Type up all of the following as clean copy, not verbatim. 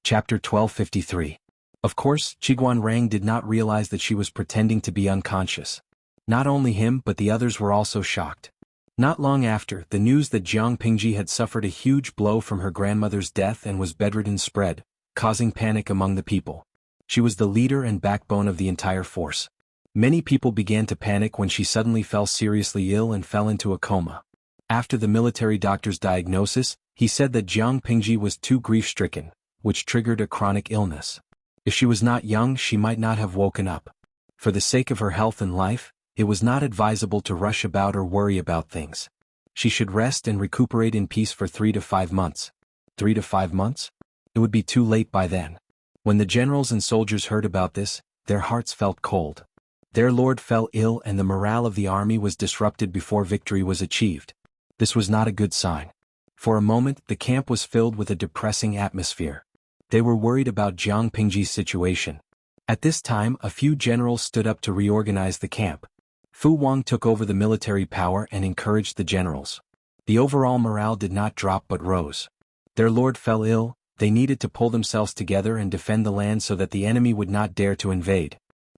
Chapter 1253. Of course, Qiguanrang did not realize that she was pretending to be unconscious. Not only him but the others were also shocked. Not long after, the news that Jiang Pingji had suffered a huge blow from her grandmother's death and was bedridden spread, causing panic among the people. She was the leader and backbone of the entire force. Many people began to panic when she suddenly fell seriously ill and fell into a coma. After the military doctor's diagnosis, he said that Jiang Pingji was too grief-stricken, which triggered a chronic illness. If she was not young, she might not have woken up. For the sake of her health and life, it was not advisable to rush about or worry about things. She should rest and recuperate in peace for 3 to 5 months. 3 to 5 months? It would be too late by then. When the generals and soldiers heard about this, their hearts felt cold. Their lord fell ill and the morale of the army was disrupted before victory was achieved. This was not a good sign. For a moment, the camp was filled with a depressing atmosphere. They were worried about Jiang Pingji's situation. At this time, a few generals stood up to reorganize the camp. Fu Wang took over the military power and encouraged the generals. The overall morale did not drop but rose. Their lord fell ill, they needed to pull themselves together and defend the land so that the enemy would not dare to invade.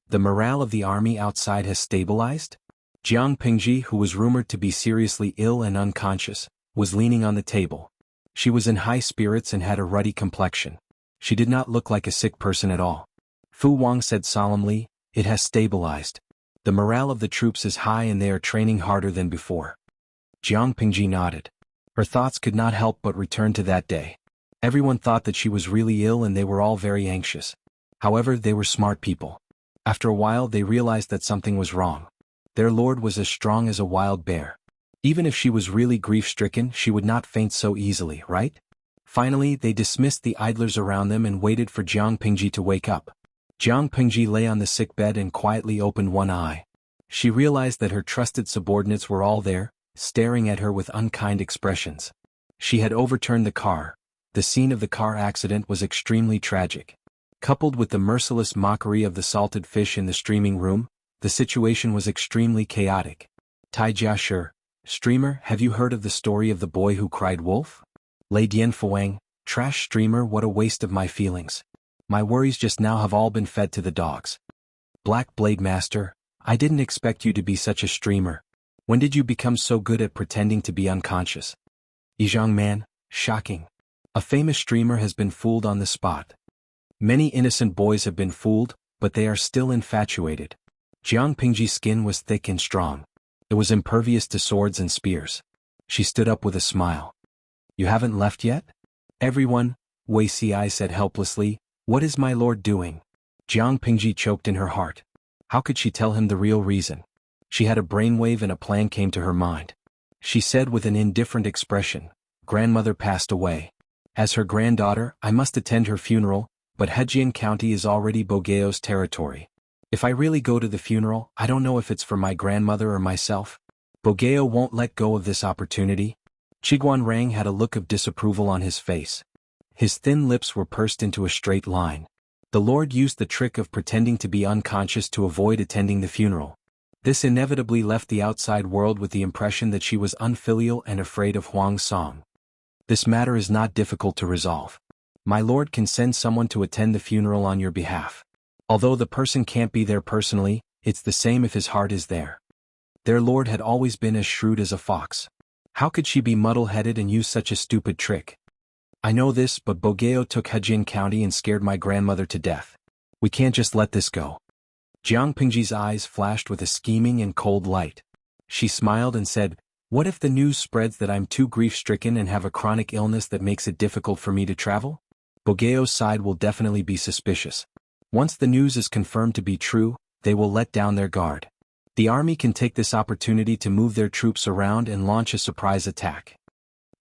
The morale of the army outside has stabilized? Jiang Pingji, who was rumored to be seriously ill and unconscious, was leaning on the table. She was in high spirits and had a ruddy complexion. She did not look like a sick person at all. Fu Wang said solemnly, "It has stabilized. The morale of the troops is high and they are training harder than before." Jiang Pingji nodded. Her thoughts could not help but return to that day. Everyone thought that she was really ill and they were all very anxious. However, they were smart people. After a while they realized that something was wrong. Their lord was as strong as a wild bear. Even if she was really grief-stricken, she would not faint so easily, right? Finally, they dismissed the idlers around them and waited for Jiang Pingji to wake up. Jiang Pingji lay on the sick bed and quietly opened one eye. She realized that her trusted subordinates were all there, staring at her with unkind expressions. She had overturned the car. The scene of the car accident was extremely tragic. Coupled with the merciless mockery of the salted fish in the streaming room, the situation was extremely chaotic. Tai Jiashi, streamer, have you heard of the story of the boy who cried wolf? Lei Dianfuang, trash streamer, what a waste of my feelings. My worries just now have all been fed to the dogs. Black Blade Master, I didn't expect you to be such a streamer. When did you become so good at pretending to be unconscious? Yizhang Man, shocking. A famous streamer has been fooled on the spot. Many innocent boys have been fooled, but they are still infatuated. Jiang Pingji's skin was thick and strong. It was impervious to swords and spears. She stood up with a smile. You haven't left yet? Everyone, Wei Ci said helplessly, what is my lord doing? Jiang Pingji choked in her heart. How could she tell him the real reason? She had a brainwave and a plan came to her mind. She said with an indifferent expression, grandmother passed away. As her granddaughter, I must attend her funeral, but Hejian County is already Bogeo's territory. If I really go to the funeral, I don't know if it's for my grandmother or myself. Bogeo won't let go of this opportunity. Qiguanrang had a look of disapproval on his face. His thin lips were pursed into a straight line. The Lord used the trick of pretending to be unconscious to avoid attending the funeral. This inevitably left the outside world with the impression that she was unfilial and afraid of Huang Song. This matter is not difficult to resolve. My lord can send someone to attend the funeral on your behalf. Although the person can't be there personally, it's the same if his heart is there. Their lord had always been as shrewd as a fox. How could she be muddle-headed and use such a stupid trick? I know this, but Bogeo took Hejian County and scared my grandmother to death. We can't just let this go. Jiang Pingji's eyes flashed with a scheming and cold light. She smiled and said, what if the news spreads that I'm too grief-stricken and have a chronic illness that makes it difficult for me to travel? Bogeo's side will definitely be suspicious. Once the news is confirmed to be true, they will let down their guard. The army can take this opportunity to move their troops around and launch a surprise attack.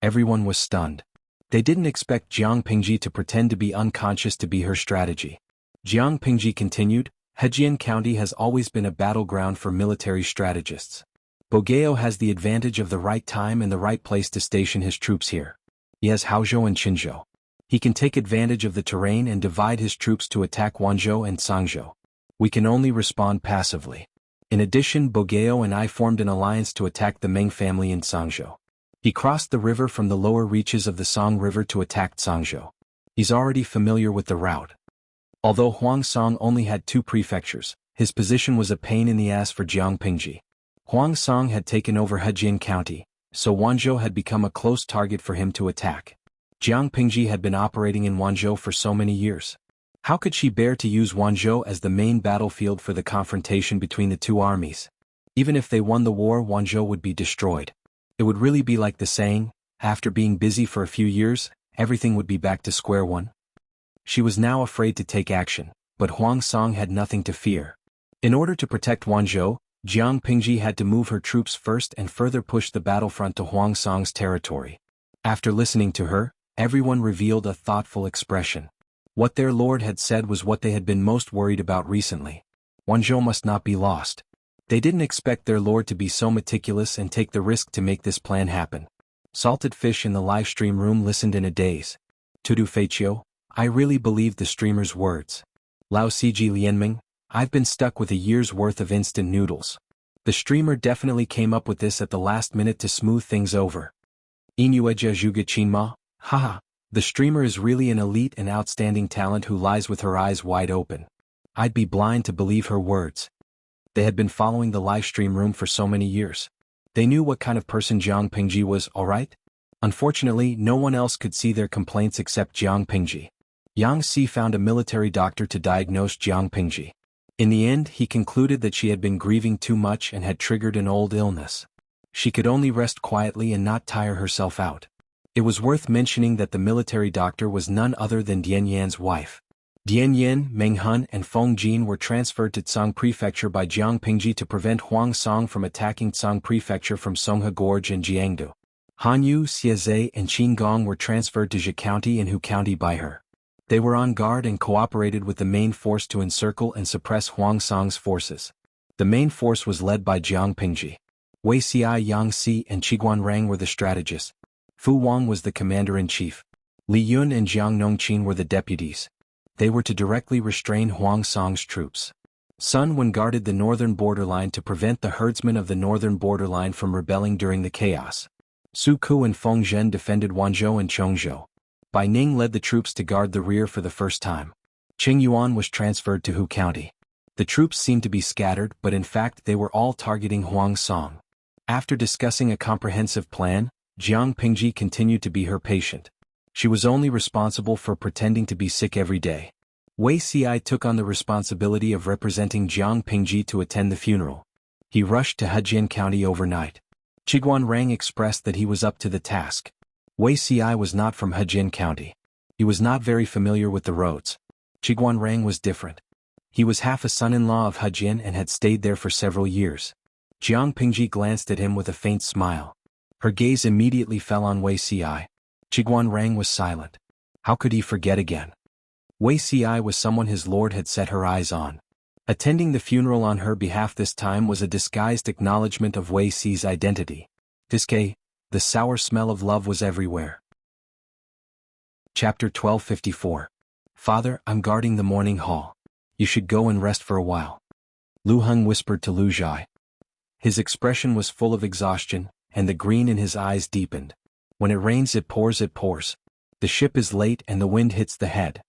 Everyone was stunned. They didn't expect Jiang Pingji to pretend to be unconscious to be her strategy. Jiang Pingji continued, Hejian County has always been a battleground for military strategists. Bogeo has the advantage of the right time and the right place to station his troops here. He has Haozhou and Qinzhou. He can take advantage of the terrain and divide his troops to attack Wanzhou and Sangzhou. We can only respond passively. In addition, Bogeo and I formed an alliance to attack the Meng family in Sangzhou. He crossed the river from the lower reaches of the Song River to attack Sangzhou. He's already familiar with the route. Although Huang Song only had 2 prefectures, his position was a pain in the ass for Jiang Pingji. Huang Song had taken over Hejin County, so Wanzhou had become a close target for him to attack. Jiang Pingji had been operating in Wanzhou for so many years. How could she bear to use Wanzhou as the main battlefield for the confrontation between the 2 armies? Even if they won the war, Wanzhou would be destroyed. It would really be like the saying, after being busy for a few years, everything would be back to square one. She was now afraid to take action, but Huang Song had nothing to fear. In order to protect Wanzhou, Jiang Pingji had to move her troops first and further push the battlefront to Huang Song's territory. After listening to her, everyone revealed a thoughtful expression. What their lord had said was what they had been most worried about recently. Wanzhou must not be lost. They didn't expect their lord to be so meticulous and take the risk to make this plan happen. Salted Fish in the live stream room listened in a daze. Tudu Feiqiu, I really believed the streamer's words. Lao Ciji Lianming, I've been stuck with a year's worth of instant noodles. The streamer definitely came up with this at the last minute to smooth things over. Inueja Zhuge Qinma, haha, the streamer is really an elite and outstanding talent who lies with her eyes wide open. I'd be blind to believe her words. They had been following the live stream room for so many years. They knew what kind of person Jiang Pingji was, alright? Unfortunately, no one else could see their complaints except Jiang Pingji. Yang Si found a military doctor to diagnose Jiang Pingji. In the end, he concluded that she had been grieving too much and had triggered an old illness. She could only rest quietly and not tire herself out. It was worth mentioning that the military doctor was none other than Dian Yan's wife. Dian Yan, Meng Hun and Feng Jin were transferred to Tsang Prefecture by Jiang Pingji to prevent Huang Song from attacking Tsang Prefecture from Songhe Gorge and Jiangdu. Han Yu, Xieze and Qin Gong were transferred to Zhe County and Hu County by her. They were on guard and cooperated with the main force to encircle and suppress Huang Song's forces. The main force was led by Jiang Pingji. Wei Xi, Yang Si and Qiguan Rang were the strategists. Fu Wang was the commander-in-chief. Li Yun and Jiang Nongqin were the deputies. They were to directly restrain Huang Song's troops. Sun Wen guarded the northern borderline to prevent the herdsmen of the northern borderline from rebelling during the chaos. Su Ku and Feng Zhen defended Wanzhou and Chongzhou. Bai Ning led the troops to guard the rear for the first time. Qing Yuan was transferred to Hu County. The troops seemed to be scattered, but in fact they were all targeting Huang Song. After discussing a comprehensive plan, Jiang Pingji continued to be her patient. She was only responsible for pretending to be sick every day. Wei Xi took on the responsibility of representing Jiang Pingji to attend the funeral. He rushed to Hejin County overnight. Qiguan Rang expressed that he was up to the task. Wei Xi was not from Hejin County. He was not very familiar with the roads. Qiguan Rang was different. He was half a son-in-law of Hejin and had stayed there for several years. Jiang Pingji glanced at him with a faint smile. Her gaze immediately fell on Wei Xi. Qiguan Rang was silent. How could he forget again? Wei Xi was someone his lord had set her eyes on. Attending the funeral on her behalf this time was a disguised acknowledgement of Wei Xi's identity. Fiske, the sour smell of love was everywhere. Chapter 1254. Father, I'm guarding the morning hall. You should go and rest for a while. Lu Heng whispered to Lu Zhai. His expression was full of exhaustion, and the green in his eyes deepened. When it rains it pours it pours. The ship is late and the wind hits the head.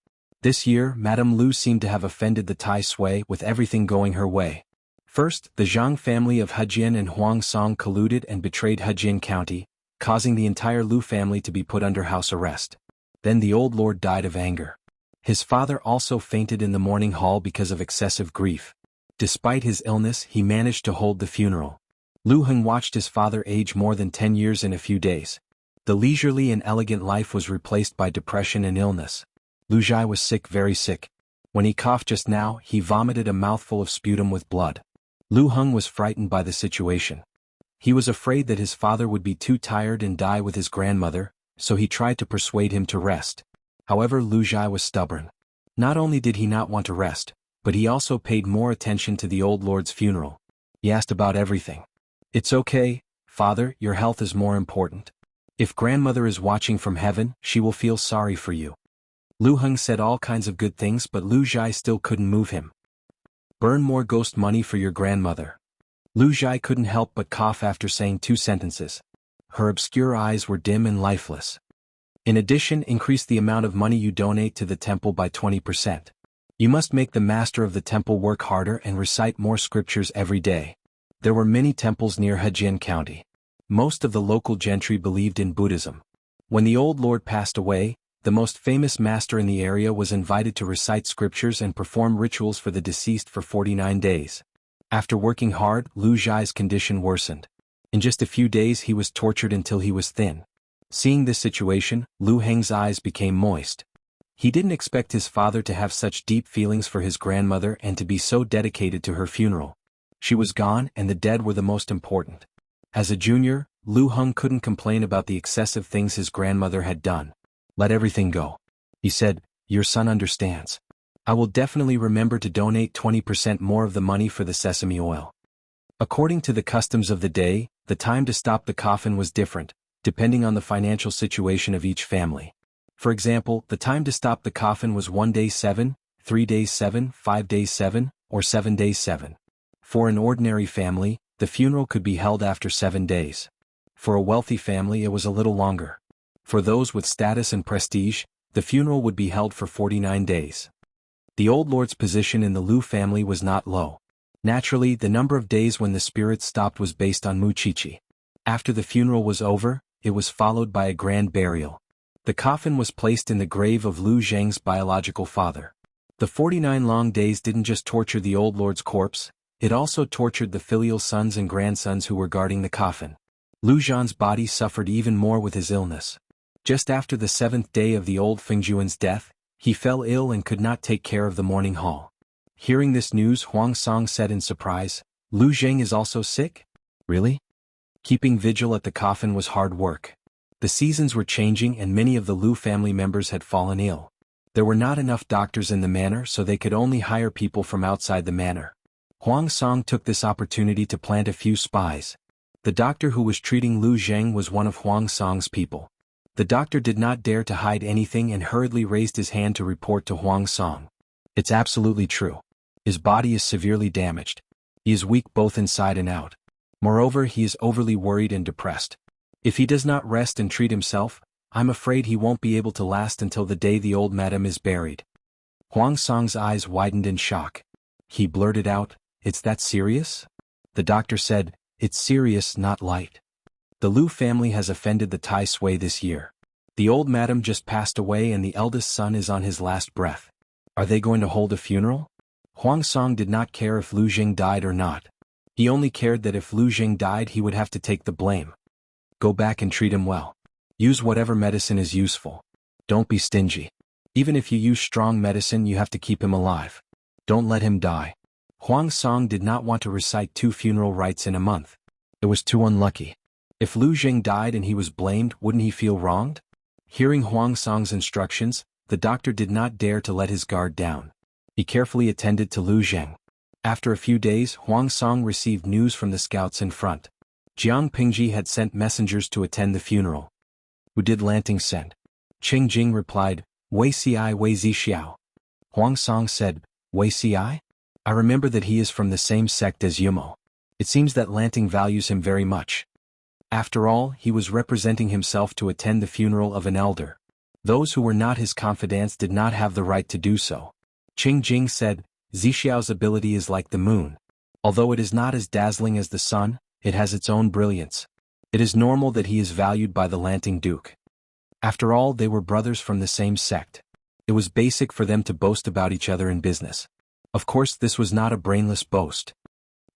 This year, Madame Lu seemed to have offended the Tai Sui with everything going her way. First, the Zhang family of Hejin and Huang Song colluded and betrayed Hejin County, causing the entire Lu family to be put under house arrest. Then the old lord died of anger. His father also fainted in the morning hall because of excessive grief. Despite his illness, he managed to hold the funeral. Lu Heng watched his father age more than 10 years in a few days. The leisurely and elegant life was replaced by depression and illness. Lu Zhai was sick, very sick. When he coughed just now, he vomited a mouthful of sputum with blood. Lu Heng was frightened by the situation. He was afraid that his father would be too tired and die with his grandmother, so he tried to persuade him to rest. However, Lu Zhai was stubborn. Not only did he not want to rest, but he also paid more attention to the old lord's funeral. He asked about everything. It's okay, father, your health is more important. If grandmother is watching from heaven, she will feel sorry for you. Lu Heng said all kinds of good things, but Lu Zhai still couldn't move him. Burn more ghost money for your grandmother. Lu Zhai couldn't help but cough after saying 2 sentences. Her obscure eyes were dim and lifeless. In addition, increase the amount of money you donate to the temple by 20%. You must make the master of the temple work harder and recite more scriptures every day. There were many temples near Hejian County. Most of the local gentry believed in Buddhism. When the old lord passed away, the most famous master in the area was invited to recite scriptures and perform rituals for the deceased for 49 days. After working hard, Lu Zhai's condition worsened. In just a few days he was tortured until he was thin. Seeing this situation, Lu Heng's eyes became moist. He didn't expect his father to have such deep feelings for his grandmother and to be so dedicated to her funeral. She was gone and the dead were the most important. As a junior, Lu Heng couldn't complain about the excessive things his grandmother had done. Let everything go. He said, your son understands. I will definitely remember to donate 20% more of the money for the sesame oil. According to the customs of the day, the time to stop the coffin was different, depending on the financial situation of each family. For example, the time to stop the coffin was 1 day 7, 3 days 7, 5 days 7, or 7 days 7. For an ordinary family, the funeral could be held after 7 days. For a wealthy family it was a little longer. For those with status and prestige, the funeral would be held for 49 days. The old lord's position in the Lu family was not low. Naturally, the number of days when the spirits stopped was based on Muqiqi. After the funeral was over, it was followed by a grand burial. The coffin was placed in the grave of Lu Zheng's biological father. The 49 long days didn't just torture the old lord's corpse, it also tortured the filial sons and grandsons who were guarding the coffin. Lu Zhan's body suffered even more with his illness. Just after the 7th day of the old Fengjuan's death, he fell ill and could not take care of the mourning hall. Hearing this news, Huang Song said in surprise, Lu Zheng is also sick? Really? Keeping vigil at the coffin was hard work. The seasons were changing and many of the Lu family members had fallen ill. There were not enough doctors in the manor, so they could only hire people from outside the manor. Huang Song took this opportunity to plant a few spies. The doctor who was treating Lu Zheng was one of Huang Song's people. The doctor did not dare to hide anything and hurriedly raised his hand to report to Huang Song. It's absolutely true. His body is severely damaged. He is weak both inside and out. Moreover, he is overly worried and depressed. If he does not rest and treat himself, I'm afraid he won't be able to last until the day the old madam is buried. Huang Song's eyes widened in shock. He blurted out, "It's that serious?" The doctor said, "It's serious, not light. The Lu family has offended the Tai Sui this year. The old madam just passed away and the eldest son is on his last breath. Are they going to hold a funeral?" Huang Song did not care if Lu Jing died or not. He only cared that if Lu Jing died he would have to take the blame. Go back and treat him well. Use whatever medicine is useful. Don't be stingy. Even if you use strong medicine you have to keep him alive. Don't let him die. Huang Song did not want to recite 2 funeral rites in a month. It was too unlucky. If Lu Jing died and he was blamed, wouldn't he feel wronged? Hearing Huang Song's instructions, the doctor did not dare to let his guard down. He carefully attended to Lu Zheng. After a few days, Huang Song received news from the scouts in front. Jiang Pingji had sent messengers to attend the funeral. Who did Lanting send? Qing Jing replied, Wei Ci Wei Zixiao. Huang Song said, Wei Ci? I remember that he is from the same sect as Yumo. It seems that Lanting values him very much. After all, he was representing himself to attend the funeral of an elder. Those who were not his confidants did not have the right to do so. Qing Jing said, Zixiao's ability is like the moon. Although it is not as dazzling as the sun, it has its own brilliance. It is normal that he is valued by the Lanting Duke. After all, they were brothers from the same sect. It was basic for them to boast about each other in business. Of course, this was not a brainless boast.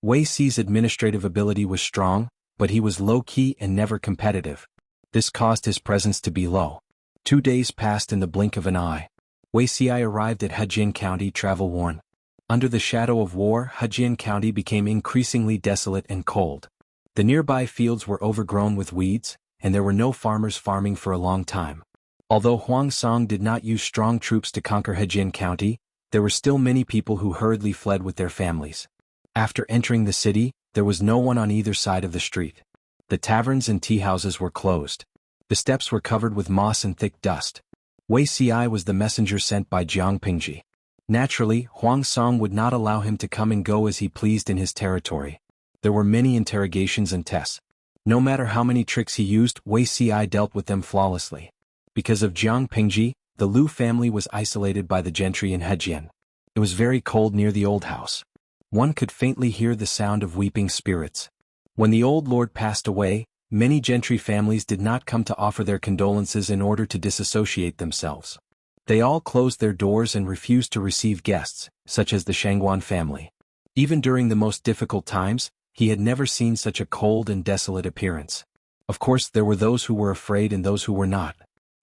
Wei Ci's administrative ability was strong, but he was low-key and never competitive. This caused his presence to be low. 2 days passed in the blink of an eye. Wei Ci arrived at Hejian County travel-worn. Under the shadow of war, Hejian County became increasingly desolate and cold. The nearby fields were overgrown with weeds, and there were no farmers farming for a long time. Although Huang Song did not use strong troops to conquer Hejian County, there were still many people who hurriedly fled with their families. After entering the city, there was no one on either side of the street. The taverns and tea houses were closed. The steps were covered with moss and thick dust. Wei Ci was the messenger sent by Jiang Pingji. Naturally, Huang Song would not allow him to come and go as he pleased in his territory. There were many interrogations and tests. No matter how many tricks he used, Wei Ci dealt with them flawlessly. Because of Jiang Pingji, the Lu family was isolated by the gentry in Hejian. It was very cold near the old house. One could faintly hear the sound of weeping spirits. When the old lord passed away, many gentry families did not come to offer their condolences in order to disassociate themselves. They all closed their doors and refused to receive guests, such as the Shangguan family. Even during the most difficult times, he had never seen such a cold and desolate appearance. Of course, there were those who were afraid and those who were not.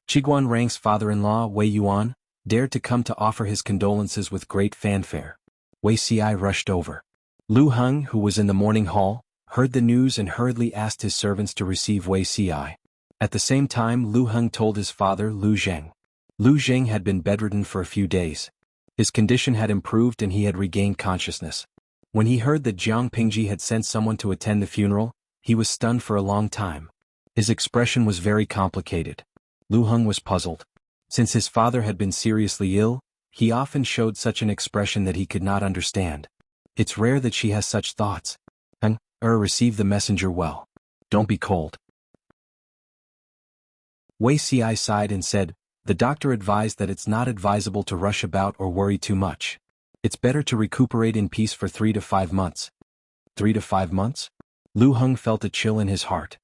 Qiguan Rang's father-in-law, Wei Yuan, dared to come to offer his condolences with great fanfare. Wei Xi rushed over. Lu Heng, who was in the morning hall, heard the news and hurriedly asked his servants to receive Wei Xi. At the same time, Lu Heng told his father, Lu Zheng. Lu Zheng had been bedridden for a few days. His condition had improved and he had regained consciousness. When he heard that Jiang Pingji had sent someone to attend the funeral, he was stunned for a long time. His expression was very complicated. Lu Heng was puzzled. Since his father had been seriously ill, he often showed such an expression that he could not understand. It's rare that she has such thoughts. Receive the messenger well. Don't be cold. Wei Xi sighed and said, the doctor advised that it's not advisable to rush about or worry too much. It's better to recuperate in peace for 3 to 5 months. 3 to 5 months? Lu Heng felt a chill in his heart.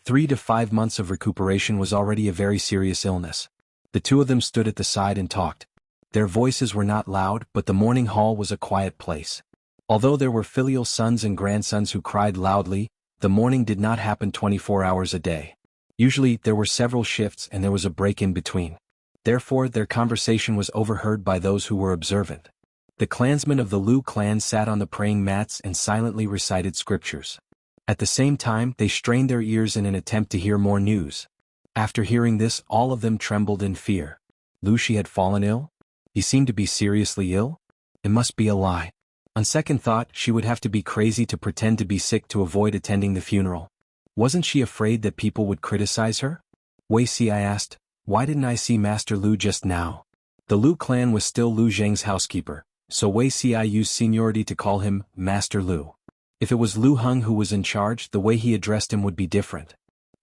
3 to 5 months of recuperation was already a very serious illness. The two of them stood at the side and talked. Their voices were not loud, but the morning hall was a quiet place. Although there were filial sons and grandsons who cried loudly, the mourning did not happen 24 hours a day. Usually, there were several shifts and there was a break in between. Therefore, their conversation was overheard by those who were observant. The clansmen of the Lu clan sat on the praying mats and silently recited scriptures. At the same time, they strained their ears in an attempt to hear more news. After hearing this, all of them trembled in fear. Lu Shi had fallen ill? He seemed to be seriously ill? It must be a lie. On second thought, she would have to be crazy to pretend to be sick to avoid attending the funeral. Wasn't she afraid that people would criticize her? Wei Xi asked, why didn't I see Master Lu just now? The Lu clan was still Lu Zheng's housekeeper, so Wei Xi used seniority to call him Master Lu. If it was Lu Heng who was in charge, the way he addressed him would be different.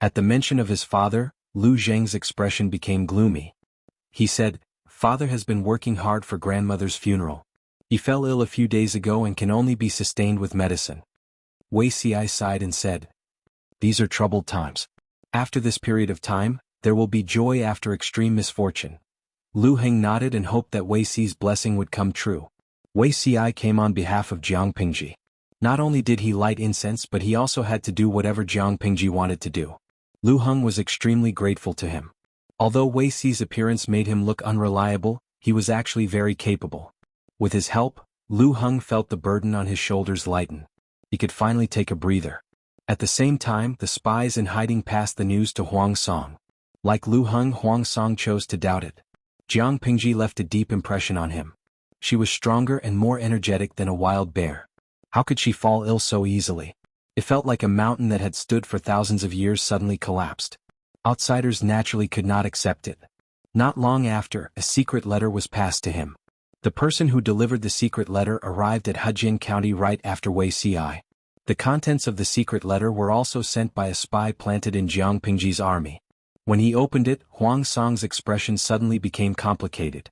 At the mention of his father, Lu Zheng's expression became gloomy. He said, Father has been working hard for grandmother's funeral. He fell ill a few days ago and can only be sustained with medicine. Wei Xi sighed and said, these are troubled times. After this period of time, there will be joy after extreme misfortune. Lu Heng nodded and hoped that Wei Xi's blessing would come true. Wei Xi came on behalf of Jiang Pingji. Not only did he light incense, but he also had to do whatever Jiang Pingji wanted to do. Lu Heng was extremely grateful to him. Although Wei Xi's appearance made him look unreliable, he was actually very capable. With his help, Lu Heng felt the burden on his shoulders lighten. He could finally take a breather. At the same time, the spies in hiding passed the news to Huang Song. Like Lu Heng, Huang Song chose to doubt it. Jiang Pingji left a deep impression on him. She was stronger and more energetic than a wild bear. How could she fall ill so easily? It felt like a mountain that had stood for thousands of years suddenly collapsed. Outsiders naturally could not accept it. Not long after, a secret letter was passed to him. The person who delivered the secret letter arrived at Hejian County right after Wei Xi. The contents of the secret letter were also sent by a spy planted in Jiang Pingji's army. When he opened it, Huang Song's expression suddenly became complicated.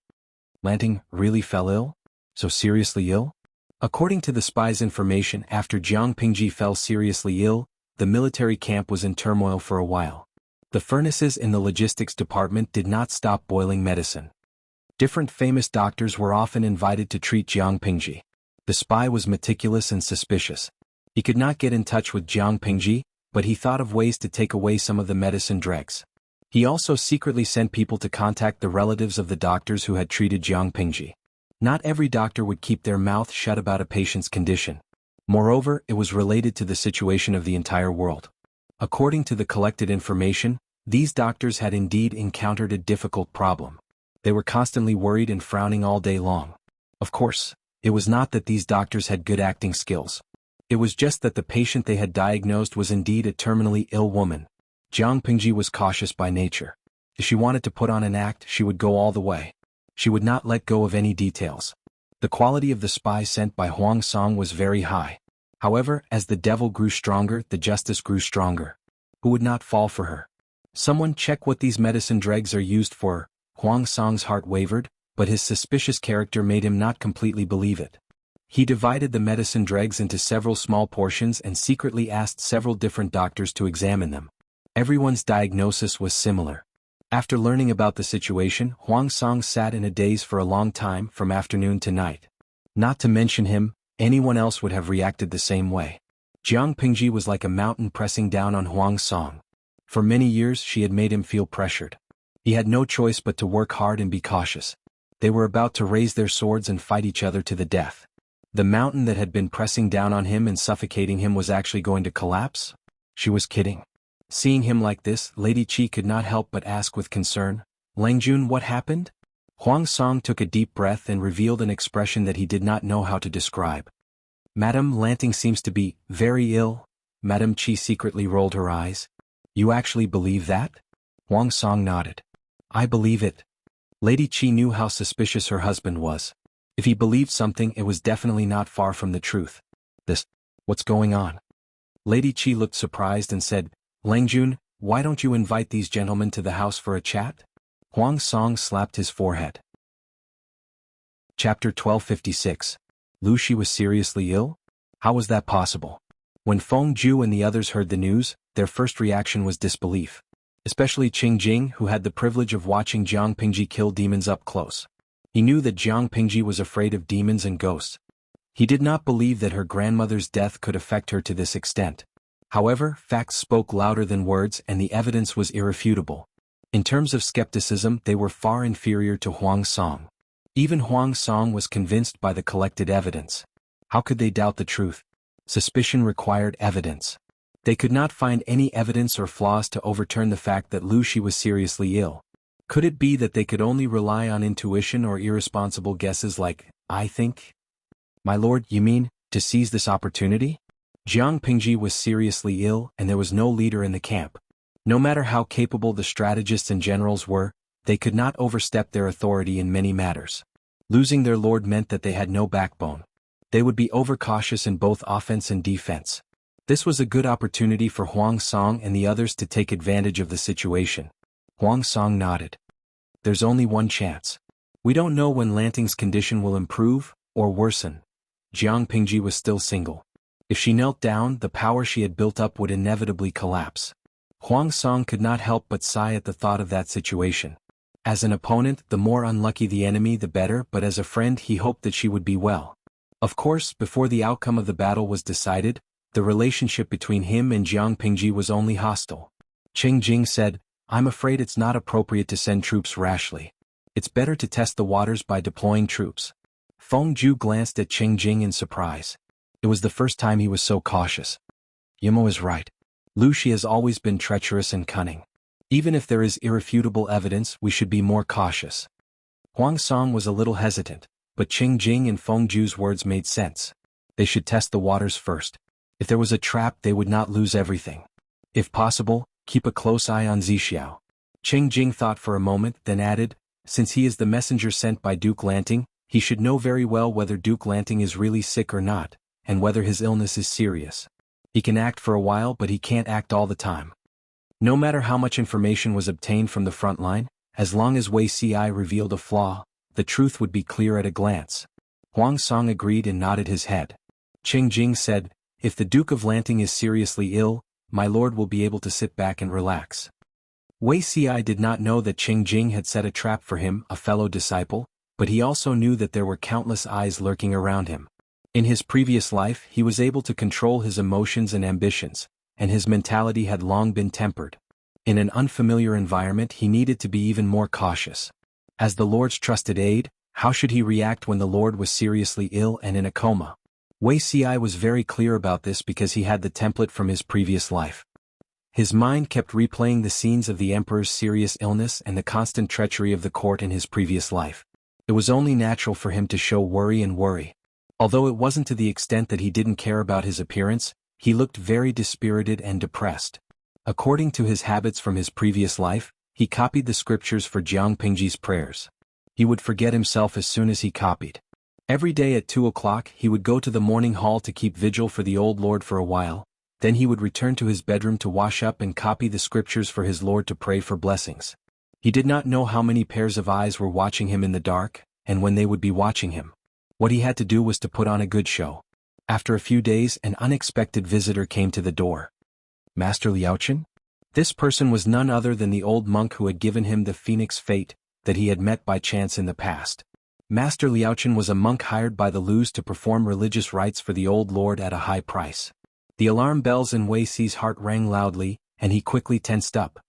Lanting really fell ill? So seriously ill? According to the spy's information, after Jiang Pingji fell seriously ill, the military camp was in turmoil for a while. The furnaces in the logistics department did not stop boiling medicine. Different famous doctors were often invited to treat Jiang Pingji. The spy was meticulous and suspicious. He could not get in touch with Jiang Pingji, but he thought of ways to take away some of the medicine dregs. He also secretly sent people to contact the relatives of the doctors who had treated Jiang Pingji. Not every doctor would keep their mouth shut about a patient's condition. Moreover, it was related to the situation of the entire world. According to the collected information, these doctors had indeed encountered a difficult problem. They were constantly worried and frowning all day long. Of course, it was not that these doctors had good acting skills. It was just that the patient they had diagnosed was indeed a terminally ill woman. Jiang Pingji was cautious by nature. If she wanted to put on an act, she would go all the way. She would not let go of any details. The quality of the spy sent by Huang Song was very high. However, as the devil grew stronger, the justice grew stronger. Who would not fall for her? Someone check what these medicine dregs are used for. Huang Song's heart wavered, but his suspicious character made him not completely believe it. He divided the medicine dregs into several small portions and secretly asked several different doctors to examine them. Everyone's diagnosis was similar. After learning about the situation, Huang Song sat in a daze for a long time from afternoon to night. Not to mention him, anyone else would have reacted the same way. Jiang Pingji was like a mountain pressing down on Huang Song. For many years she had made him feel pressured. He had no choice but to work hard and be cautious. They were about to raise their swords and fight each other to the death. The mountain that had been pressing down on him and suffocating him was actually going to collapse? She was kidding. Seeing him like this, Lady Qi could not help but ask with concern, "Langjun, what happened?" Huang Song took a deep breath and revealed an expression that he did not know how to describe. "Madame Lanting seems to be very ill." Madame Qi secretly rolled her eyes. "You actually believe that?" Huang Song nodded. "I believe it." Lady Qi knew how suspicious her husband was. If he believed something, it was definitely not far from the truth. What's going on?" Lady Qi looked surprised and said, "Langjun, why don't you invite these gentlemen to the house for a chat?" Huang Song slapped his forehead. Chapter 1256. Lu Shi was seriously ill? How was that possible? When Feng Ju and the others heard the news, their first reaction was disbelief. Especially Qing Jing, who had the privilege of watching Jiang Pingji kill demons up close. He knew that Jiang Pingji was afraid of demons and ghosts. He did not believe that her grandmother's death could affect her to this extent. However, facts spoke louder than words and the evidence was irrefutable. In terms of skepticism, they were far inferior to Huang Song. Even Huang Song was convinced by the collected evidence. How could they doubt the truth? Suspicion required evidence. They could not find any evidence or flaws to overturn the fact that Lu Shi was seriously ill. Could it be that they could only rely on intuition or irresponsible guesses like, "I think"? "My lord, you mean, to seize this opportunity?" Jiang Pingji was seriously ill and there was no leader in the camp. No matter how capable the strategists and generals were, they could not overstep their authority in many matters. Losing their lord meant that they had no backbone. They would be overcautious in both offense and defense. This was a good opportunity for Huang Song and the others to take advantage of the situation. Huang Song nodded. "There's only one chance. We don't know when Lanting's condition will improve or worsen." Jiang Pingji was still single. If she knelt down, the power she had built up would inevitably collapse. Huang Song could not help but sigh at the thought of that situation. As an opponent, the more unlucky the enemy the better, but as a friend he hoped that she would be well. Of course, before the outcome of the battle was decided, the relationship between him and Jiang Pingji was only hostile. Qing Jing said, "I'm afraid it's not appropriate to send troops rashly. It's better to test the waters by deploying troops." Feng Ju glanced at Qing Jing in surprise. It was the first time he was so cautious. Yimo is right. Lu Shi has always been treacherous and cunning. Even if there is irrefutable evidence, we should be more cautious. Huang Song was a little hesitant, but Qing Jing and Feng Ju's words made sense. They should test the waters first. If there was a trap, they would not lose everything. If possible, keep a close eye on Zixiao. Qing Jing thought for a moment, then added, "Since he is the messenger sent by Duke Lanting, he should know very well whether Duke Lanting is really sick or not, and whether his illness is serious. He can act for a while, but he can't act all the time." No matter how much information was obtained from the front line, as long as Wei Ci revealed a flaw, the truth would be clear at a glance. Huang Song agreed and nodded his head. Qing Jing said, "If the Duke of Lanting is seriously ill, my lord will be able to sit back and relax." Wei Ci did not know that Qing Jing had set a trap for him, a fellow disciple, but he also knew that there were countless eyes lurking around him. In his previous life, he was able to control his emotions and ambitions, and his mentality had long been tempered. In an unfamiliar environment, he needed to be even more cautious. As the Lord's trusted aide, how should he react when the Lord was seriously ill and in a coma? Wei Ci was very clear about this because he had the template from his previous life. His mind kept replaying the scenes of the Emperor's serious illness and the constant treachery of the court in his previous life. It was only natural for him to show worry. Although it wasn't to the extent that he didn't care about his appearance, he looked very dispirited and depressed. According to his habits from his previous life, he copied the scriptures for Jiang Pingji's prayers. He would forget himself as soon as he copied. Every day at 2 o'clock he would go to the morning hall to keep vigil for the old lord for a while, Then he would return to his bedroom to wash up and copy the scriptures for his Lord to pray for blessings. He did not know how many pairs of eyes were watching him in the dark, and when they would be watching him. What he had to do was to put on a good show. After a few days, an unexpected visitor came to the door. Master Liaochen? This person was none other than the old monk who had given him the phoenix fate that he had met by chance in the past. Master Liaochen was a monk hired by the Lus to perform religious rites for the old lord at a high price. The alarm bells in Wei Si's heart rang loudly, and he quickly tensed up.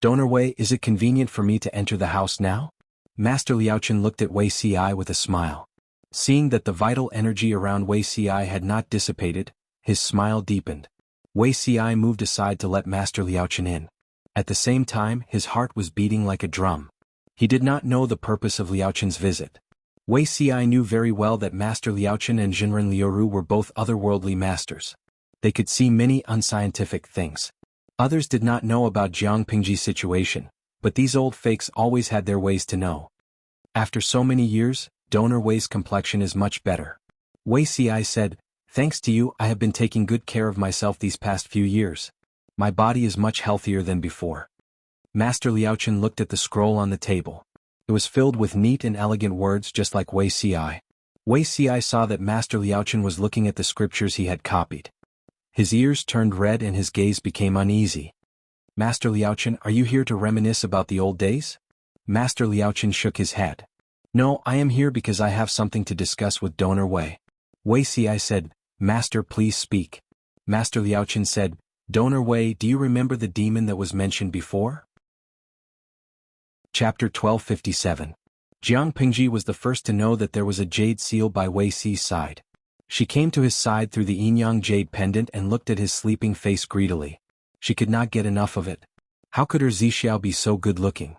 Donor Wei, is it convenient for me to enter the house now? Master Liaochen looked at Wei Si with a smile. Seeing that the vital energy around Wei Si had not dissipated, his smile deepened. Wei Si moved aside to let Master Liaochen in. At the same time, his heart was beating like a drum. He did not know the purpose of Liaochen's visit. Wei Si knew very well that Master Liaochen and Jinren Liuru were both otherworldly masters. They could see many unscientific things. Others did not know about Jiang Pingji's situation, but these old fakes always had their ways to know. After so many years, Donor Wei's complexion is much better. Wei Si said, thanks to you, I have been taking good care of myself these past few years. My body is much healthier than before. Master Liaochen looked at the scroll on the table. It was filled with neat and elegant words just like Wei Si. Wei Si saw that Master Liaochen was looking at the scriptures he had copied. His ears turned red and his gaze became uneasy. Master Liaochen, are you here to reminisce about the old days? Master Liaochen shook his head. No, I am here because I have something to discuss with Donor Wei. Wei Si said, Master, please speak. Master Liaochen said, Donor Wei, do you remember the demon that was mentioned before? Chapter 1257. Jiang Pingji was the first to know that there was a jade seal by Wei Si's side. She came to his side through the yin-yang jade pendant and looked at his sleeping face greedily. She could not get enough of it. How could her Zixiao be so good-looking?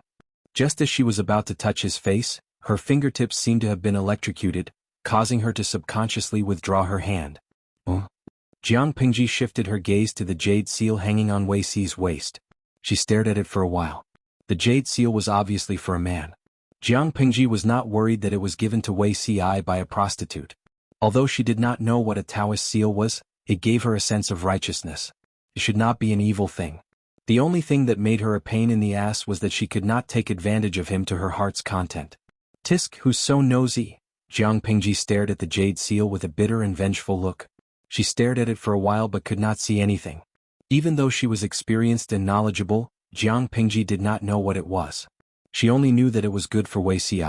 Just as she was about to touch his face, her fingertips seemed to have been electrocuted, causing her to subconsciously withdraw her hand. Jiang Pingji shifted her gaze to the jade seal hanging on Wei Si's waist. She stared at it for a while. The jade seal was obviously for a man. Jiang Pingji was not worried that it was given to Wei Si by a prostitute. Although she did not know what a Taoist seal was, it gave her a sense of righteousness. It should not be an evil thing. The only thing that made her a pain in the ass was that she could not take advantage of him to her heart's content. Tisk, who's so nosy? Jiang Pingji stared at the jade seal with a bitter and vengeful look. She stared at it for a while but could not see anything. Even though she was experienced and knowledgeable, Jiang Pingji did not know what it was. She only knew that it was good for Wei Si.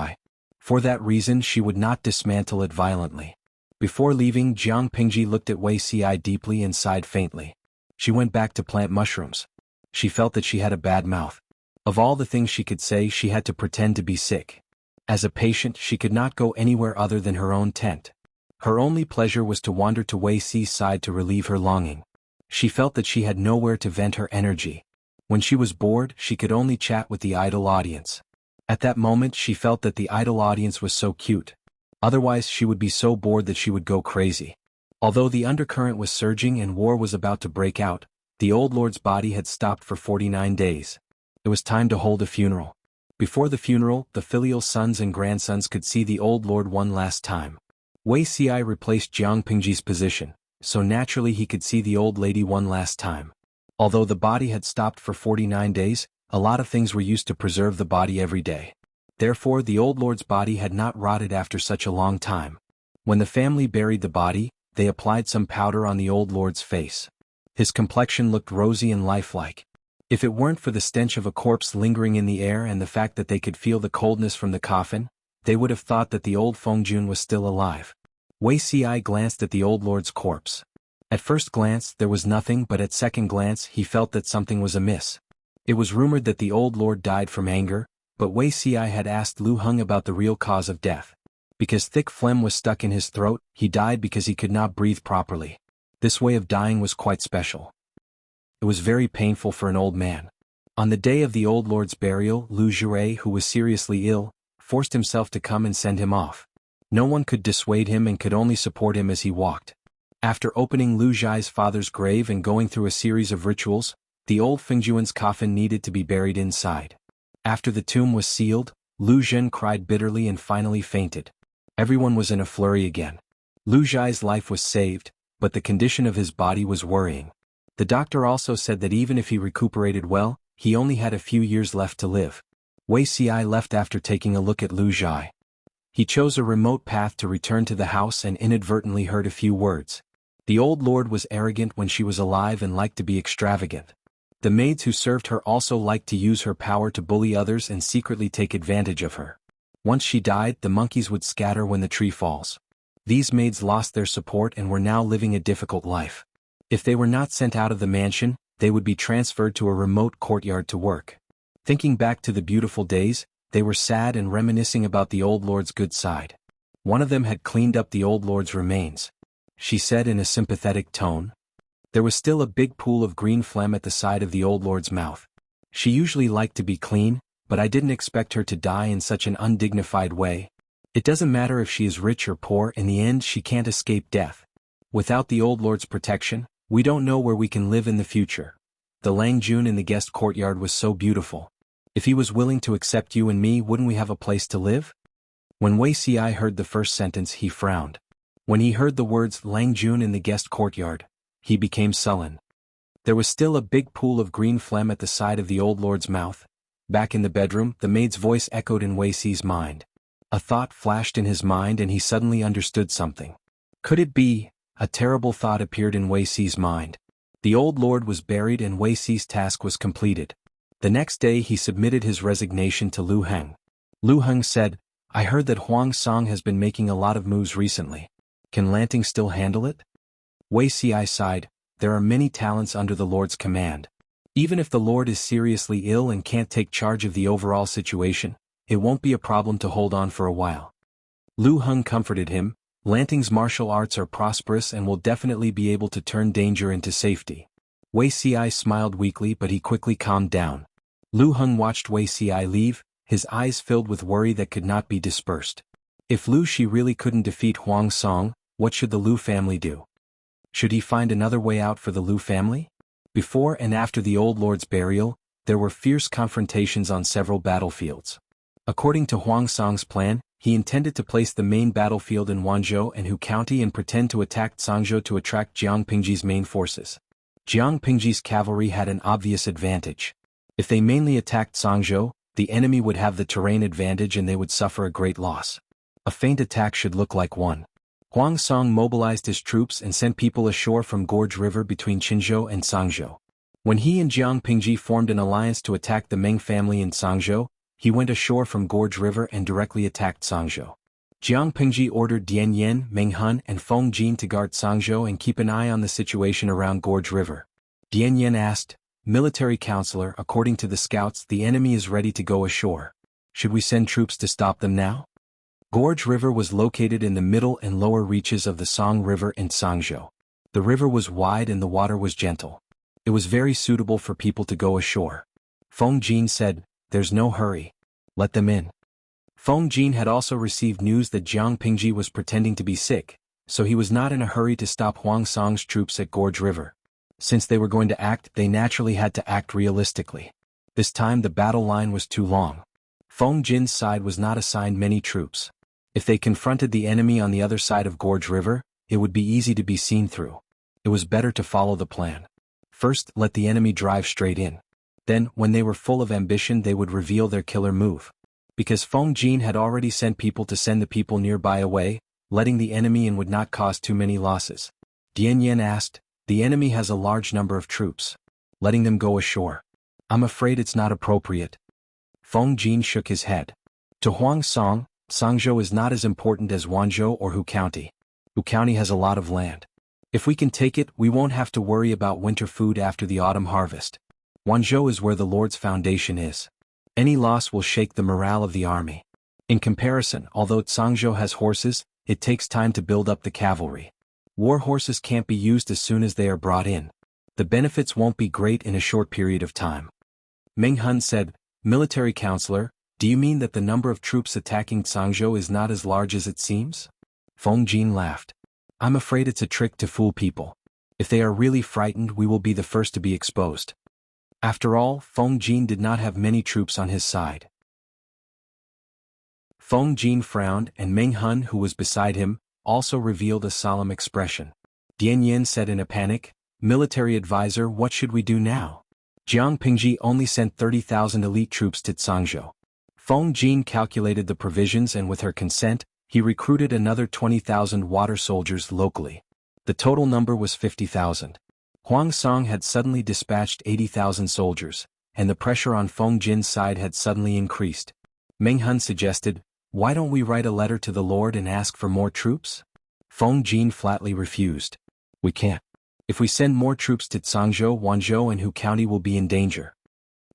For that reason she would not dismantle it violently. Before leaving, Jiang Pingji looked at Wei Si deeply and sighed faintly. She went back to plant mushrooms. She felt that she had a bad mouth. Of all the things she could say, she had to pretend to be sick. As a patient, she could not go anywhere other than her own tent. Her only pleasure was to wander to Wei Si's side to relieve her longing. She felt that she had nowhere to vent her energy. When she was bored, she could only chat with the idle audience. At that moment she felt that the idle audience was so cute. Otherwise she would be so bored that she would go crazy. Although the undercurrent was surging and war was about to break out, the old lord's body had stopped for 49 days. It was time to hold a funeral. Before the funeral, the filial sons and grandsons could see the old lord one last time. Wei Si replaced Jiang Pingji's position, so naturally he could see the old lady one last time. Although the body had stopped for 49 days, a lot of things were used to preserve the body every day. Therefore the old lord's body had not rotted after such a long time. When the family buried the body, they applied some powder on the old lord's face. His complexion looked rosy and lifelike. If it weren't for the stench of a corpse lingering in the air and the fact that they could feel the coldness from the coffin, they would have thought that the old Fengjun was still alive. Wei Si glanced at the old lord's corpse. At first glance there was nothing, but at second glance he felt that something was amiss. It was rumored that the old lord died from anger, but Wei Si had asked Lu Heng about the real cause of death. Because thick phlegm was stuck in his throat, he died because he could not breathe properly. This way of dying was quite special. It was very painful for an old man. On the day of the old lord's burial, Lu Jure, who was seriously ill, forced himself to come and send him off. No one could dissuade him and could only support him as he walked. After opening Lu Zhai's father's grave and going through a series of rituals, the old Fengjuan's coffin needed to be buried inside. After the tomb was sealed, Lu Zhen cried bitterly and finally fainted. Everyone was in a flurry again. Lu Zhai's life was saved, but the condition of his body was worrying. The doctor also said that even if he recuperated well, he only had a few years left to live. Wei Xi left after taking a look at Lu Zhai. He chose a remote path to return to the house and inadvertently heard a few words. The old lord was arrogant when she was alive and liked to be extravagant. The maids who served her also liked to use her power to bully others and secretly take advantage of her. Once she died, the monkeys would scatter when the tree falls. These maids lost their support and were now living a difficult life. If they were not sent out of the mansion, they would be transferred to a remote courtyard to work. Thinking back to the beautiful days, they were sad and reminiscing about the old lord's good side. One of them had cleaned up the old lord's remains. She said in a sympathetic tone. There was still a big pool of green phlegm at the side of the old lord's mouth. She usually liked to be clean, but I didn't expect her to die in such an undignified way. It doesn't matter if she is rich or poor, in the end she can't escape death. Without the old lord's protection, we don't know where we can live in the future. The Lang Jun in the guest courtyard was so beautiful. If he was willing to accept you and me, wouldn't we have a place to live? When Wei Xi heard the first sentence, he frowned. When he heard the words Lang Jun in the guest courtyard, he became sullen. There was still a big pool of green phlegm at the side of the old lord's mouth. Back in the bedroom, the maid's voice echoed in Wei Xi's mind. A thought flashed in his mind and he suddenly understood something. Could it be? A terrible thought appeared in Wei Xi's mind. The old lord was buried and Wei Xi's task was completed. The next day he submitted his resignation to Lu Heng. Lu Heng said, I heard that Huang Song has been making a lot of moves recently. Can Lanting still handle it? Wei Xi sighed. There are many talents under the lord's command. Even if the lord is seriously ill and can't take charge of the overall situation, it won't be a problem to hold on for a while. Lu Heng comforted him. Lanting's martial arts are prosperous and will definitely be able to turn danger into safety. Wei Xi smiled weakly, but he quickly calmed down. Lu Heng watched Wei Xi leave, his eyes filled with worry that could not be dispersed. If Lu Shi really couldn't defeat Huang Song, what should the Lu family do? Should he find another way out for the Lu family? Before and after the old lord's burial, there were fierce confrontations on several battlefields. According to Huang Song's plan, he intended to place the main battlefield in Wanzhou and Hu County and pretend to attack Cangzhou to attract Jiang Pingji's main forces. Jiang Pingji's cavalry had an obvious advantage. If they mainly attacked Cangzhou, the enemy would have the terrain advantage and they would suffer a great loss. A feint attack should look like one. Huang Song mobilized his troops and sent people ashore from Gorge River between Qinzhou and Cangzhou. When he and Jiang Pingji formed an alliance to attack the Meng family in Cangzhou, he went ashore from Gorge River and directly attacked Cangzhou. Jiang Pingji ordered Dian Yan, Meng Hun and Feng Jin to guard Cangzhou and keep an eye on the situation around Gorge River. Dian Yan asked, Military counselor, according to the scouts, the enemy is ready to go ashore. Should we send troops to stop them now? Gorge River was located in the middle and lower reaches of the Song River in Cangzhou. The river was wide and the water was gentle. It was very suitable for people to go ashore. Feng Jin said, There's no hurry. Let them in. Feng Jin had also received news that Jiang Pingji was pretending to be sick, so he was not in a hurry to stop Huang Song's troops at Gorge River. Since they were going to act, they naturally had to act realistically. This time the battle line was too long. Feng Jin's side was not assigned many troops. If they confronted the enemy on the other side of Gorge River, it would be easy to be seen through. It was better to follow the plan. First, let the enemy drive straight in. Then, when they were full of ambition, they would reveal their killer move. Because Feng Jin had already sent people to send the people nearby away, letting the enemy in would not cause too many losses. Dian Yan asked, The enemy has a large number of troops. Letting them go ashore. I'm afraid it's not appropriate. Feng Jin shook his head. To Huang Song, Cangzhou is not as important as Wanzhou or Hu County. Hu County has a lot of land. If we can take it, we won't have to worry about winter food after the autumn harvest. Wanzhou is where the Lord's foundation is. Any loss will shake the morale of the army. In comparison, although Cangzhou has horses, it takes time to build up the cavalry. War horses can't be used as soon as they are brought in. The benefits won't be great in a short period of time. Meng Hun said, Military counselor, do you mean that the number of troops attacking Cangzhou is not as large as it seems? Feng Jin laughed. I'm afraid it's a trick to fool people. If they are really frightened, we will be the first to be exposed. After all, Feng Jin did not have many troops on his side. Feng Jin frowned and Meng Hun, who was beside him, also revealed a solemn expression. Dian Yan said in a panic, military advisor, what should we do now? Jiang Pingji only sent 30,000 elite troops to Tsangzhou. Feng Jin calculated the provisions and with her consent, he recruited another 20,000 water soldiers locally. The total number was 50,000. Huang Song had suddenly dispatched 80,000 soldiers, and the pressure on Feng Jin's side had suddenly increased. Meng Hun suggested, why don't we write a letter to the Lord and ask for more troops? Feng Jin flatly refused. We can't. If we send more troops to Tsangzhou, Wanzhou and Hu County will be in danger.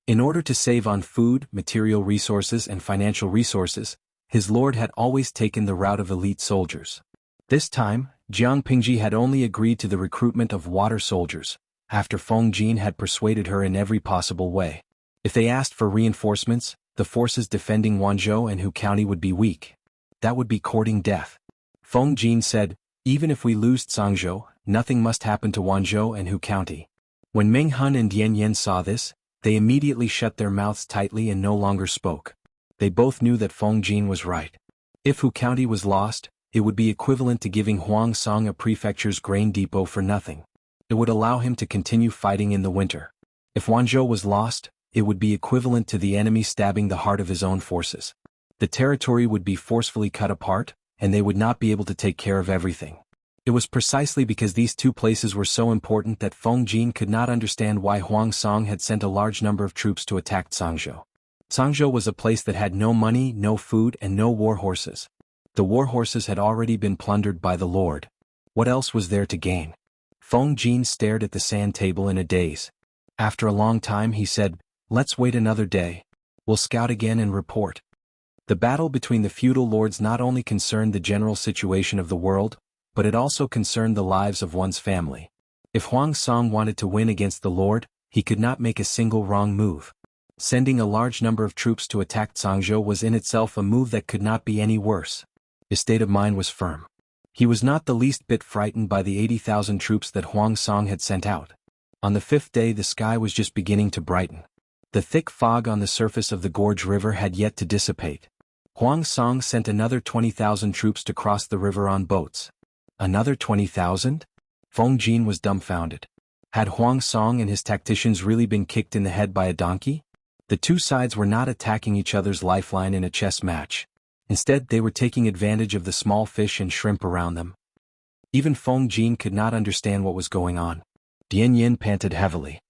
In order to save on food, material resources and financial resources, his lord had always taken the route of elite soldiers. This time, Jiang Pingji had only agreed to the recruitment of water soldiers, after Feng Jin had persuaded her in every possible way. If they asked for reinforcements, the forces defending Wanzhou and Hu County would be weak. That would be courting death. Feng Jin said, even if we lose Tsangzhou, nothing must happen to Wanzhou and Hu County. When Meng Hun and Dian Yan saw this, they immediately shut their mouths tightly and no longer spoke. They both knew that Feng Jin was right. If Hu County was lost, it would be equivalent to giving Huang Song a prefecture's grain depot for nothing. It would allow him to continue fighting in the winter. If Wanzhou was lost, it would be equivalent to the enemy stabbing the heart of his own forces. The territory would be forcefully cut apart, and they would not be able to take care of everything. It was precisely because these two places were so important that Feng Jin could not understand why Huang Song had sent a large number of troops to attack Tsangzhou. Tsangzhou was a place that had no money, no food and no war horses. The war horses had already been plundered by the Lord. What else was there to gain? Feng Jin stared at the sand table in a daze. After a long time he said, let's wait another day. We'll scout again and report. The battle between the feudal lords not only concerned the general situation of the world, but it also concerned the lives of one's family. If Huang Song wanted to win against the Lord, he could not make a single wrong move. Sending a large number of troops to attack Tsangzhou was in itself a move that could not be any worse. His state of mind was firm. He was not the least bit frightened by the 80,000 troops that Huang Song had sent out. On the fifth day the sky was just beginning to brighten. The thick fog on the surface of the Gorge River had yet to dissipate. Huang Song sent another 20,000 troops to cross the river on boats. Another 20,000? Feng Jin was dumbfounded. Had Huang Song and his tacticians really been kicked in the head by a donkey? The two sides were not attacking each other's lifeline in a chess match. Instead, they were taking advantage of the small fish and shrimp around them. Even Feng Jin could not understand what was going on. Dian Yin panted heavily.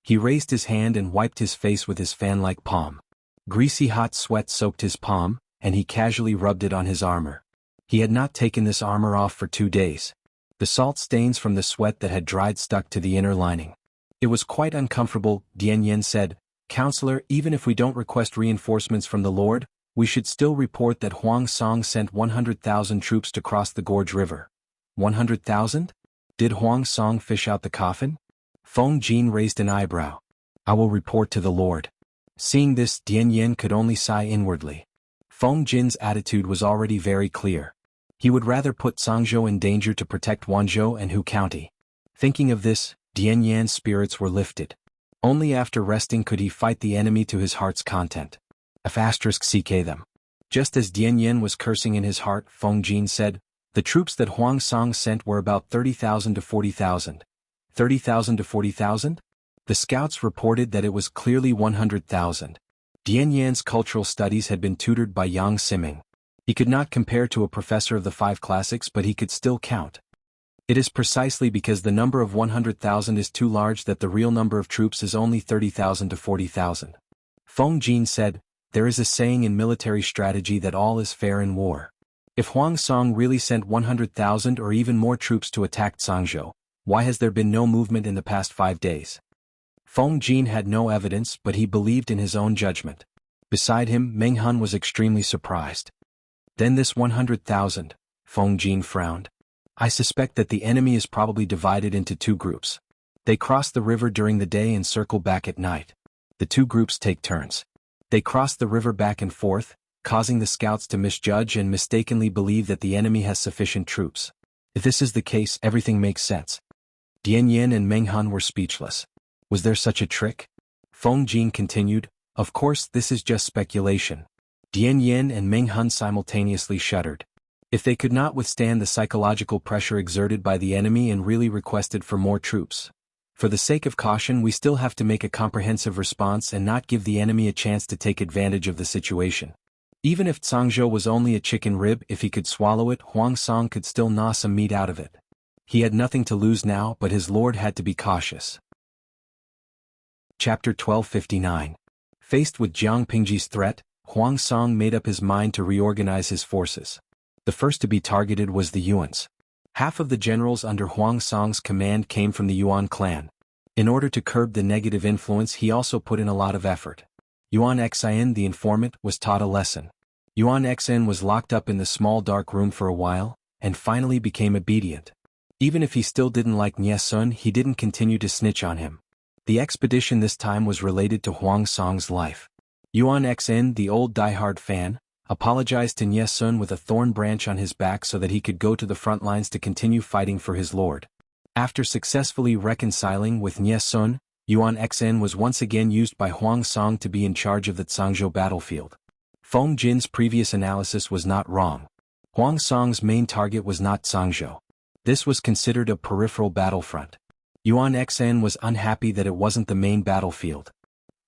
He raised his hand and wiped his face with his fan-like palm. Greasy hot sweat soaked his palm, and he casually rubbed it on his armor. He had not taken this armor off for 2 days. The salt stains from the sweat that had dried stuck to the inner lining. It was quite uncomfortable. Dian Yin said, Counselor, even if we don't request reinforcements from the Lord, we should still report that Huang Song sent 100,000 troops to cross the Gorge River. 100,000? Did Huang Song fish out the coffin? Feng Jin raised an eyebrow. I will report to the Lord. Seeing this, Dian Yin could only sigh inwardly. Feng Jin's attitude was already very clear. He would rather put Tsangzhou in danger to protect Wanzhou and Hu County. Thinking of this, Dian Yan's spirits were lifted. Only after resting could he fight the enemy to his heart's content. *CK them. Just as Dian Yan was cursing in his heart, Feng Jin said, the troops that Huang Song sent were about 30,000 to 40,000. 30,000 to 40,000? The scouts reported that it was clearly 100,000. Dian Yan's cultural studies had been tutored by Yang Siming. He could not compare to a professor of the 5 classics, but he could still count. It is precisely because the number of 100,000 is too large that the real number of troops is only 30,000 to 40,000. Feng Jin said, there is a saying in military strategy that all is fair in war. If Huang Song really sent 100,000 or even more troops to attack Tsangzhou, why has there been no movement in the past 5 days? Feng Jin had no evidence, but he believed in his own judgment. Beside him, Meng Hun was extremely surprised. Then this 100,000, Feng Jin frowned. I suspect that the enemy is probably divided into 2 groups. They cross the river during the day and circle back at night. The 2 groups take turns. They cross the river back and forth, causing the scouts to misjudge and mistakenly believe that the enemy has sufficient troops. If this is the case, everything makes sense. Dian Yin and Meng Hun were speechless. Was there such a trick? Feng Jin continued, of course this is just speculation. Dian Yin and Meng Hun simultaneously shuddered. If they could not withstand the psychological pressure exerted by the enemy and really requested for more troops. For the sake of caution, we still have to make a comprehensive response and not give the enemy a chance to take advantage of the situation. Even if Zhangzhou was only a chicken rib, if he could swallow it, Huang Song could still gnaw some meat out of it. He had nothing to lose now, but his lord had to be cautious. Chapter 1259. Faced with Jiang Pingji's threat, Huang Song made up his mind to reorganize his forces. The first to be targeted was the Yuans. Half of the generals under Huang Song's command came from the Yuan clan. In order to curb the negative influence, he also put in a lot of effort. Yuan Xian, the informant, was taught a lesson. Yuan Xian was locked up in the small dark room for a while, and finally became obedient. Even if he still didn't like Nie Sun, he didn't continue to snitch on him. The expedition this time was related to Huang Song's life. Yuan Xian, the old diehard fan, apologized to Nie Sun with a thorn branch on his back so that he could go to the front lines to continue fighting for his lord. After successfully reconciling with Nie Sun, Yuan Xian was once again used by Huang Song to be in charge of the Zhangzhou battlefield. Feng Jin's previous analysis was not wrong. Huang Song's main target was not Zhangzhou. This was considered a peripheral battlefront. Yuan Xian was unhappy that it wasn't the main battlefield.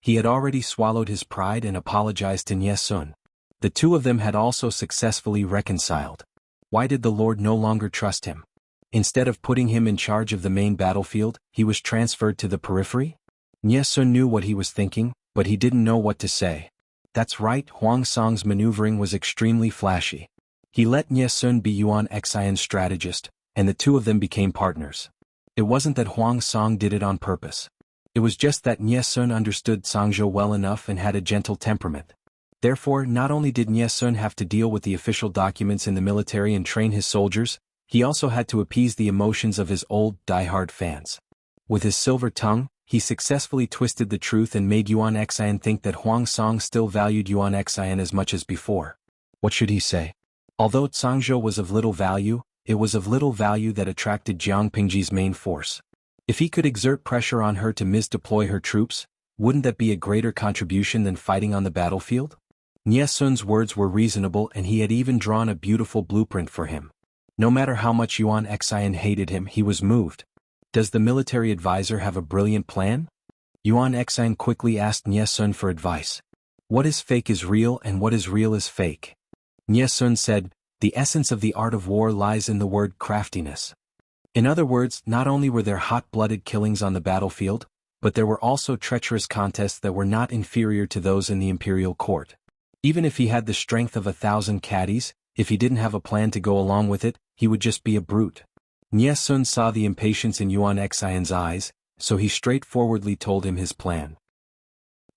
He had already swallowed his pride and apologized to Nie Sun. The two of them had also successfully reconciled. Why did the Lord no longer trust him? Instead of putting him in charge of the main battlefield, he was transferred to the periphery? Nie Sun knew what he was thinking, but he didn't know what to say. That's right, Huang Song's maneuvering was extremely flashy. He let Nie Sun be Yuan Xian's strategist, and the two of them became partners. It wasn't that Huang Song did it on purpose. It was just that Nie Sun understood Zhangzhou well enough and had a gentle temperament. Therefore, not only did Nie Sun have to deal with the official documents in the military and train his soldiers, he also had to appease the emotions of his old, diehard fans. With his silver tongue, he successfully twisted the truth and made Yuan Xian think that Huang Song still valued Yuan Xian as much as before. What should he say? Although Zhangzhou was of little value, it was of little value that attracted Jiang Pingji's main force. If he could exert pressure on her to misdeploy her troops, wouldn't that be a greater contribution than fighting on the battlefield? Nie Sun's words were reasonable, and he had even drawn a beautiful blueprint for him. No matter how much Yuan Xian hated him, he was moved. Does the military advisor have a brilliant plan? Yuan Xian quickly asked Nie Sun for advice. What is fake is real, and what is real is fake. Nie Sun said, the essence of the art of war lies in the word craftiness. In other words, not only were there hot-blooded killings on the battlefield, but there were also treacherous contests that were not inferior to those in the imperial court. Even if he had the strength of 1,000 caddies, if he didn't have a plan to go along with it, he would just be a brute. Nie Sun saw the impatience in Yuan Xian's eyes, so he straightforwardly told him his plan.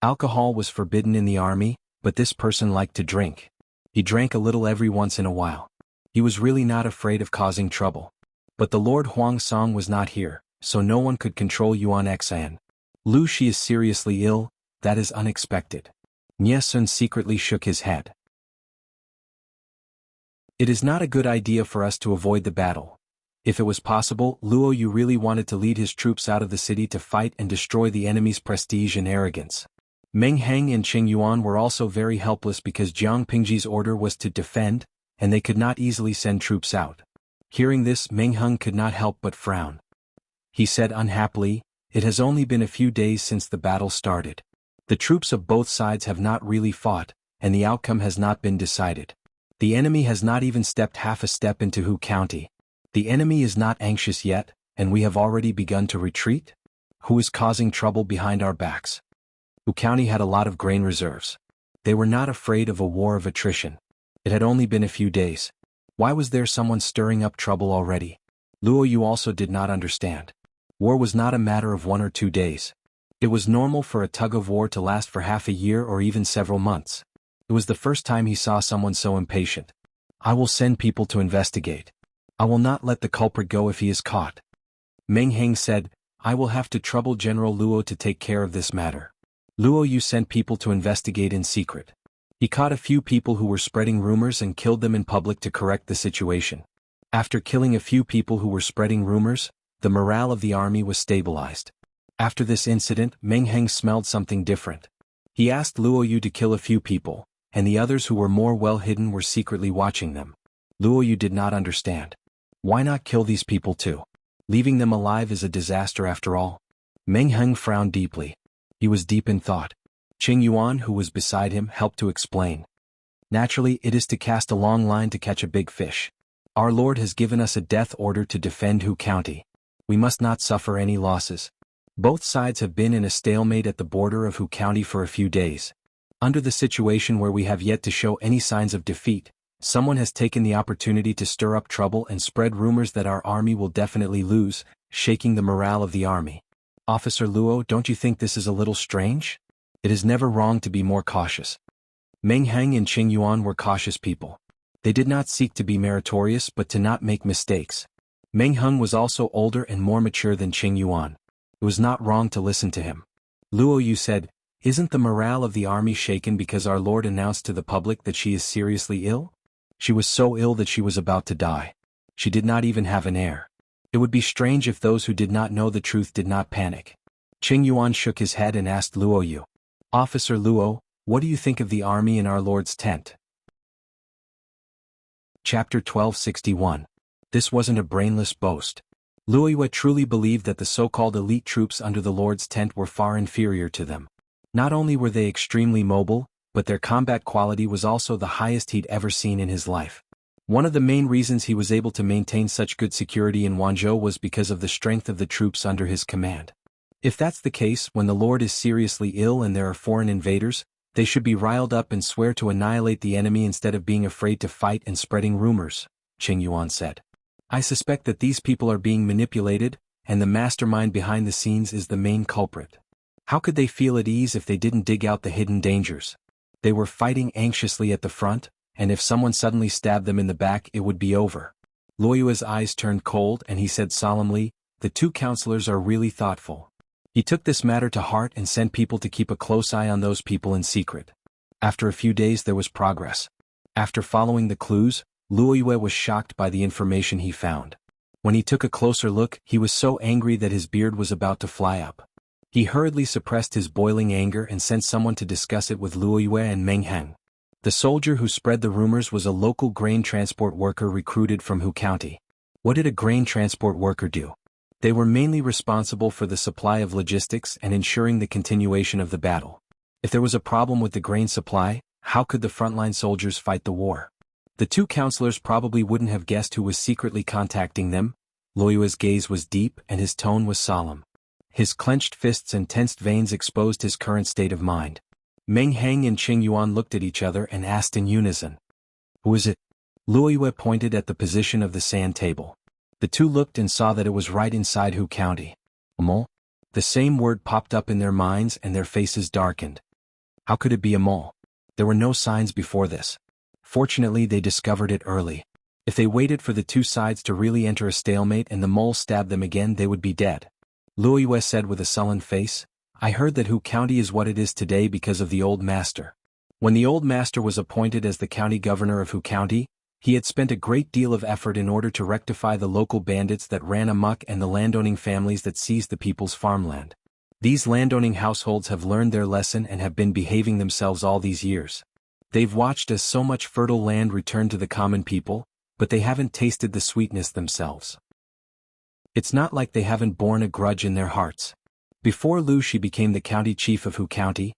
Alcohol was forbidden in the army, but this person liked to drink. He drank a little every once in a while. He was really not afraid of causing trouble. But the Lord Huang Song was not here, so no one could control Yuan Xian. Lu Shi is seriously ill, that is unexpected. Nie Sun secretly shook his head. It is not a good idea for us to avoid the battle. If it was possible, Luo Yu really wanted to lead his troops out of the city to fight and destroy the enemy's prestige and arrogance. Meng Heng and Qing Yuan were also very helpless because Jiang Pingji's order was to defend, and they could not easily send troops out. Hearing this, Meng Heng could not help but frown. He said unhappily, it has only been a few days since the battle started. The troops of both sides have not really fought, and the outcome has not been decided. The enemy has not even stepped half a step into Hu County. The enemy is not anxious yet, and we have already begun to retreat? Who is causing trouble behind our backs? Hu County had a lot of grain reserves. They were not afraid of a war of attrition. It had only been a few days. Why was there someone stirring up trouble already? Luo Yu also did not understand. War was not a matter of 1 or 2 days. It was normal for a tug-of-war to last for half a year or even several months. It was the first time he saw someone so impatient. I will send people to investigate. I will not let the culprit go if he is caught. Meng Heng said, I will have to trouble General Luo to take care of this matter. Luo Yu sent people to investigate in secret. He caught a few people who were spreading rumors and killed them in public to correct the situation. After killing a few people who were spreading rumors, the morale of the army was stabilized. After this incident, Meng Heng smelled something different. He asked Luo Yu to kill a few people, and the others who were more well hidden were secretly watching them. Luo Yu did not understand. Why not kill these people too? Leaving them alive is a disaster after all. Meng Heng frowned deeply. He was deep in thought. Qing Yuan, who was beside him, helped to explain. Naturally, it is to cast a long line to catch a big fish. Our Lord has given us a death order to defend Hu County. We must not suffer any losses. Both sides have been in a stalemate at the border of Hu County for a few days. Under the situation where we have yet to show any signs of defeat, someone has taken the opportunity to stir up trouble and spread rumors that our army will definitely lose, shaking the morale of the army. Officer Luo, don't you think this is a little strange? It is never wrong to be more cautious. Meng Heng and Qing Yuan were cautious people. They did not seek to be meritorious but to not make mistakes. Meng Heng was also older and more mature than Qing Yuan. It was not wrong to listen to him. Luo Yu said, "Isn't the morale of the army shaken because our Lord announced to the public that she is seriously ill? She was so ill that she was about to die. She did not even have an heir. It would be strange if those who did not know the truth did not panic." Qing Yuan shook his head and asked Luo Yu, "Officer Luo, what do you think of the army in our Lord's tent?" Chapter 1261. This wasn't a brainless boast. Luo Yu truly believed that the so-called elite troops under the Lord's tent were far inferior to them. Not only were they extremely mobile, but their combat quality was also the highest he'd ever seen in his life. One of the main reasons he was able to maintain such good security in Wanzhou was because of the strength of the troops under his command. If that's the case, when the Lord is seriously ill and there are foreign invaders, they should be riled up and swear to annihilate the enemy instead of being afraid to fight and spreading rumors, Qing Yuan said. I suspect that these people are being manipulated, and the mastermind behind the scenes is the main culprit. How could they feel at ease if they didn't dig out the hidden dangers? They were fighting anxiously at the front, and if someone suddenly stabbed them in the back it would be over. Luo Yu's eyes turned cold and he said solemnly, "The two counselors are really thoughtful." He took this matter to heart and sent people to keep a close eye on those people in secret. After a few days there was progress. After following the clues, Luo Yu was shocked by the information he found. When he took a closer look, he was so angry that his beard was about to fly up. He hurriedly suppressed his boiling anger and sent someone to discuss it with Luo Yu and Meng Heng. The soldier who spread the rumors was a local grain transport worker recruited from Hu County. What did a grain transport worker do? They were mainly responsible for the supply of logistics and ensuring the continuation of the battle. If there was a problem with the grain supply, how could the frontline soldiers fight the war? The two counselors probably wouldn't have guessed who was secretly contacting them. Luo Yu's gaze was deep and his tone was solemn. His clenched fists and tensed veins exposed his current state of mind. Meng Heng and Qing Yuan looked at each other and asked in unison. Who is it? Luo Yu pointed at the position of the sand table. The two looked and saw that it was right inside Hu County. A mole? The same word popped up in their minds and their faces darkened. How could it be a mole? There were no signs before this. Fortunately they discovered it early. If they waited for the two sides to really enter a stalemate and the mole stabbed them again they would be dead. Luo Yu said with a sullen face, I heard that Hu County is what it is today because of the old master. When the old master was appointed as the county governor of Hu County, he had spent a great deal of effort in order to rectify the local bandits that ran amok and the landowning families that seized the people's farmland. These landowning households have learned their lesson and have been behaving themselves all these years. They've watched as so much fertile land returned to the common people, but they haven't tasted the sweetness themselves. It's not like they haven't borne a grudge in their hearts. Before Lu Shi became the county chief of Hu County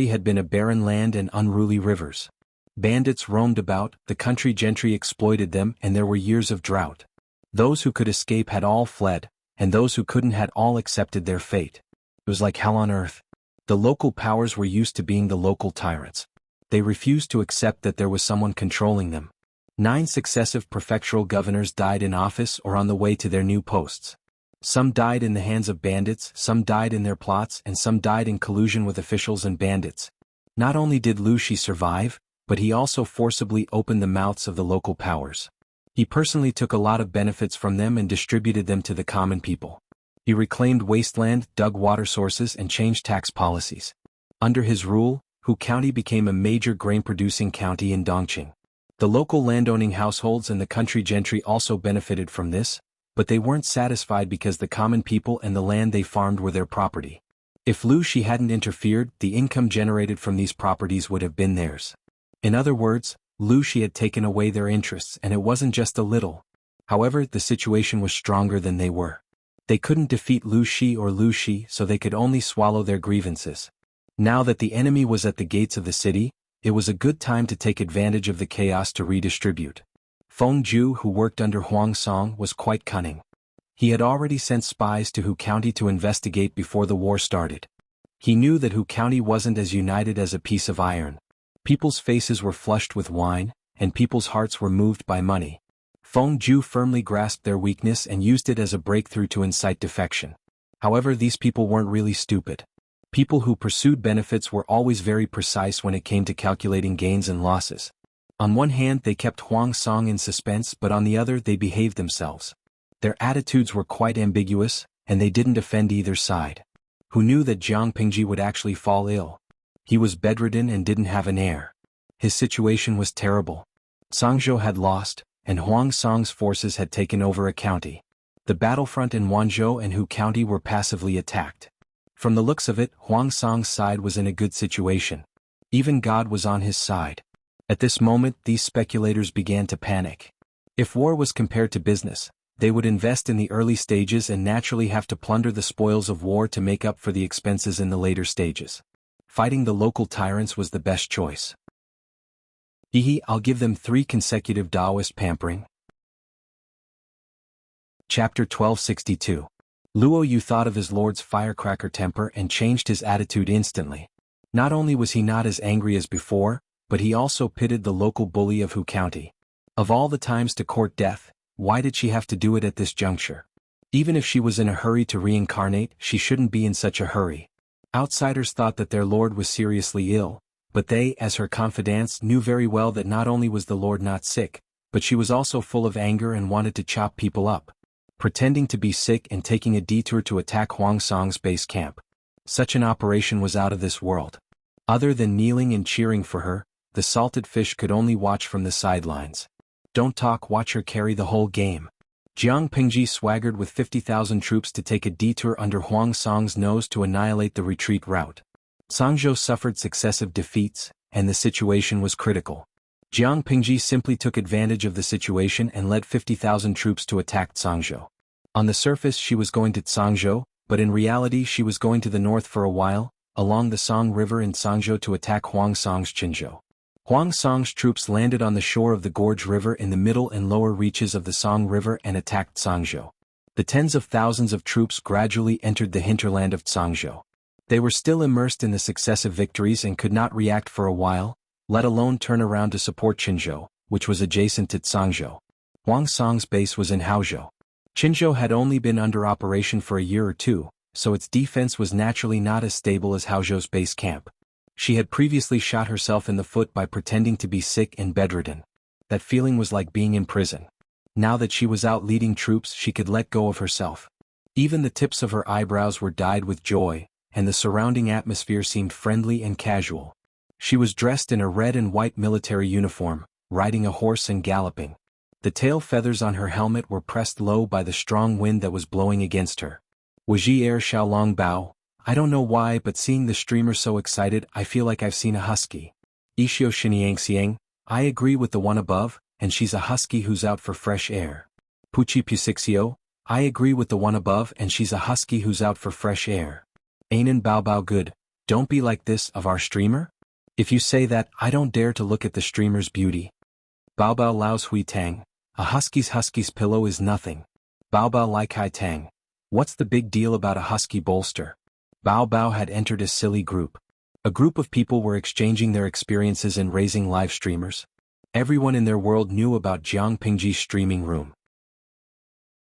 had been a barren land and unruly rivers. Bandits roamed about, the country gentry exploited them, and there were years of drought. Those who could escape had all fled, and those who couldn't had all accepted their fate. It was like hell on earth. The local powers were used to being the local tyrants. They refused to accept that there was someone controlling them. 9 successive prefectural governors died in office or on the way to their new posts. Some died in the hands of bandits, some died in their plots, and some died in collusion with officials and bandits. Not only did Lu Shi survive, but he also forcibly opened the mouths of the local powers. He personally took a lot of benefits from them and distributed them to the common people. He reclaimed wasteland, dug water sources, and changed tax policies. Under his rule, Hu County became a major grain-producing county in Dongqing. The local landowning households and the country gentry also benefited from this, but they weren't satisfied because the common people and the land they farmed were their property. If Lu Shi hadn't interfered, the income generated from these properties would have been theirs. In other words, Lu Shi had taken away their interests, and it wasn't just a little. However, the situation was stronger than they were. They couldn't defeat Lu Shi, so they could only swallow their grievances. Now that the enemy was at the gates of the city, it was a good time to take advantage of the chaos to redistribute. Feng Ju, who worked under Huang Song, was quite cunning. He had already sent spies to Hu County to investigate before the war started. He knew that Hu County wasn't as united as a piece of iron. People's faces were flushed with wine, and people's hearts were moved by money. Feng Ju firmly grasped their weakness and used it as a breakthrough to incite defection. However, these people weren't really stupid. People who pursued benefits were always very precise when it came to calculating gains and losses. On one hand, they kept Huang Song in suspense, but on the other, they behaved themselves. Their attitudes were quite ambiguous, and they didn't offend either side. Who knew that Jiang Pingji would actually fall ill? He was bedridden and didn't have an heir. His situation was terrible. Sangzhou had lost, and Huang Song's forces had taken over a county. The battlefront in Wanzhou and Hu County were passively attacked. From the looks of it, Huang Song's side was in a good situation. Even God was on his side. At this moment, these speculators began to panic. If war was compared to business, they would invest in the early stages and naturally have to plunder the spoils of war to make up for the expenses in the later stages. Fighting the local tyrants was the best choice. I'll give them 3 consecutive Taoist pampering. Chapter 1262. Luo Yu thought of his lord's firecracker temper and changed his attitude instantly. Not only was he not as angry as before, but he also pitted the local bully of Hu County. Of all the times to court death, why did she have to do it at this juncture? Even if she was in a hurry to reincarnate, she shouldn't be in such a hurry. Outsiders thought that their lord was seriously ill, but they, as her confidants, knew very well that not only was the lord not sick, but she was also full of anger and wanted to chop people up. Pretending to be sick and taking a detour to attack Huang Song's base camp. Such an operation was out of this world. Other than kneeling and cheering for her, the salted fish could only watch from the sidelines. Don't talk, watch her carry the whole game. Jiang Pingji swaggered with 50,000 troops to take a detour under Huang Song's nose to annihilate the retreat route. Sangzhou suffered successive defeats, and the situation was critical. Jiang Pingji simply took advantage of the situation and led 50,000 troops to attack Sangzhou. On the surface she was going to Sangzhou, but in reality she was going to the north for a while, along the Song River in Sangzhou to attack Huang Song's Qinzhou. Huang Song's troops landed on the shore of the Gorge River in the middle and lower reaches of the Song River and attacked Sangzhou. The tens of thousands of troops gradually entered the hinterland of Sangzhou. They were still immersed in the successive victories and could not react for a while, let alone turn around to support Qinzhou, which was adjacent to Sangzhou. Huang Song's base was in Haozhou. Qinzhou had only been under operation for a year or two, so its defense was naturally not as stable as Haozhou's base camp. She had previously shot herself in the foot by pretending to be sick and bedridden. That feeling was like being in prison. Now that she was out leading troops, she could let go of herself. Even the tips of her eyebrows were dyed with joy, and the surrounding atmosphere seemed friendly and casual. She was dressed in a red and white military uniform, riding a horse and galloping. The tail feathers on her helmet were pressed low by the strong wind that was blowing against her. Wuxia er Xiaolong Bao. I don't know why, but seeing the streamer so excited, I feel like I've seen a husky. Ishio Xiniangxiang, I agree with the one above, and she's a husky who's out for fresh air. Puchi Pusixio, I agree with the one above, and she's a husky who's out for fresh air. Ainen Bao Bao good, don't be like this of our streamer? If you say that, I don't dare to look at the streamer's beauty. Bao Bao Lao's Hui Tang, a husky's pillow is nothing. Bao Bao Lai Kai Tang, what's the big deal about a husky bolster? Bao Bao had entered a silly group. A group of people were exchanging their experiences in raising live streamers. Everyone in their world knew about Jiang Pingji's streaming room.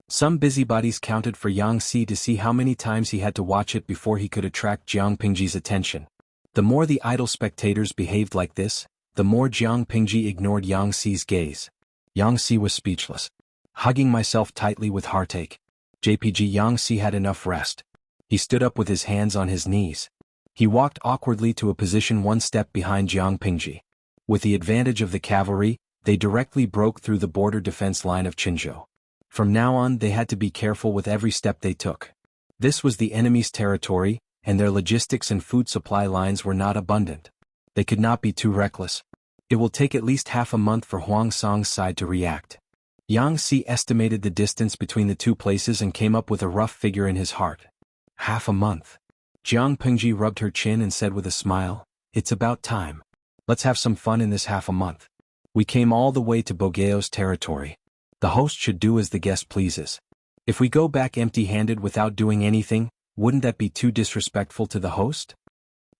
Some busybodies counted for Yang Si to see how many times he had to watch it before he could attract Jiang Pingji's attention. The more the idle spectators behaved like this, the more Jiang Pingji ignored Yang Si's gaze. Yang Si was speechless. Hugging myself tightly with heartache. JPG Yang Si had enough rest. He stood up with his hands on his knees. He walked awkwardly to a position one step behind Jiang Pingji. With the advantage of the cavalry, they directly broke through the border defense line of Qinzhou. From now on they had to be careful with every step they took. This was the enemy's territory, and their logistics and food supply lines were not abundant. They could not be too reckless. It will take at least half a month for Huang Song's side to react. Yang Si estimated the distance between the two places and came up with a rough figure in his heart. Half a month. Jiang Pingji rubbed her chin and said with a smile, "It's about time. Let's have some fun in this half a month. We came all the way to Bogeo's territory. The host should do as the guest pleases. If we go back empty-handed without doing anything, wouldn't that be too disrespectful to the host?"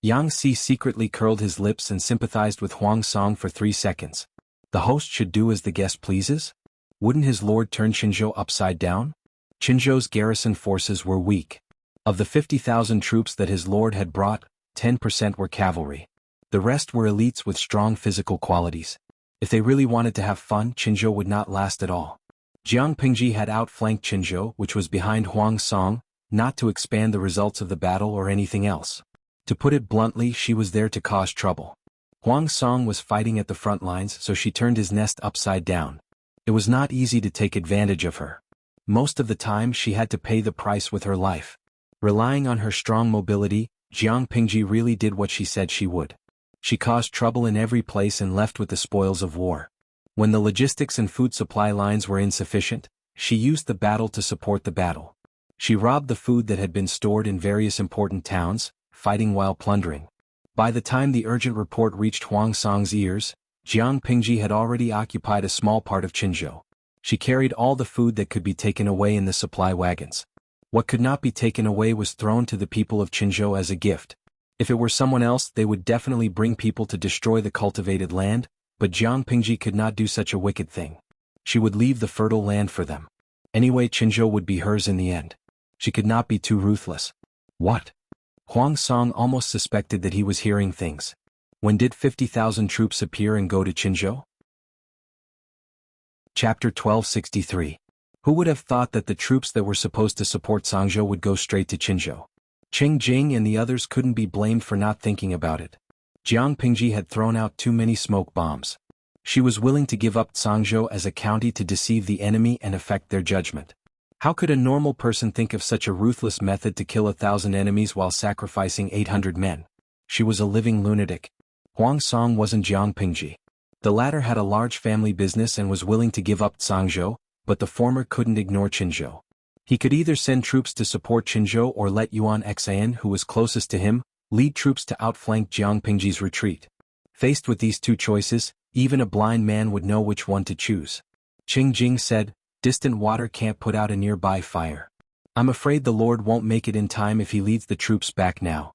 Yang Si secretly curled his lips and sympathized with Huang Song for 3 seconds. The host should do as the guest pleases? Wouldn't his lord turn Qinzhou upside down? Qinzhou's garrison forces were weak. Of the 50,000 troops that his lord had brought, 10% were cavalry. The rest were elites with strong physical qualities. If they really wanted to have fun, Qinzhou would not last at all. Jiang Pingji had outflanked Qinzhou, which was behind Huang Song, not to expand the results of the battle or anything else. To put it bluntly, she was there to cause trouble. Huang Song was fighting at the front lines, so she turned his nest upside down. It was not easy to take advantage of her. Most of the time she had to pay the price with her life. Relying on her strong mobility, Jiang Pingji really did what she said she would. She caused trouble in every place and left with the spoils of war. When the logistics and food supply lines were insufficient, she used the battle to support the battle. She robbed the food that had been stored in various important towns, fighting while plundering. By the time the urgent report reached Huang Song's ears, Jiang Pingji had already occupied a small part of Qinzhou. She carried all the food that could be taken away in the supply wagons. What could not be taken away was thrown to the people of Qinzhou as a gift. If it were someone else, they would definitely bring people to destroy the cultivated land, but Jiang Pingji could not do such a wicked thing. She would leave the fertile land for them. Anyway, Qinzhou would be hers in the end. She could not be too ruthless. What? Huang Song almost suspected that he was hearing things. When did 50,000 troops appear and go to Qinzhou? Chapter 1263. Who would have thought that the troops that were supposed to support Sangzhou would go straight to Qinzhou? Qing Jing and the others couldn't be blamed for not thinking about it. Jiang Pingji had thrown out too many smoke bombs. She was willing to give up Sangzhou as a county to deceive the enemy and affect their judgment. How could a normal person think of such a ruthless method to kill 1,000 enemies while sacrificing 800 men? She was a living lunatic. Huang Song wasn't Jiang Pingji. The latter had a large family business and was willing to give up Sangzhou, but the former couldn't ignore Qinzhou. He could either send troops to support Qinzhou or let Yuan Xian, who was closest to him, lead troops to outflank Jiang Pingji's retreat. Faced with these two choices, even a blind man would know which one to choose. Qing Jing said, "Distant water can't put out a nearby fire. I'm afraid the Lord won't make it in time if he leads the troops back now."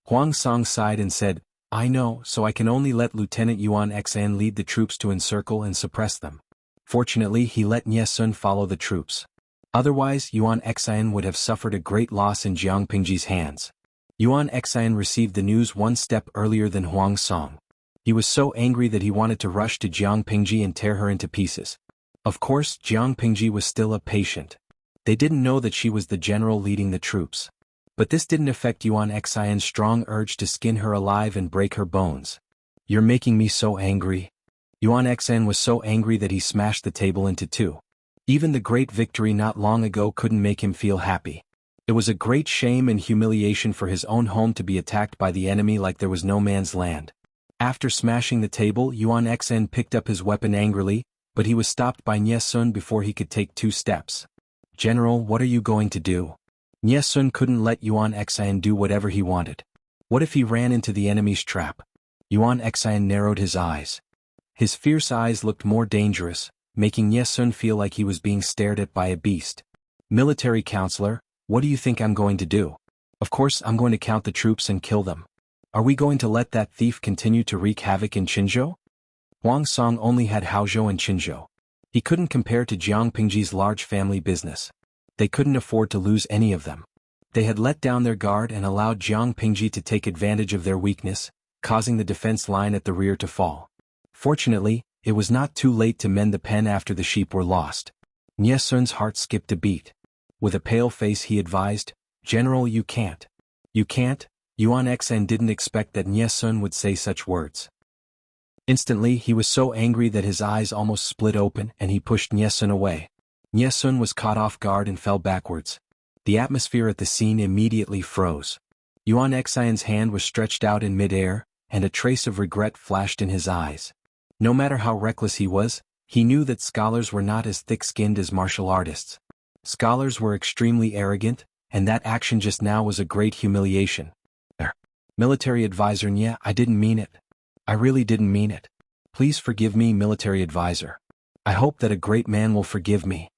Huang Song sighed and said, "I know, so I can only let Lieutenant Yuan Xian lead the troops to encircle and suppress them." Fortunately, he let Nye Sun follow the troops. Otherwise, Yuan Xian would have suffered a great loss in Jiang Pingji's hands. Yuan Xian received the news one step earlier than Huang Song. He was so angry that he wanted to rush to Jiang Pingji and tear her into pieces. Of course, Jiang Pingji was still a patient. They didn't know that she was the general leading the troops. But this didn't affect Yuan Xian's strong urge to skin her alive and break her bones. "You're making me so angry." Yuan Xian was so angry that he smashed the table into two. Even the great victory not long ago couldn't make him feel happy. It was a great shame and humiliation for his own home to be attacked by the enemy like there was no man's land. After smashing the table, Yuan Xian picked up his weapon angrily, but he was stopped by Nye Sun before he could take 2 steps. "General, what are you going to do?" Nye Sun couldn't let Yuan Xian do whatever he wanted. What if he ran into the enemy's trap? Yuan Xian narrowed his eyes. His fierce eyes looked more dangerous, making Nye Sun feel like he was being stared at by a beast. "Military counselor, what do you think I'm going to do?" "Of course I'm going to count the troops and kill them." "Are we going to let that thief continue to wreak havoc in Qinzhou?" Huang Song only had Haozhou and Qinzhou. He couldn't compare to Jiang Pingji's large family business. They couldn't afford to lose any of them. They had let down their guard and allowed Jiang Pingji to take advantage of their weakness, causing the defense line at the rear to fall. Fortunately, it was not too late to mend the pen after the sheep were lost. Nye Sun's heart skipped a beat. With a pale face he advised, "General, you can't." "You can't?" Yuan Xian didn't expect that Nye Sun would say such words. Instantly, he was so angry that his eyes almost split open and he pushed Nye Sun away. Nye Sun was caught off guard and fell backwards. The atmosphere at the scene immediately froze. Yuan Xian's hand was stretched out in mid-air, and a trace of regret flashed in his eyes. No matter how reckless he knew that scholars were not as thick-skinned as martial artists. Scholars were extremely arrogant, and that action just now was a great humiliation. Military advisor, yeah, I didn't mean it. I really didn't mean it. Please forgive me, military advisor. I hope that a great man will forgive me.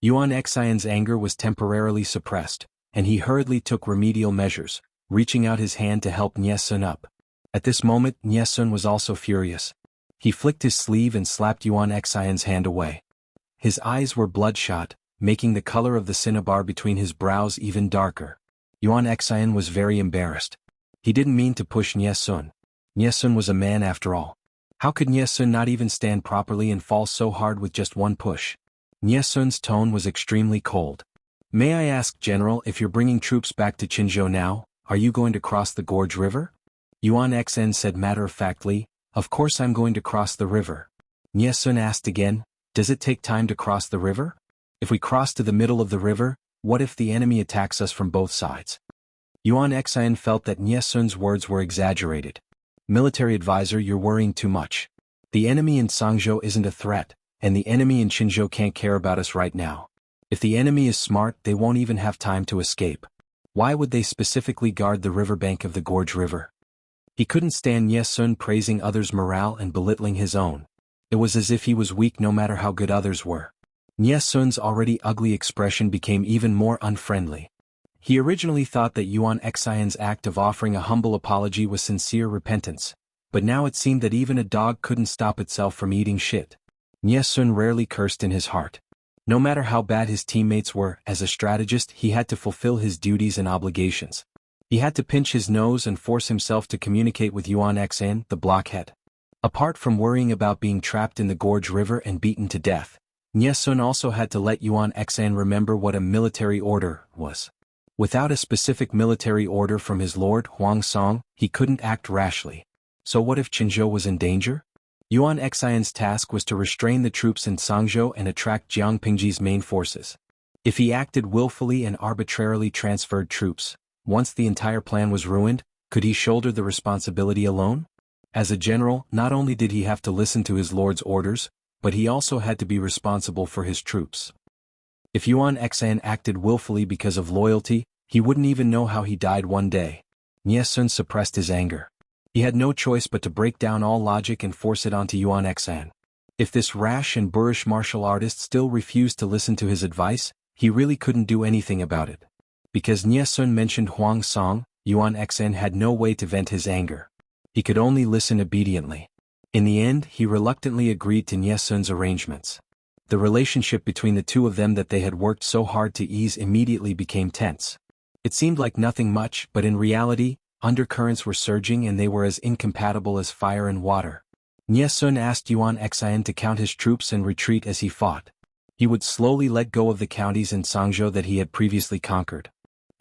Yuan Xian's anger was temporarily suppressed, and he hurriedly took remedial measures, reaching out his hand to help Nie Sun up. At this moment, Nie Sun was also furious. He flicked his sleeve and slapped Yuan Xian's hand away. His eyes were bloodshot, making the color of the cinnabar between his brows even darker. Yuan Xian was very embarrassed. He didn't mean to push Nie Sun. Nie Sun was a man after all. How could Nie Sun not even stand properly and fall so hard with just one push? Nie Sun's tone was extremely cold. May I ask, General, if you're bringing troops back to Qinzhou now, are you going to cross the Gorge River? Yuan Xian said matter-of-factly, of course I'm going to cross the river. Nie Sun asked again, does it take time to cross the river? If we cross to the middle of the river, what if the enemy attacks us from both sides? Yuan Xian felt that Nie Sun's words were exaggerated. Military advisor, you're worrying too much. The enemy in Sangzhou isn't a threat, and the enemy in Qinzhou can't care about us right now. If the enemy is smart, they won't even have time to escape. Why would they specifically guard the riverbank of the Gorge River? He couldn't stand Nie Sun praising others' morale and belittling his own. It was as if he was weak no matter how good others were. Nie Sun's already ugly expression became even more unfriendly. He originally thought that Yuan Xian's act of offering a humble apology was sincere repentance, but now it seemed that even a dog couldn't stop itself from eating shit. Nie Sun rarely cursed in his heart. No matter how bad his teammates were, as a strategist he had to fulfill his duties and obligations. He had to pinch his nose and force himself to communicate with Yuan Xian, the blockhead. Apart from worrying about being trapped in the Gorge River and beaten to death, Nie Sun also had to let Yuan Xian remember what a military order was. Without a specific military order from his lord, Huang Song, he couldn't act rashly. So what if Qinzhou was in danger? Yuan Xian's task was to restrain the troops in Sangzhou and attract Jiang Pingji's main forces. If he acted willfully and arbitrarily transferred troops, once the entire plan was ruined, could he shoulder the responsibility alone? As a general, not only did he have to listen to his lord's orders, but he also had to be responsible for his troops. If Yuan Xian acted willfully because of loyalty, he wouldn't even know how he died one day. Nie Sun suppressed his anger. He had no choice but to break down all logic and force it onto Yuan Xian. If this rash and boorish martial artist still refused to listen to his advice, he really couldn't do anything about it. Because Nie Sun mentioned Huang Song, Yuan Xian had no way to vent his anger. He could only listen obediently. In the end, he reluctantly agreed to Nie Sun's arrangements. The relationship between the two of them that they had worked so hard to ease immediately became tense. It seemed like nothing much, but in reality, undercurrents were surging and they were as incompatible as fire and water. Nie Sun asked Yuan Xian to count his troops and retreat as he fought. He would slowly let go of the counties in Sangzhou that he had previously conquered.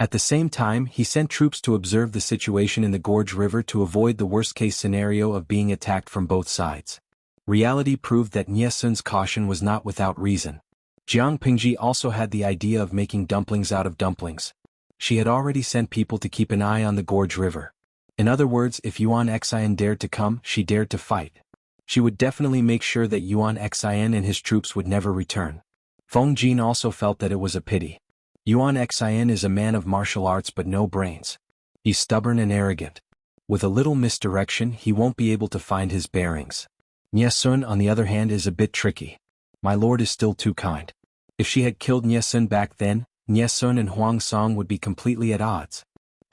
At the same time, he sent troops to observe the situation in the Gorge River to avoid the worst-case scenario of being attacked from both sides. Reality proved that Nie Sun's caution was not without reason. Jiang Pingji also had the idea of making dumplings out of dumplings. She had already sent people to keep an eye on the Gorge River. In other words, if Yuan Xian dared to come, she dared to fight. She would definitely make sure that Yuan Xian and his troops would never return. Feng Jin also felt that it was a pity. Yuan Xian is a man of martial arts but no brains. He's stubborn and arrogant. With a little misdirection he won't be able to find his bearings. Nie Sun, on the other hand, is a bit tricky. My lord is still too kind. If she had killed Nie Sun back then, Nie Sun and Huang Song would be completely at odds.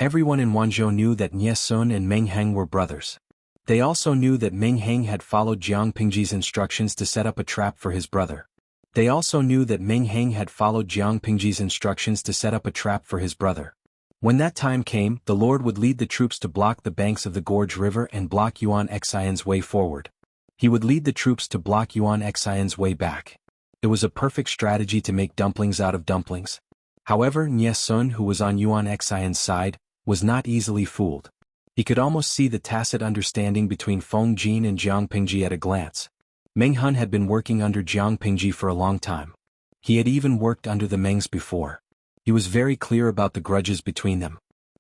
Everyone in Wanzhou knew that Nie Sun and Meng Heng were brothers. They also knew that Meng Heng had followed Jiang Pingji's instructions to set up a trap for his brother. When that time came, the Lord would lead the troops to block the banks of the Gorge River and block Yuan Xian's way forward. He would lead the troops to block Yuan Xian's way back. It was a perfect strategy to make dumplings out of dumplings. However, Nie Sun, who was on Yuan Xian's side, was not easily fooled. He could almost see the tacit understanding between Feng Jin and Jiang Pingji at a glance. Meng Hun had been working under Jiang Pingji for a long time. He had even worked under the Mengs before. He was very clear about the grudges between them.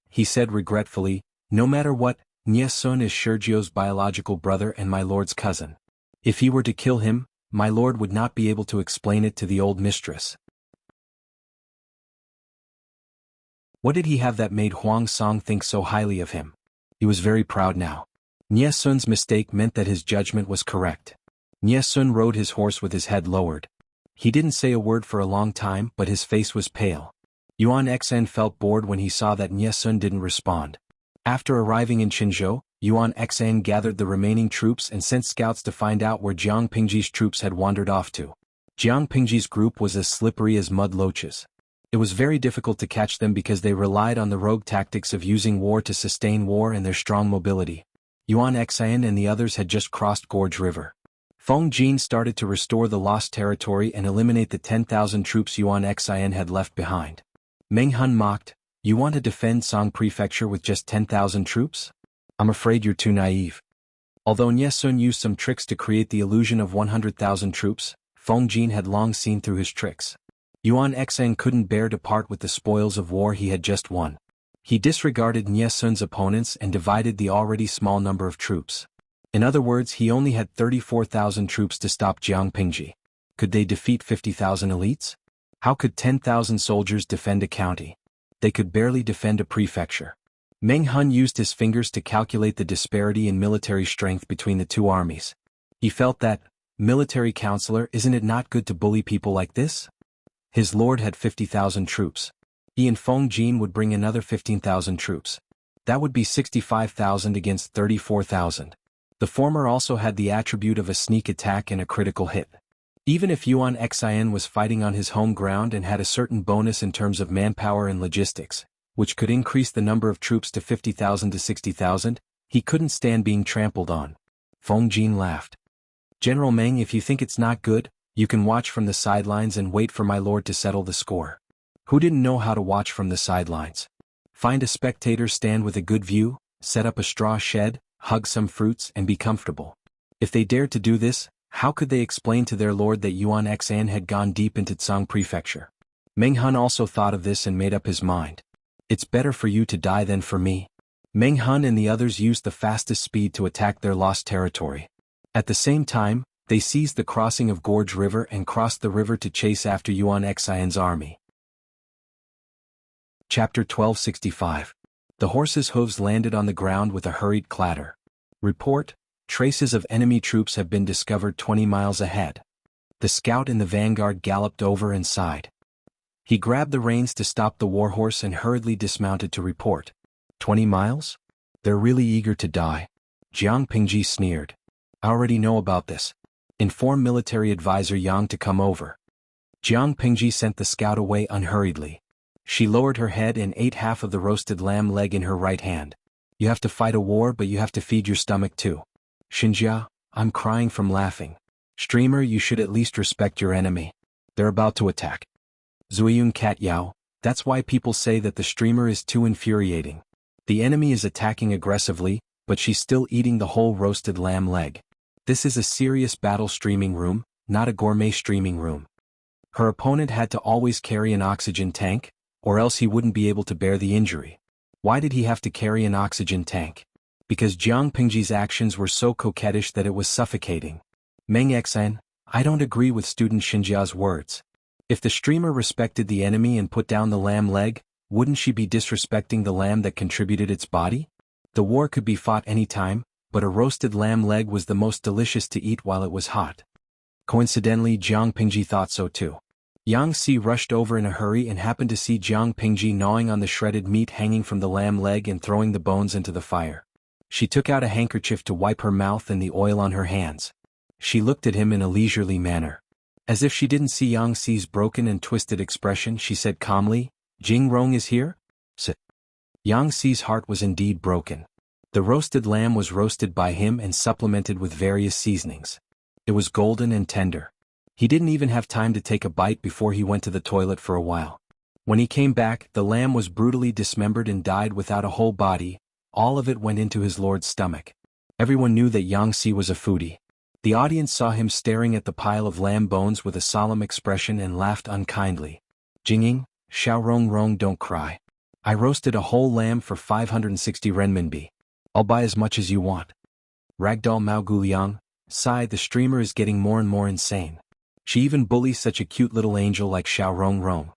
He said regretfully, "No matter what, Nie Sun is Sergio's biological brother and my lord's cousin. If he were to kill him, my lord would not be able to explain it to the old mistress. What did he have that made Huang Song think so highly of him? He was very proud now. Nie Sun's mistake meant that his judgment was correct. Nie Sun rode his horse with his head lowered. He didn't say a word for a long time, but his face was pale. Yuan Xen felt bored when he saw that Nie Sun didn't respond. After arriving in Qinzhou, Yuan Xen gathered the remaining troops and sent scouts to find out where Jiang Pingji's troops had wandered off to. Jiang Pingji's group was as slippery as mud loaches. It was very difficult to catch them because they relied on the rogue tactics of using war to sustain war and their strong mobility. Yuan Xen and the others had just crossed Gorge River. Feng Jin started to restore the lost territory and eliminate the 10,000 troops Yuan Xen had left behind. Meng Hun mocked, "You want to defend Song Prefecture with just 10,000 troops? I'm afraid you're too naive." Although Nie Sun used some tricks to create the illusion of 100,000 troops, Feng Jin had long seen through his tricks. Yuan Xen couldn't bear to part with the spoils of war he had just won. He disregarded Nie Sun's opponents and divided the already small number of troops. In other words, he only had 34,000 troops to stop Jiang Pingji. Could they defeat 50,000 elites? How could 10,000 soldiers defend a county? They could barely defend a prefecture. Meng Hun used his fingers to calculate the disparity in military strength between the two armies. He felt that, military counselor, isn't it not good to bully people like this? His lord had 50,000 troops. He and Feng Jin would bring another 15,000 troops. That would be 65,000 against 34,000. The former also had the attribute of a sneak attack and a critical hit. Even if Yuan Xen was fighting on his home ground and had a certain bonus in terms of manpower and logistics, which could increase the number of troops to 50,000 to 60,000, he couldn't stand being trampled on. Feng Jin laughed. "General Meng, if you think it's not good, you can watch from the sidelines and wait for my lord to settle the score." Who didn't know how to watch from the sidelines? Find a spectator stand with a good view, set up a straw shed, hug some fruits and be comfortable. If they dared to do this, how could they explain to their lord that Yuan Xen had gone deep into Tsang Prefecture? Meng Hun also thought of this and made up his mind. "It's better for you to die than for me." Meng Hun and the others used the fastest speed to attack their lost territory. At the same time, they seized the crossing of Gorge River and crossed the river to chase after Yuan Xen's army. Chapter 1265. The horses' hooves landed on the ground with a hurried clatter. Report: traces of enemy troops have been discovered 20 miles ahead. The scout in the vanguard galloped over and sighed. He grabbed the reins to stop the warhorse and hurriedly dismounted to report. 20 miles? They're really eager to die. Jiang Pingji sneered. "I already know about this. Inform military advisor Yang to come over." Jiang Pingji sent the scout away unhurriedly. She lowered her head and ate half of the roasted lamb leg in her right hand. "You have to fight a war, but you have to feed your stomach too." "Xinjia, I'm crying from laughing. Streamer, you should at least respect your enemy. They're about to attack." Zuiyun Cat Yao, that's why people say that the streamer is too infuriating. The enemy is attacking aggressively, but she's still eating the whole roasted lamb leg. This is a serious battle streaming room, not a gourmet streaming room. Her opponent had to always carry an oxygen tank, or else he wouldn't be able to bear the injury. Why did he have to carry an oxygen tank? Because Jiang Pingji's actions were so coquettish that it was suffocating. Meng Xen, I don't agree with student Xinjia's words. If the streamer respected the enemy and put down the lamb leg, wouldn't she be disrespecting the lamb that contributed its body? The war could be fought any time, but a roasted lamb leg was the most delicious to eat while it was hot. Coincidentally, Jiang Pingji thought so too. Yang Si rushed over in a hurry and happened to see Jiang Pingji gnawing on the shredded meat hanging from the lamb leg and throwing the bones into the fire. She took out a handkerchief to wipe her mouth and the oil on her hands. She looked at him in a leisurely manner. As if she didn't see Yang Si's broken and twisted expression, she said calmly, "Jing Rong is here?" Yang Si's heart was indeed broken. The roasted lamb was roasted by him and supplemented with various seasonings. It was golden and tender. He didn't even have time to take a bite before he went to the toilet for a while. When he came back, the lamb was brutally dismembered and died without a whole body. All of it went into his lord's stomach. Everyone knew that Yang Si was a foodie. The audience saw him staring at the pile of lamb bones with a solemn expression and laughed unkindly. "Jingying, Xiaorong Rong, don't cry. I roasted a whole lamb for 560 renminbi. I'll buy as much as you want." Ragdoll Mao Guliang, Sigh, the streamer is getting more and more insane. She even bullies such a cute little angel like Xiao Rong Rong.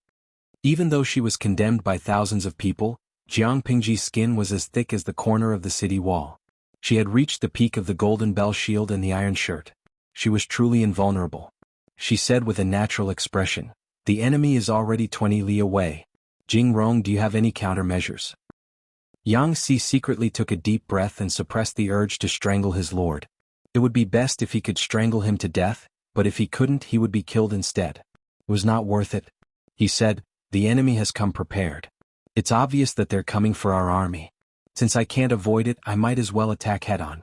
Even though she was condemned by thousands of people, Jiang Pingji's skin was as thick as the corner of the city wall. She had reached the peak of the golden bell shield and the iron shirt. She was truly invulnerable. She said with a natural expression, "The enemy is already 20 li away. Jing Rong, do you have any countermeasures?" Yang Si secretly took a deep breath and suppressed the urge to strangle his lord. It would be best if he could strangle him to death, but if he couldn't, he would be killed instead. It was not worth it. He said, "The enemy has come prepared. It's obvious that they're coming for our army. Since I can't avoid it, I might as well attack head-on."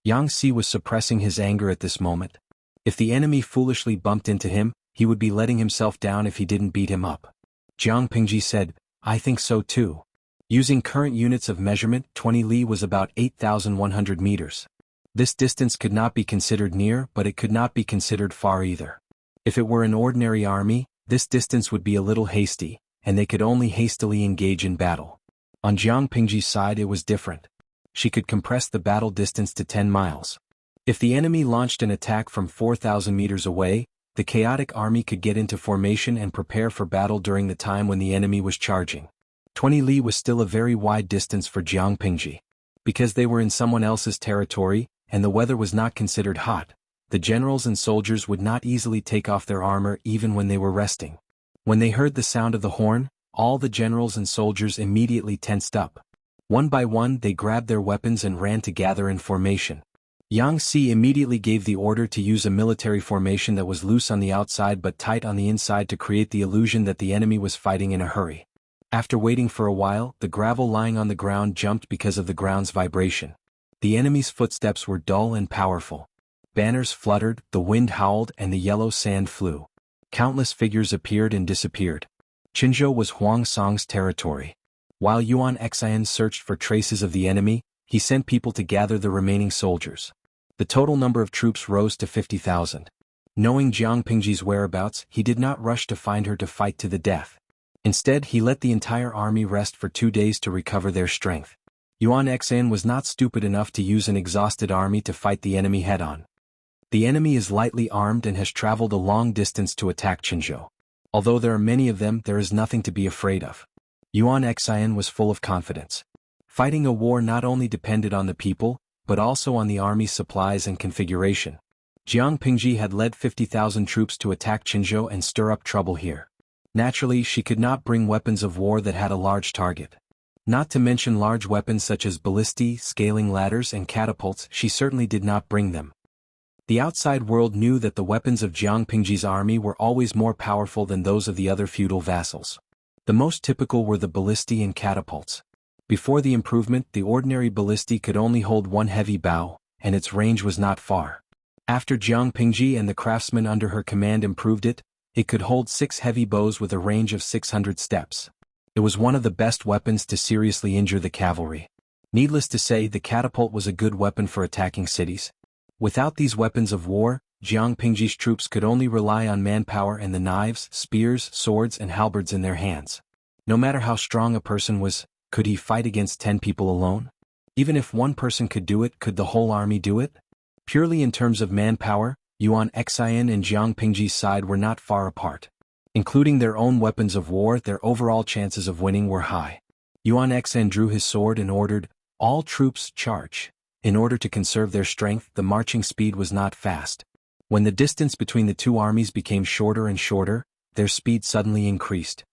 Yang Si was suppressing his anger at this moment. If the enemy foolishly bumped into him, he would be letting himself down if he didn't beat him up. Jiang Pingji said, "I think so too." Using current units of measurement, 20 li was about 8,100 meters. This distance could not be considered near, but it could not be considered far either. If it were an ordinary army, this distance would be a little hasty, and they could only hastily engage in battle. On Jiang Pingji's side it was different. She could compress the battle distance to 10 miles. If the enemy launched an attack from 4,000 meters away, the chaotic army could get into formation and prepare for battle during the time when the enemy was charging. 20 li was still a very wide distance for Jiang Pingji. Because they were in someone else's territory, and the weather was not considered hot, the generals and soldiers would not easily take off their armor even when they were resting. When they heard the sound of the horn, all the generals and soldiers immediately tensed up. One by one they grabbed their weapons and ran to gather in formation. Yang Si immediately gave the order to use a military formation that was loose on the outside but tight on the inside to create the illusion that the enemy was fighting in a hurry. After waiting for a while, the gravel lying on the ground jumped because of the ground's vibration. The enemy's footsteps were dull and powerful. Banners fluttered, the wind howled, and the yellow sand flew. Countless figures appeared and disappeared. Qinzhou was Huang Song's territory. While Yuan Xian searched for traces of the enemy, he sent people to gather the remaining soldiers. The total number of troops rose to 50,000. Knowing Jiang Pingji's whereabouts, he did not rush to find her to fight to the death. Instead, he let the entire army rest for 2 days to recover their strength. Yuan Xian was not stupid enough to use an exhausted army to fight the enemy head-on. The enemy is lightly armed and has traveled a long distance to attack Qinzhou. Although there are many of them, there is nothing to be afraid of. Yuan Xian was full of confidence. Fighting a war not only depended on the people, but also on the army's supplies and configuration. Jiang Pingji had led 50,000 troops to attack Qinzhou and stir up trouble here. Naturally, she could not bring weapons of war that had a large target. Not to mention large weapons such as ballistae, scaling ladders and catapults, she certainly did not bring them. The outside world knew that the weapons of Jiang Pingji's army were always more powerful than those of the other feudal vassals. The most typical were the ballistae and catapults. Before the improvement, the ordinary ballistae could only hold one heavy bow, and its range was not far. After Jiang Pingji and the craftsmen under her command improved it, it could hold 6 heavy bows with a range of 600 steps. It was one of the best weapons to seriously injure the cavalry. Needless to say, the catapult was a good weapon for attacking cities. Without these weapons of war, Jiang Pingji's troops could only rely on manpower and the knives, spears, swords and halberds in their hands. No matter how strong a person was, could he fight against 10 people alone? Even if one person could do it, could the whole army do it? Purely in terms of manpower, Yuan Xian and Jiang Pingji's side were not far apart. Including their own weapons of war, their overall chances of winning were high. Yuan Xian drew his sword and ordered, "All troops charge." In order to conserve their strength, the marching speed was not fast. When the distance between the two armies became shorter and shorter, their speed suddenly increased.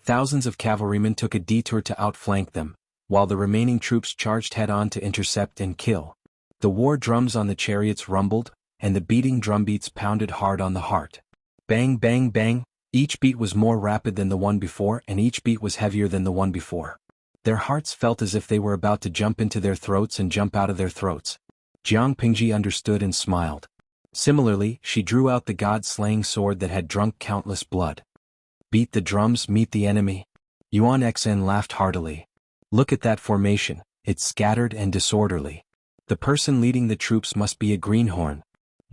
Thousands of cavalrymen took a detour to outflank them, while the remaining troops charged head-on to intercept and kill. The war drums on the chariots rumbled, and the beating drumbeats pounded hard on the heart. Bang, bang, bang. Each beat was more rapid than the one before, and each beat was heavier than the one before. Their hearts felt as if they were about to jump into their throats and jump out of their throats. Jiang Pingji understood and smiled. Similarly, she drew out the god-slaying sword that had drunk countless blood. Beat the drums, meet the enemy. Yuan Xian laughed heartily. Look at that formation, it's scattered and disorderly. The person leading the troops must be a greenhorn.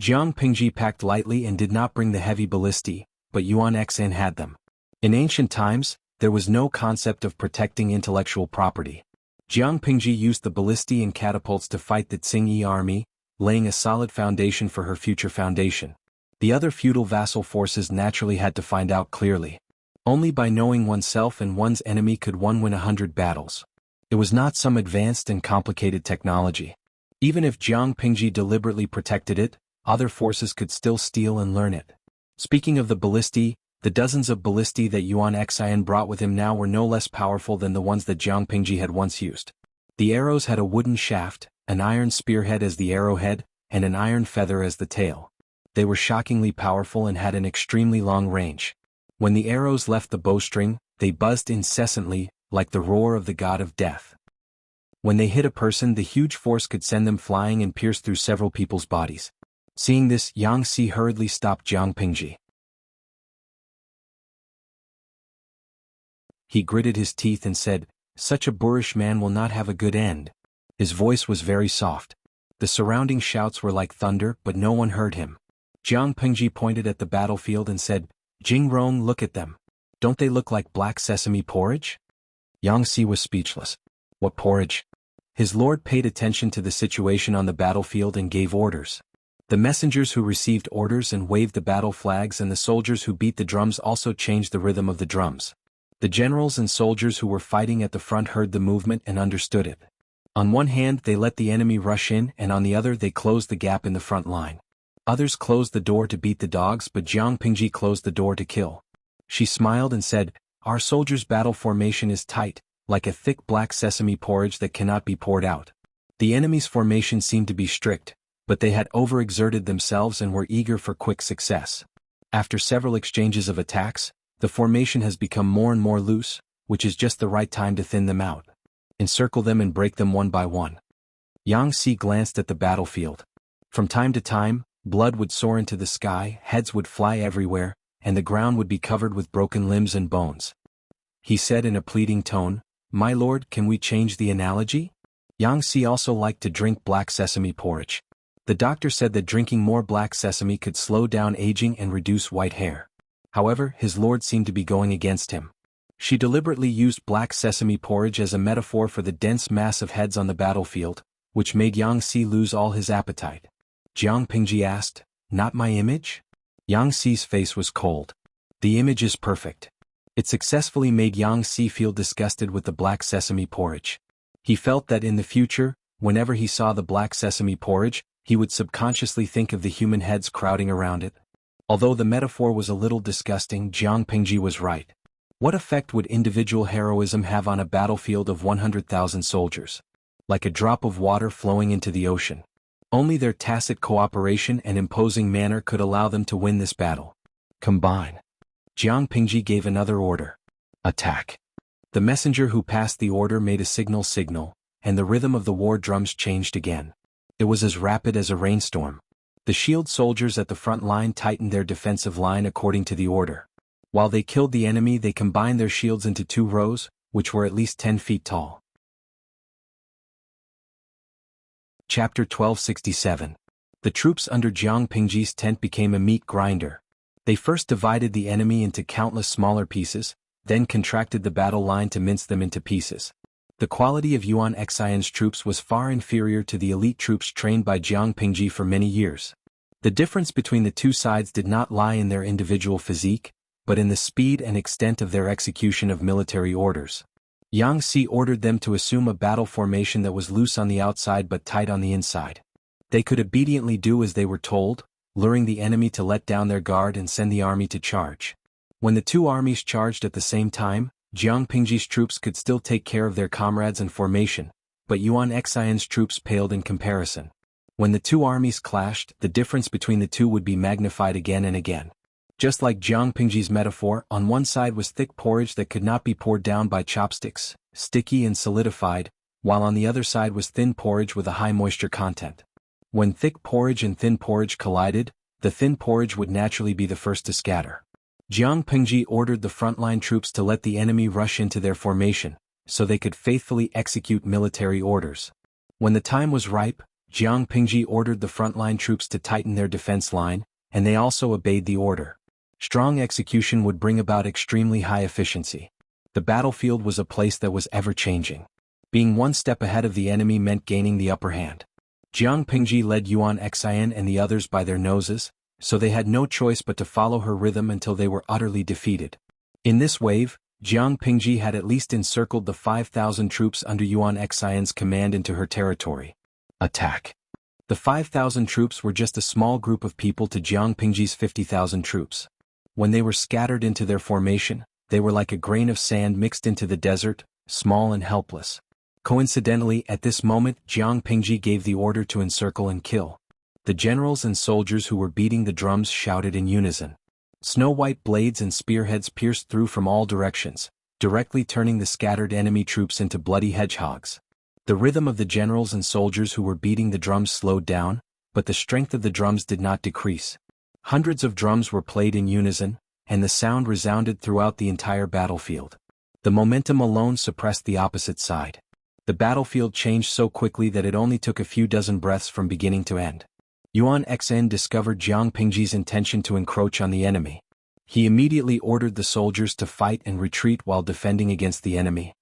Jiang Pingji packed lightly and did not bring the heavy ballistae, but Yuan Xian had them. In ancient times, there was no concept of protecting intellectual property. Jiang Pingji used the ballistae and catapults to fight the Qingyi army, laying a solid foundation for her future foundation. The other feudal vassal forces naturally had to find out clearly. Only by knowing oneself and one's enemy could one win 100 battles. It was not some advanced and complicated technology. Even if Jiang Pingji deliberately protected it, other forces could still steal and learn it. Speaking of the ballistae, the dozens of ballistae that Yuan Xian brought with him now were no less powerful than the ones that Jiang Pingji had once used. The arrows had a wooden shaft, an iron spearhead as the arrowhead, and an iron feather as the tail. They were shockingly powerful and had an extremely long range. When the arrows left the bowstring, they buzzed incessantly, like the roar of the god of death. When they hit a person, the huge force could send them flying and pierce through several people's bodies. Seeing this, Yang Si hurriedly stopped Jiang Pingji. He gritted his teeth and said, "Such a boorish man will not have a good end." His voice was very soft. The surrounding shouts were like thunder, but no one heard him. Jiang Pingji pointed at the battlefield and said, "Jing Rong, look at them. Don't they look like black sesame porridge?" Yang Si was speechless. What porridge? His lord paid attention to the situation on the battlefield and gave orders. The messengers who received orders and waved the battle flags and the soldiers who beat the drums also changed the rhythm of the drums. The generals and soldiers who were fighting at the front heard the movement and understood it. On one hand they let the enemy rush in and on the other they closed the gap in the front line. Others closed the door to beat the dogs, but Jiang Pingji closed the door to kill. She smiled and said, "Our soldiers' battle formation is tight, like a thick black sesame porridge that cannot be poured out." The enemy's formation seemed to be strict, but they had overexerted themselves and were eager for quick success. After several exchanges of attacks, the formation has become more and more loose, which is just the right time to thin them out. Encircle them and break them one by one. Yang Si glanced at the battlefield. From time to time, blood would soar into the sky, heads would fly everywhere, and the ground would be covered with broken limbs and bones. He said in a pleading tone, "My lord, can we change the analogy?" Yang Si also liked to drink black sesame porridge. The doctor said that drinking more black sesame could slow down aging and reduce white hair. However, his lord seemed to be going against him. She deliberately used black sesame porridge as a metaphor for the dense mass of heads on the battlefield, which made Yang Si lose all his appetite. Jiang Pingji asked, "Not my image?" Yang Si's face was cold. "The image is perfect." It successfully made Yang Si feel disgusted with the black sesame porridge. He felt that in the future, whenever he saw the black sesame porridge, he would subconsciously think of the human heads crowding around it. Although the metaphor was a little disgusting, Jiang Pingji was right. What effect would individual heroism have on a battlefield of 100,000 soldiers? Like a drop of water flowing into the ocean. Only their tacit cooperation and imposing manner could allow them to win this battle. Combine. Jiang Pingji gave another order. Attack. The messenger who passed the order made a signal, and the rhythm of the war drums changed again. It was as rapid as a rainstorm. The shield soldiers at the front line tightened their defensive line according to the order. While they killed the enemy, they combined their shields into 2 rows, which were at least 10 feet tall. Chapter 1267. The troops under Jiang Pingji's tent became a meat grinder. They first divided the enemy into countless smaller pieces, then contracted the battle line to mince them into pieces. The quality of Yuan Xian's troops was far inferior to the elite troops trained by Jiang Pingji for many years. The difference between the two sides did not lie in their individual physique, but in the speed and extent of their execution of military orders. Yang Si ordered them to assume a battle formation that was loose on the outside but tight on the inside. They could obediently do as they were told, luring the enemy to let down their guard and send the army to charge. When the two armies charged at the same time, Jiang Pingji's troops could still take care of their comrades in formation, but Yuan Xian's troops paled in comparison. When the two armies clashed, the difference between the two would be magnified again and again. Just like Jiang Pingji's metaphor, on one side was thick porridge that could not be poured down by chopsticks, sticky and solidified, while on the other side was thin porridge with a high moisture content. When thick porridge and thin porridge collided, the thin porridge would naturally be the first to scatter. Jiang Pingji ordered the frontline troops to let the enemy rush into their formation, so they could faithfully execute military orders. When the time was ripe, Jiang Pingji ordered the frontline troops to tighten their defense line, and they also obeyed the order. Strong execution would bring about extremely high efficiency. The battlefield was a place that was ever-changing. Being one step ahead of the enemy meant gaining the upper hand. Jiang Pingji led Yuan Xian and the others by their noses, so they had no choice but to follow her rhythm until they were utterly defeated. In this wave, Jiang Pingji had at least encircled the 5,000 troops under Yuan Xian's command into her territory. Attack! The 5,000 troops were just a small group of people to Jiang Pingji's 50,000 troops. When they were scattered into their formation, they were like a grain of sand mixed into the desert, small and helpless. Coincidentally, at this moment, Jiang Pingji gave the order to encircle and kill. The generals and soldiers who were beating the drums shouted in unison. Snow-white blades and spearheads pierced through from all directions, directly turning the scattered enemy troops into bloody hedgehogs. The rhythm of the generals and soldiers who were beating the drums slowed down, but the strength of the drums did not decrease. Hundreds of drums were played in unison, and the sound resounded throughout the entire battlefield. The momentum alone suppressed the opposite side. The battlefield changed so quickly that it only took a few dozen breaths from beginning to end. Yuan Xian discovered Jiang Pingji's intention to encroach on the enemy. He immediately ordered the soldiers to fight and retreat while defending against the enemy.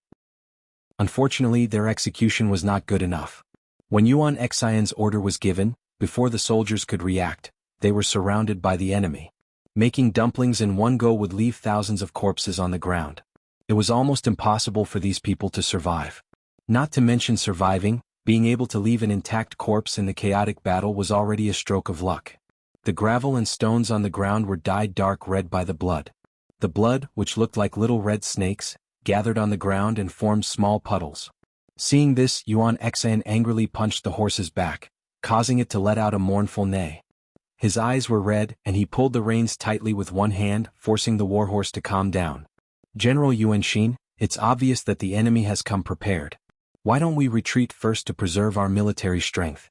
Unfortunately, their execution was not good enough. When Yuan Xian's order was given, before the soldiers could react, they were surrounded by the enemy. Making dumplings in one go would leave thousands of corpses on the ground. It was almost impossible for these people to survive. Not to mention surviving, being able to leave an intact corpse in the chaotic battle was already a stroke of luck. The gravel and stones on the ground were dyed dark red by the blood. The blood, which looked like little red snakes, gathered on the ground and formed small puddles. Seeing this, Yuan Xian angrily punched the horse's back, causing it to let out a mournful neigh. His eyes were red, and he pulled the reins tightly with one hand, forcing the warhorse to calm down. General Yuanxin, it's obvious that the enemy has come prepared. Why don't we retreat first to preserve our military strength?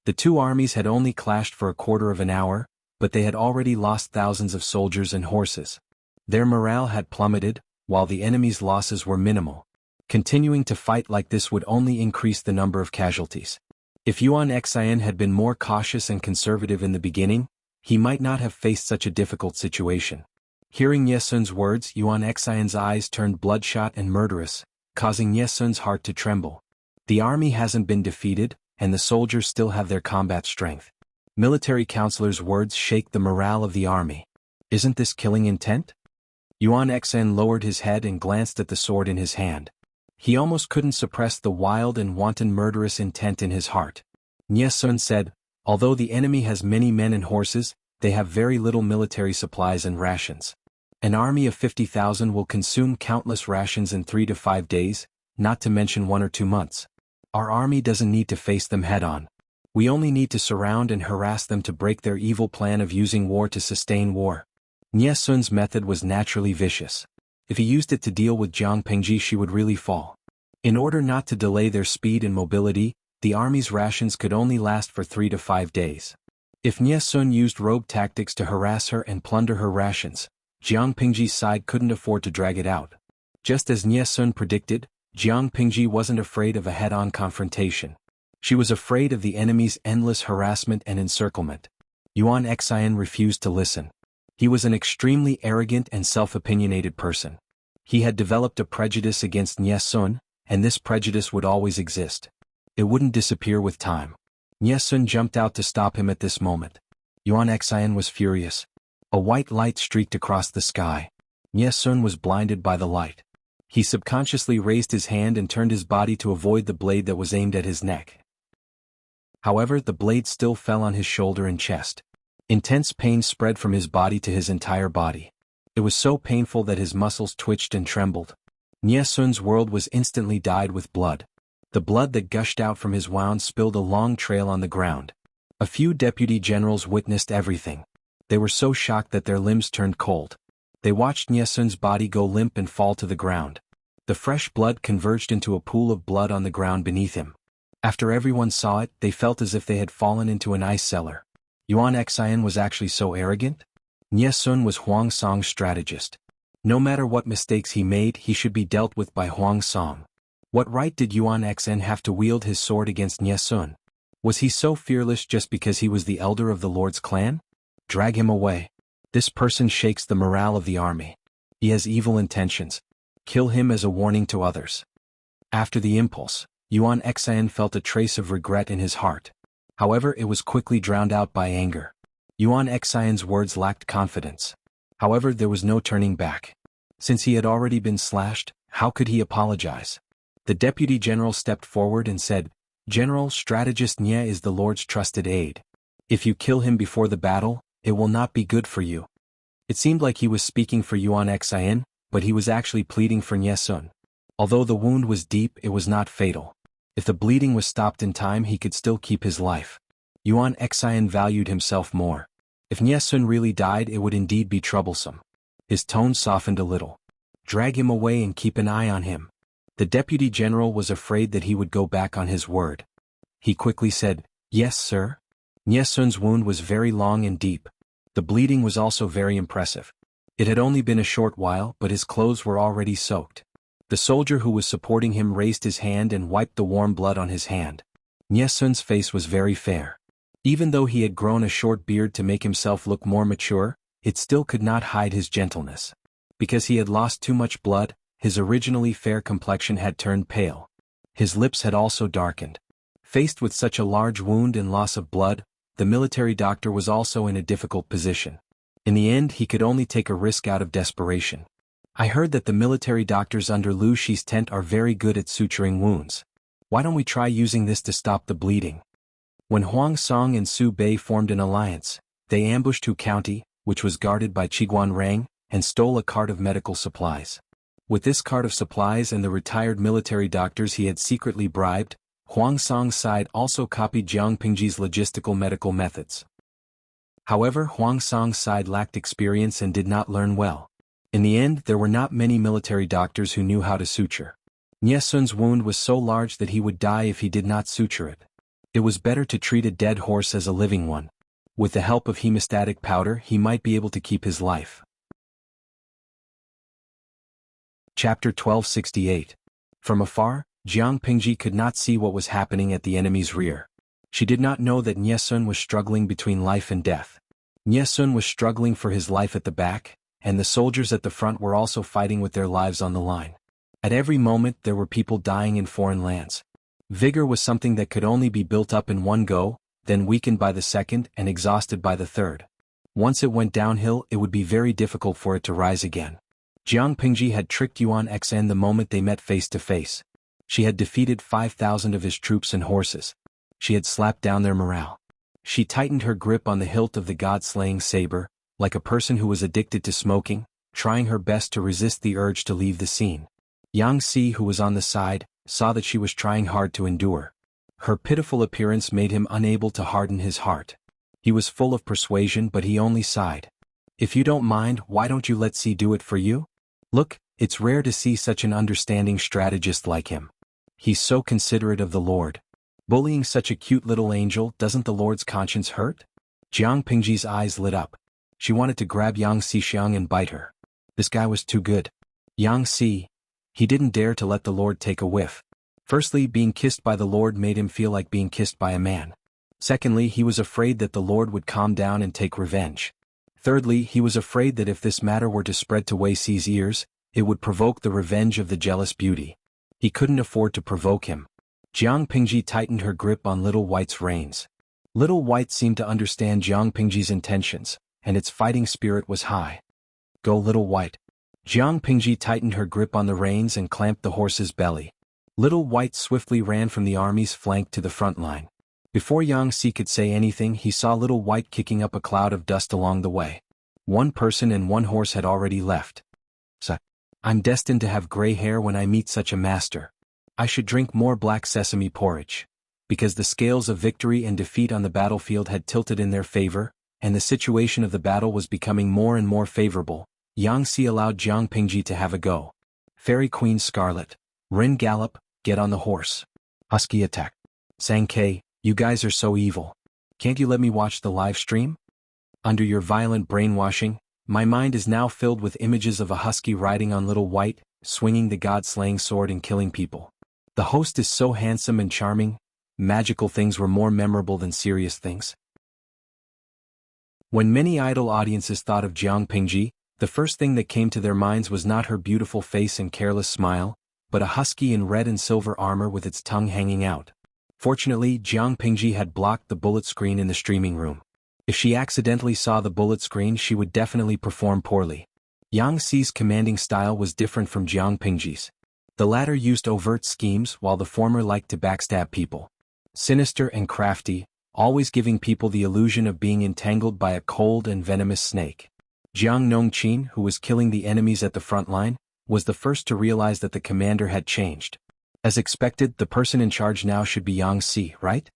The two armies had only clashed for a quarter of an hour, but they had already lost thousands of soldiers and horses. Their morale had plummeted, while the enemy's losses were minimal. Continuing to fight like this would only increase the number of casualties. If Yuan Xian had been more cautious and conservative in the beginning, he might not have faced such a difficult situation. Hearing Nie Sun's words, Yuan Xian's eyes turned bloodshot and murderous, causing Nie Sun's heart to tremble. The army hasn't been defeated, and the soldiers still have their combat strength. Military counselors' words shake the morale of the army. Isn't this killing intent? Yuan Xian lowered his head and glanced at the sword in his hand. He almost couldn't suppress the wild and wanton murderous intent in his heart. Nie Sun said, although the enemy has many men and horses, they have very little military supplies and rations. An army of 50,000 will consume countless rations in 3 to 5 days, not to mention 1 or 2 months. Our army doesn't need to face them head-on. We only need to surround and harass them to break their evil plan of using war to sustain war. Nie Sun's method was naturally vicious. If he used it to deal with Jiang Pingji, she would really fall. In order not to delay their speed and mobility, the army's rations could only last for 3 to 5 days. If Nie Sun used rogue tactics to harass her and plunder her rations, Jiang Pingji's side couldn't afford to drag it out. Just as Nie Sun predicted, Jiang Pingji wasn't afraid of a head-on confrontation. She was afraid of the enemy's endless harassment and encirclement. Yuan Xian refused to listen. He was an extremely arrogant and self-opinionated person. He had developed a prejudice against Nie Sun, and this prejudice would always exist. It wouldn't disappear with time. Nie Sun jumped out to stop him at this moment. Yuan Xian was furious. A white light streaked across the sky. Nie Sun was blinded by the light. He subconsciously raised his hand and turned his body to avoid the blade that was aimed at his neck. However, the blade still fell on his shoulder and chest. Intense pain spread from his body to his entire body. It was so painful that his muscles twitched and trembled. Nie Sun's world was instantly dyed with blood. The blood that gushed out from his wound spilled a long trail on the ground. A few deputy generals witnessed everything. They were so shocked that their limbs turned cold. They watched Nie Sun's body go limp and fall to the ground. The fresh blood converged into a pool of blood on the ground beneath him. After everyone saw it, they felt as if they had fallen into an ice cellar. Yuan Xian was actually so arrogant? Nie Sun was Huang Song's strategist. No matter what mistakes he made, he should be dealt with by Huang Song. What right did Yuan Xian have to wield his sword against Nie Sun? Was he so fearless just because he was the elder of the Lord's clan? Drag him away. This person shakes the morale of the army. He has evil intentions. Kill him as a warning to others. After the impulse, Yuan Xian felt a trace of regret in his heart. However, it was quickly drowned out by anger. Yuan Xian's words lacked confidence. However, there was no turning back. Since he had already been slashed, how could he apologize? The deputy general stepped forward and said, "General, strategist Nye is the Lord's trusted aide. If you kill him before the battle, it will not be good for you." It seemed like he was speaking for Yuan Xian, but he was actually pleading for Nye Sun. Although the wound was deep, it was not fatal. If the bleeding was stopped in time, he could still keep his life. Yuan Xian valued himself more. If Nye Sun really died, it would indeed be troublesome. His tone softened a little. "Drag him away and keep an eye on him." The deputy general was afraid that he would go back on his word. He quickly said, "Yes, sir." Nye Sun's wound was very long and deep. The bleeding was also very impressive. It had only been a short while, but his clothes were already soaked. The soldier who was supporting him raised his hand and wiped the warm blood on his hand. Nye Sun's face was very fair. Even though he had grown a short beard to make himself look more mature, it still could not hide his gentleness. Because he had lost too much blood, his originally fair complexion had turned pale. His lips had also darkened. Faced with such a large wound and loss of blood, the military doctor was also in a difficult position. In the end, he could only take a risk out of desperation. "I heard that the military doctors under Lu Shi's tent are very good at suturing wounds. Why don't we try using this to stop the bleeding?" When Huang Song and Su Bei formed an alliance, they ambushed Hu County, which was guarded by Qiguan Rang, and stole a cart of medical supplies. With this cart of supplies and the retired military doctors he had secretly bribed, Huang Song's side also copied Jiang Pingji's logistical medical methods. However, Huang Song's side lacked experience and did not learn well. In the end, there were not many military doctors who knew how to suture. Nye Sun's wound was so large that he would die if he did not suture it. It was better to treat a dead horse as a living one. With the help of hemostatic powder, he might be able to keep his life. Chapter 1268. From afar, Jiang Pingji could not see what was happening at the enemy's rear. She did not know that Nye Sun was struggling between life and death. Nye Sun was struggling for his life at the back, and the soldiers at the front were also fighting with their lives on the line. At every moment there were people dying in foreign lands. Vigor was something that could only be built up in one go, then weakened by the second and exhausted by the third. Once it went downhill, it would be very difficult for it to rise again. Jiang Pingji had tricked Yuan Xian the moment they met face to face. She had defeated 5,000 of his troops and horses. She had slapped down their morale. She tightened her grip on the hilt of the god-slaying saber, like a person who was addicted to smoking, trying her best to resist the urge to leave the scene. Yang Si, who was on the side, saw that she was trying hard to endure. Her pitiful appearance made him unable to harden his heart. He was full of persuasion, but he only sighed. "If you don't mind, why don't you let Si do it for you? Look, it's rare to see such an understanding strategist like him. He's so considerate of the Lord. Bullying such a cute little angel, doesn't the Lord's conscience hurt?" Jiang Pingji's eyes lit up. She wanted to grab Yang Xixiang and bite her. This guy was too good. Yang Si. He didn't dare to let the Lord take a whiff. Firstly, being kissed by the Lord made him feel like being kissed by a man. Secondly, he was afraid that the Lord would calm down and take revenge. Thirdly, he was afraid that if this matter were to spread to Wei Si's ears, it would provoke the revenge of the jealous beauty. He couldn't afford to provoke him. Jiang Pingji tightened her grip on Little White's reins. Little White seemed to understand Jiang Pingji's intentions, and its fighting spirit was high. "Go, Little White." Jiang Pingji tightened her grip on the reins and clamped the horse's belly. Little White swiftly ran from the army's flank to the front line. Before Yang Si could say anything, he saw Little White kicking up a cloud of dust along the way. One person and one horse had already left. "So, I'm destined to have gray hair when I meet such a master. I should drink more black sesame porridge." Because the scales of victory and defeat on the battlefield had tilted in their favor, and the situation of the battle was becoming more and more favorable, Yang Si allowed Jiang Pingji to have a go. "Fairy Queen Scarlet. Rin gallop, get on the horse. Husky attack. Sankei, you guys are so evil. Can't you let me watch the live stream?" Under your violent brainwashing, my mind is now filled with images of a husky riding on Little White, swinging the god-slaying sword and killing people. The host is so handsome and charming. Magical things were more memorable than serious things. When many idle audiences thought of Jiang Pingji, the first thing that came to their minds was not her beautiful face and careless smile, but a husky in red and silver armor with its tongue hanging out. Fortunately, Jiang Pingji had blocked the bullet screen in the streaming room. If she accidentally saw the bullet screen, she would definitely perform poorly. Yang Xi's commanding style was different from Jiang Pingji's. The latter used overt schemes while the former liked to backstab people. Sinister and crafty, always giving people the illusion of being entangled by a cold and venomous snake. Jiang Nongqin, who was killing the enemies at the front line, was the first to realize that the commander had changed. As expected, the person in charge now should be Yang Xi, right?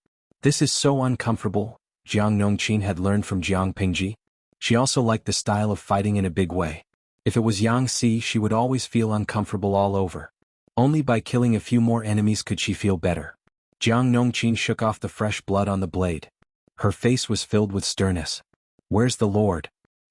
This is so uncomfortable, Jiang Nongqin had learned from Jiang Pingji. She also liked the style of fighting in a big way. If it was Yang Xi, she would always feel uncomfortable all over. Only by killing a few more enemies could she feel better. Jiang Nongqin shook off the fresh blood on the blade. Her face was filled with sternness. Where's the Lord?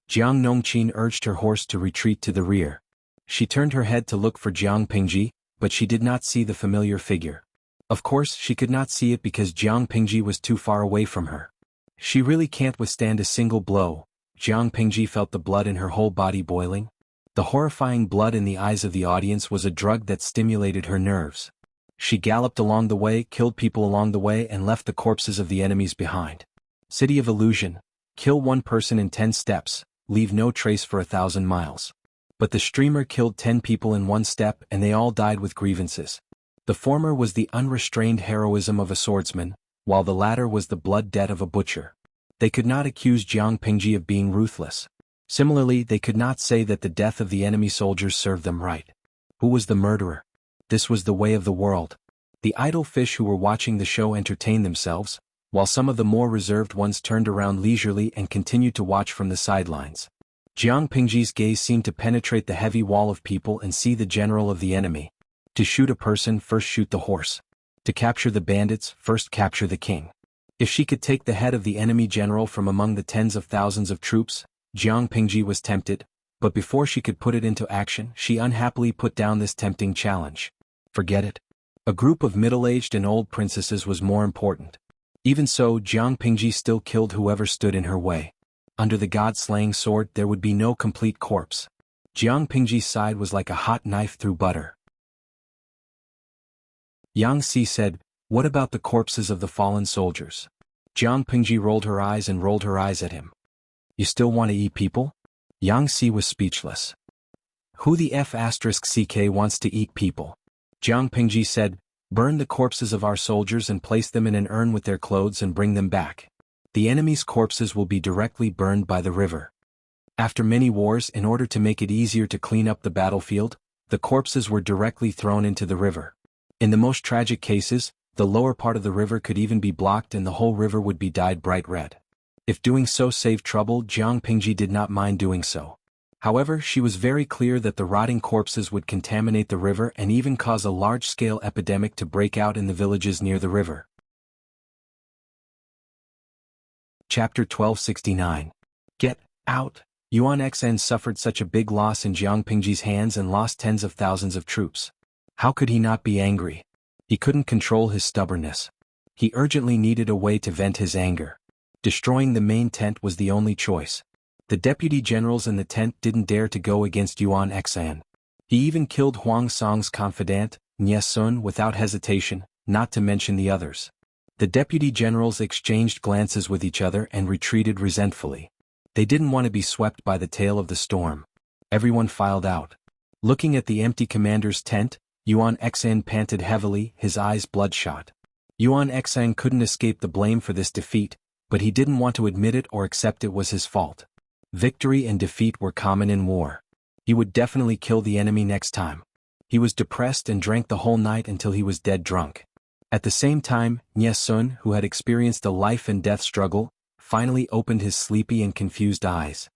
Jiang Nongqin urged her horse to retreat to the rear. She turned her head to look for Jiang Pingji, but she did not see the familiar figure. Of course, she could not see it because Jiang Pingji was too far away from her. She really can't withstand a single blow. Jiang Pingji felt the blood in her whole body boiling. The horrifying blood in the eyes of the audience was a drug that stimulated her nerves. She galloped along the way, killed people along the way, and left the corpses of the enemies behind. City of Illusion. Kill one person in 10 steps, leave no trace for 1,000 miles. But the streamer killed 10 people in 1 step and they all died with grievances. The former was the unrestrained heroism of a swordsman, while the latter was the blood debt of a butcher. They could not accuse Jiang Pingji of being ruthless. Similarly, they could not say that the death of the enemy soldiers served them right. Who was the murderer? This was the way of the world. The idle fish who were watching the show entertained themselves, while some of the more reserved ones turned around leisurely and continued to watch from the sidelines. Jiang Pingji's gaze seemed to penetrate the heavy wall of people and see the general of the enemy. To shoot a person, first shoot the horse. To capture the bandits, first capture the king. If she could take the head of the enemy general from among the tens of thousands of troops, Jiang Pingji was tempted, but before she could put it into action, she unhappily put down this tempting challenge. Forget it. A group of middle-aged and old princesses was more important. Even so, Jiang Pingji still killed whoever stood in her way. Under the god-slaying sword there would be no complete corpse. Jiang Pingji's side was like a hot knife through butter. Yang Xi said, "What about the corpses of the fallen soldiers?" Jiang Pingji rolled her eyes and rolled her eyes at him. "You still want to eat people?" Yang Xi was speechless. "Who the F***ck wants to eat people?" Jiang Pingji said, "Burn the corpses of our soldiers and place them in an urn with their clothes and bring them back. The enemy's corpses will be directly burned by the river." After many wars, in order to make it easier to clean up the battlefield, the corpses were directly thrown into the river. In the most tragic cases, the lower part of the river could even be blocked and the whole river would be dyed bright red. If doing so saved trouble, Jiang Pingji did not mind doing so. However, she was very clear that the rotting corpses would contaminate the river and even cause a large-scale epidemic to break out in the villages near the river. Chapter 1269. Get out! Yuan Xn suffered such a big loss in Jiang Pingji's hands and lost tens of thousands of troops. How could he not be angry? He couldn't control his stubbornness. He urgently needed a way to vent his anger. Destroying the main tent was the only choice. The deputy generals in the tent didn't dare to go against Yuan Xan. He even killed Huang Song's confidant, Nye Sun, without hesitation, not to mention the others. The deputy generals exchanged glances with each other and retreated resentfully. They didn't want to be swept by the tail of the storm. Everyone filed out. Looking at the empty commander's tent, Yuan Xan panted heavily, his eyes bloodshot. Yuan Xan couldn't escape the blame for this defeat, but he didn't want to admit it or accept it was his fault. Victory and defeat were common in war. He would definitely kill the enemy next time. He was depressed and drank the whole night until he was dead drunk. At the same time, Nye Sun, who had experienced a life-and-death struggle, finally opened his sleepy and confused eyes.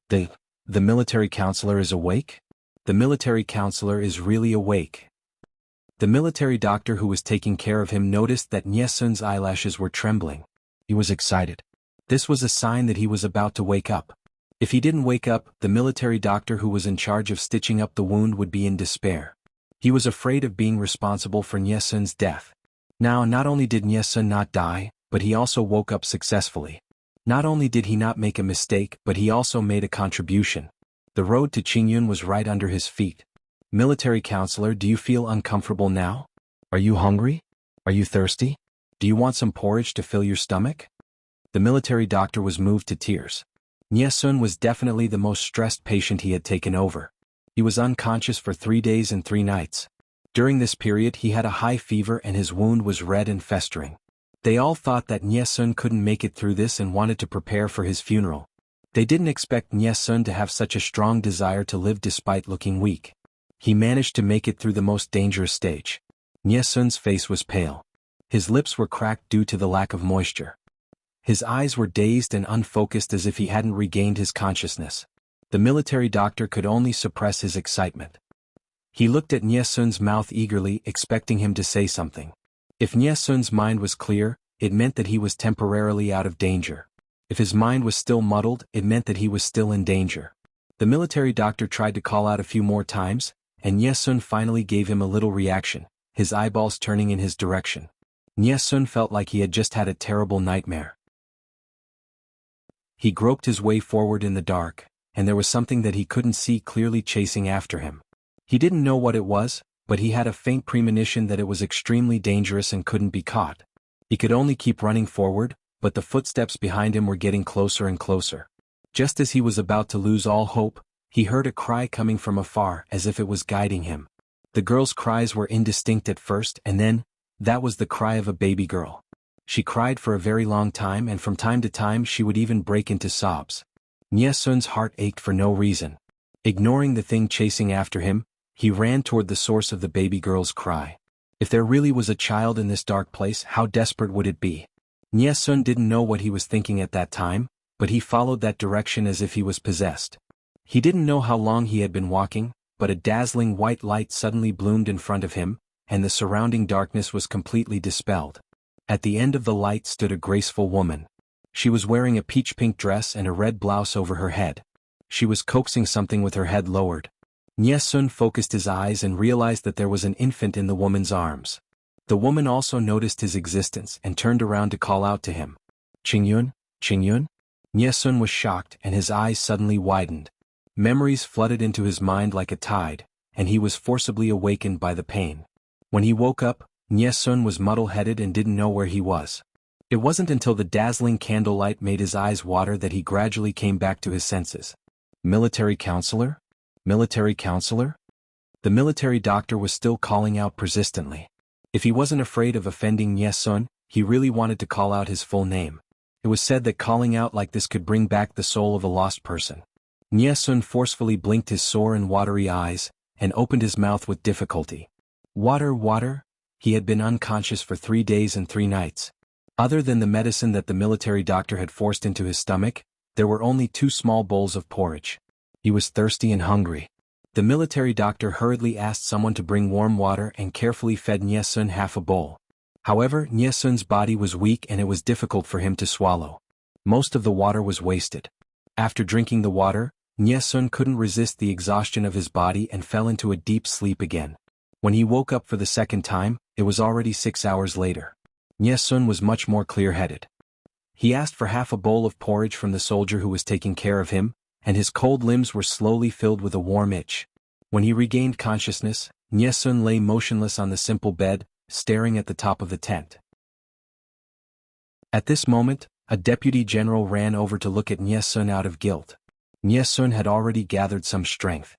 The military counselor is awake? The military counselor is really awake. The military doctor who was taking care of him noticed that Nye Sun's eyelashes were trembling. He was excited. This was a sign that he was about to wake up. If he didn't wake up, the military doctor who was in charge of stitching up the wound would be in despair. He was afraid of being responsible for Nye Sun's death. Now, not only did Nye Sun not die, but he also woke up successfully. Not only did he not make a mistake, but he also made a contribution. The road to Qingyun was right under his feet. Military counselor, do you feel uncomfortable now? Are you hungry? Are you thirsty? Do you want some porridge to fill your stomach? The military doctor was moved to tears. Nye-sun was definitely the most stressed patient he had taken over. He was unconscious for 3 days and 3 nights. During this period he had a high fever and his wound was red and festering. They all thought that Nye-sun couldn't make it through this and wanted to prepare for his funeral. They didn't expect Nye-sun to have such a strong desire to live despite looking weak. He managed to make it through the most dangerous stage. Nye-sun's face was pale. His lips were cracked due to the lack of moisture. His eyes were dazed and unfocused as if he hadn't regained his consciousness. The military doctor could only suppress his excitement. He looked at Nye-sun's mouth eagerly, expecting him to say something. If Nye-sun's mind was clear, it meant that he was temporarily out of danger. If his mind was still muddled, it meant that he was still in danger. The military doctor tried to call out a few more times, and Nye-sun finally gave him a little reaction, his eyeballs turning in his direction. Nye-sun felt like he had just had a terrible nightmare. He groped his way forward in the dark, and there was something that he couldn't see clearly chasing after him. He didn't know what it was, but he had a faint premonition that it was extremely dangerous and couldn't be caught. He could only keep running forward, but the footsteps behind him were getting closer and closer. Just as he was about to lose all hope, he heard a cry coming from afar as if it was guiding him. The girl's cries were indistinct at first, and then, that was the cry of a baby girl. She cried for a very long time, and from time to time she would even break into sobs. Nye-sun's heart ached for no reason. Ignoring the thing chasing after him, he ran toward the source of the baby girl's cry. If there really was a child in this dark place, how desperate would it be? Nye-sun didn't know what he was thinking at that time, but he followed that direction as if he was possessed. He didn't know how long he had been walking, but a dazzling white light suddenly bloomed in front of him, and the surrounding darkness was completely dispelled. At the end of the light stood a graceful woman. She was wearing a peach-pink dress and a red blouse over her head. She was coaxing something with her head lowered. Nye-sun focused his eyes and realized that there was an infant in the woman's arms. The woman also noticed his existence and turned around to call out to him. "Qingyun, Qingyun?" Nye-sun was shocked and his eyes suddenly widened. Memories flooded into his mind like a tide, and he was forcibly awakened by the pain. When he woke up, Nye-sun was muddle-headed and didn't know where he was. It wasn't until the dazzling candlelight made his eyes water that he gradually came back to his senses. Military counselor? Military counselor? The military doctor was still calling out persistently. If he wasn't afraid of offending Nye-sun, he really wanted to call out his full name. It was said that calling out like this could bring back the soul of a lost person. Nye-sun forcefully blinked his sore and watery eyes, and opened his mouth with difficulty. Water, water? He had been unconscious for 3 days and 3 nights. Other than the medicine that the military doctor had forced into his stomach, there were only 2 small bowls of porridge. He was thirsty and hungry. The military doctor hurriedly asked someone to bring warm water and carefully fed Nye-sun half a bowl. However, Nye-sun's body was weak and it was difficult for him to swallow. Most of the water was wasted. After drinking the water, Nye-sun couldn't resist the exhaustion of his body and fell into a deep sleep again. When he woke up for the second time, it was already 6 hours later. Nye-sun was much more clear-headed. He asked for half a bowl of porridge from the soldier who was taking care of him, and his cold limbs were slowly filled with a warm itch. When he regained consciousness, Nye-sun lay motionless on the simple bed, staring at the top of the tent. At this moment, a deputy general ran over to look at Nye-sun out of guilt. Nye-sun had already gathered some strength.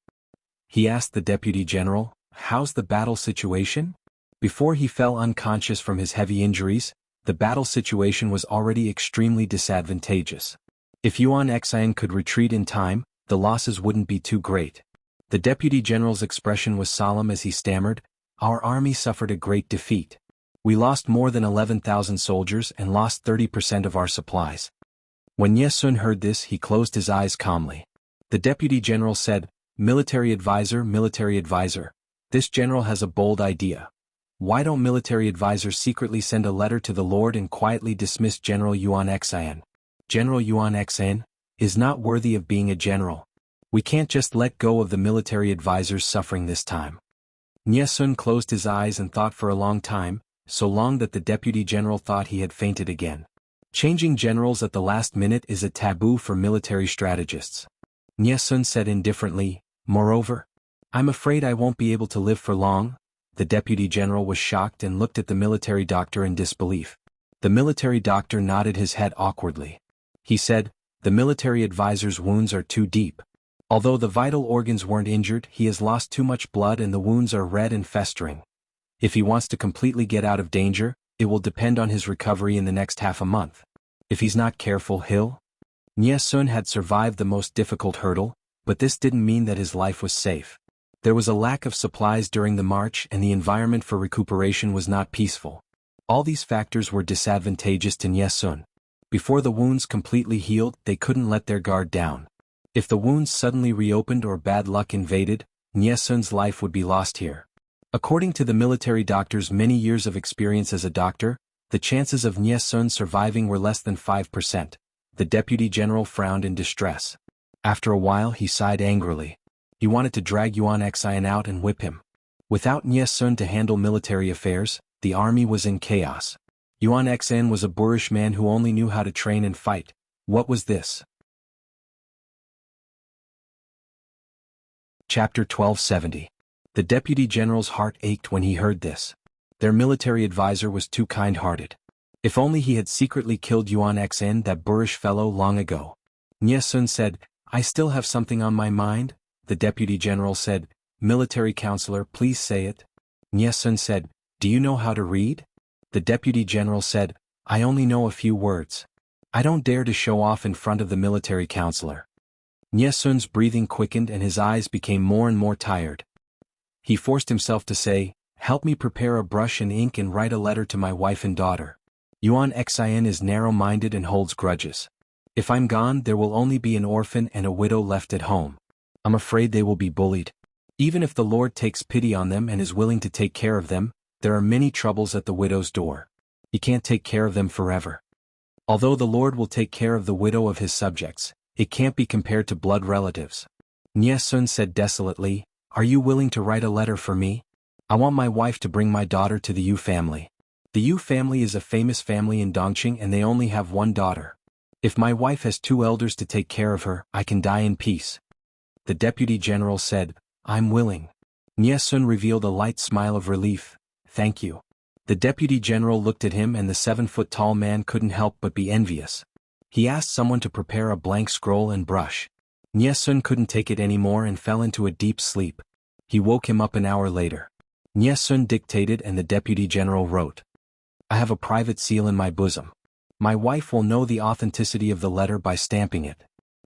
He asked the deputy general, "How's the battle situation?" Before he fell unconscious from his heavy injuries, the battle situation was already extremely disadvantageous. If Yuan Xian could retreat in time, the losses wouldn't be too great. The deputy general's expression was solemn as he stammered, "Our army suffered a great defeat. We lost more than 11,000 soldiers and lost 30% of our supplies." When Nye-sun heard this, he closed his eyes calmly. The deputy general said, military advisor, this general has a bold idea. Why don't military advisors secretly send a letter to the Lord and quietly dismiss General Yuan Xian? General Yuan Xian is not worthy of being a general. We can't just let go of the military advisor's suffering this time." Nye-sun closed his eyes and thought for a long time, so long that the deputy general thought he had fainted again. Changing generals at the last minute is a taboo for military strategists. Nye-sun said indifferently, "Moreover, I'm afraid I won't be able to live for long." The deputy general was shocked and looked at the military doctor in disbelief. The military doctor nodded his head awkwardly. He said, "The military advisor's wounds are too deep. Although the vital organs weren't injured, he has lost too much blood and the wounds are red and festering. If he wants to completely get out of danger, it will depend on his recovery in the next half a month. If he's not careful, he'll..." Nie Sun had survived the most difficult hurdle, but this didn't mean that his life was safe. There was a lack of supplies during the march and the environment for recuperation was not peaceful. All these factors were disadvantageous to Nie Sun. Before the wounds completely healed, they couldn't let their guard down. If the wounds suddenly reopened or bad luck invaded, Nie Sun's life would be lost here. According to the military doctor's many years of experience as a doctor, the chances of Nie Sun surviving were less than 5%. The deputy general frowned in distress. After a while he sighed angrily. He wanted to drag Yuan Xian out and whip him. Without Nie Sun to handle military affairs, the army was in chaos. Yuan Xian was a boorish man who only knew how to train and fight. What was this? Chapter 1270. The deputy general's heart ached when he heard this. Their military advisor was too kind-hearted. If only he had secretly killed Yuan Xian, that boorish fellow, long ago. Nie Sun said, "I still have something on my mind." The deputy general said, "Military counselor, please say it." Nie Sun said, "Do you know how to read?" The deputy general said, "I only know a few words. I don't dare to show off in front of the military counselor." Nie Sun's breathing quickened and his eyes became more and more tired. He forced himself to say, "Help me prepare a brush and ink and write a letter to my wife and daughter. Yuan Xian is narrow-minded and holds grudges. If I'm gone, there will only be an orphan and a widow left at home. I'm afraid they will be bullied. Even if the Lord takes pity on them and is willing to take care of them, there are many troubles at the widow's door. He can't take care of them forever. Although the Lord will take care of the widow of his subjects, it can't be compared to blood relatives." Nie Sun said desolately, "Are you willing to write a letter for me? I want my wife to bring my daughter to the Yu family. The Yu family is a famous family in Dongqing and they only have one daughter. If my wife has two elders to take care of her, I can die in peace." The deputy general said, "I'm willing." Nie Sun revealed a light smile of relief. "Thank you." The deputy general looked at him and the 7-foot-tall man couldn't help but be envious. He asked someone to prepare a blank scroll and brush. Nie Sun couldn't take it anymore and fell into a deep sleep. He woke him up an hour later. Nie Sun dictated and the deputy general wrote, "I have a private seal in my bosom. My wife will know the authenticity of the letter by stamping it."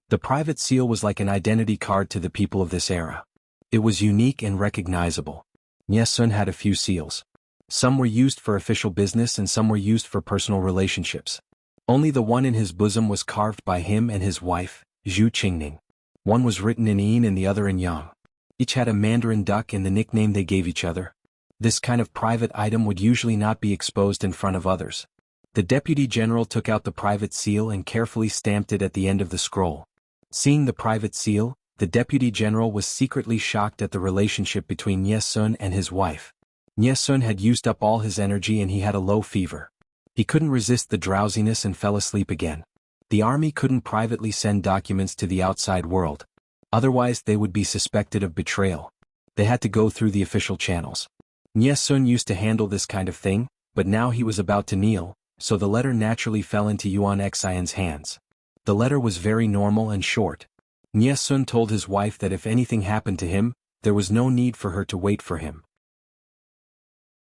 The private seal was like an identity card to the people of this era. It was unique and recognizable. Nie Sun had a few seals. Some were used for official business and some were used for personal relationships. Only the one in his bosom was carved by him and his wife, Zhu Qingning. One was written in Yin and the other in Yang. Each had a Mandarin duck and the nickname they gave each other. This kind of private item would usually not be exposed in front of others. The deputy general took out the private seal and carefully stamped it at the end of the scroll. Seeing the private seal, the deputy general was secretly shocked at the relationship between Nie Sun and his wife. Nie Sun had used up all his energy and he had a low fever. He couldn't resist the drowsiness and fell asleep again. The army couldn't privately send documents to the outside world. Otherwise they would be suspected of betrayal. They had to go through the official channels. Nie Sun used to handle this kind of thing, but now he was about to kneel, so the letter naturally fell into Yuan Xian's hands. The letter was very normal and short. Nie Sun told his wife that if anything happened to him, there was no need for her to wait for him.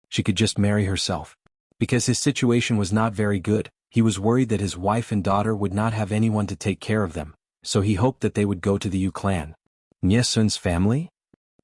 She could just marry herself. Because his situation was not very good, he was worried that his wife and daughter would not have anyone to take care of them, so he hoped that they would go to the Yu clan. Nie Sun's family?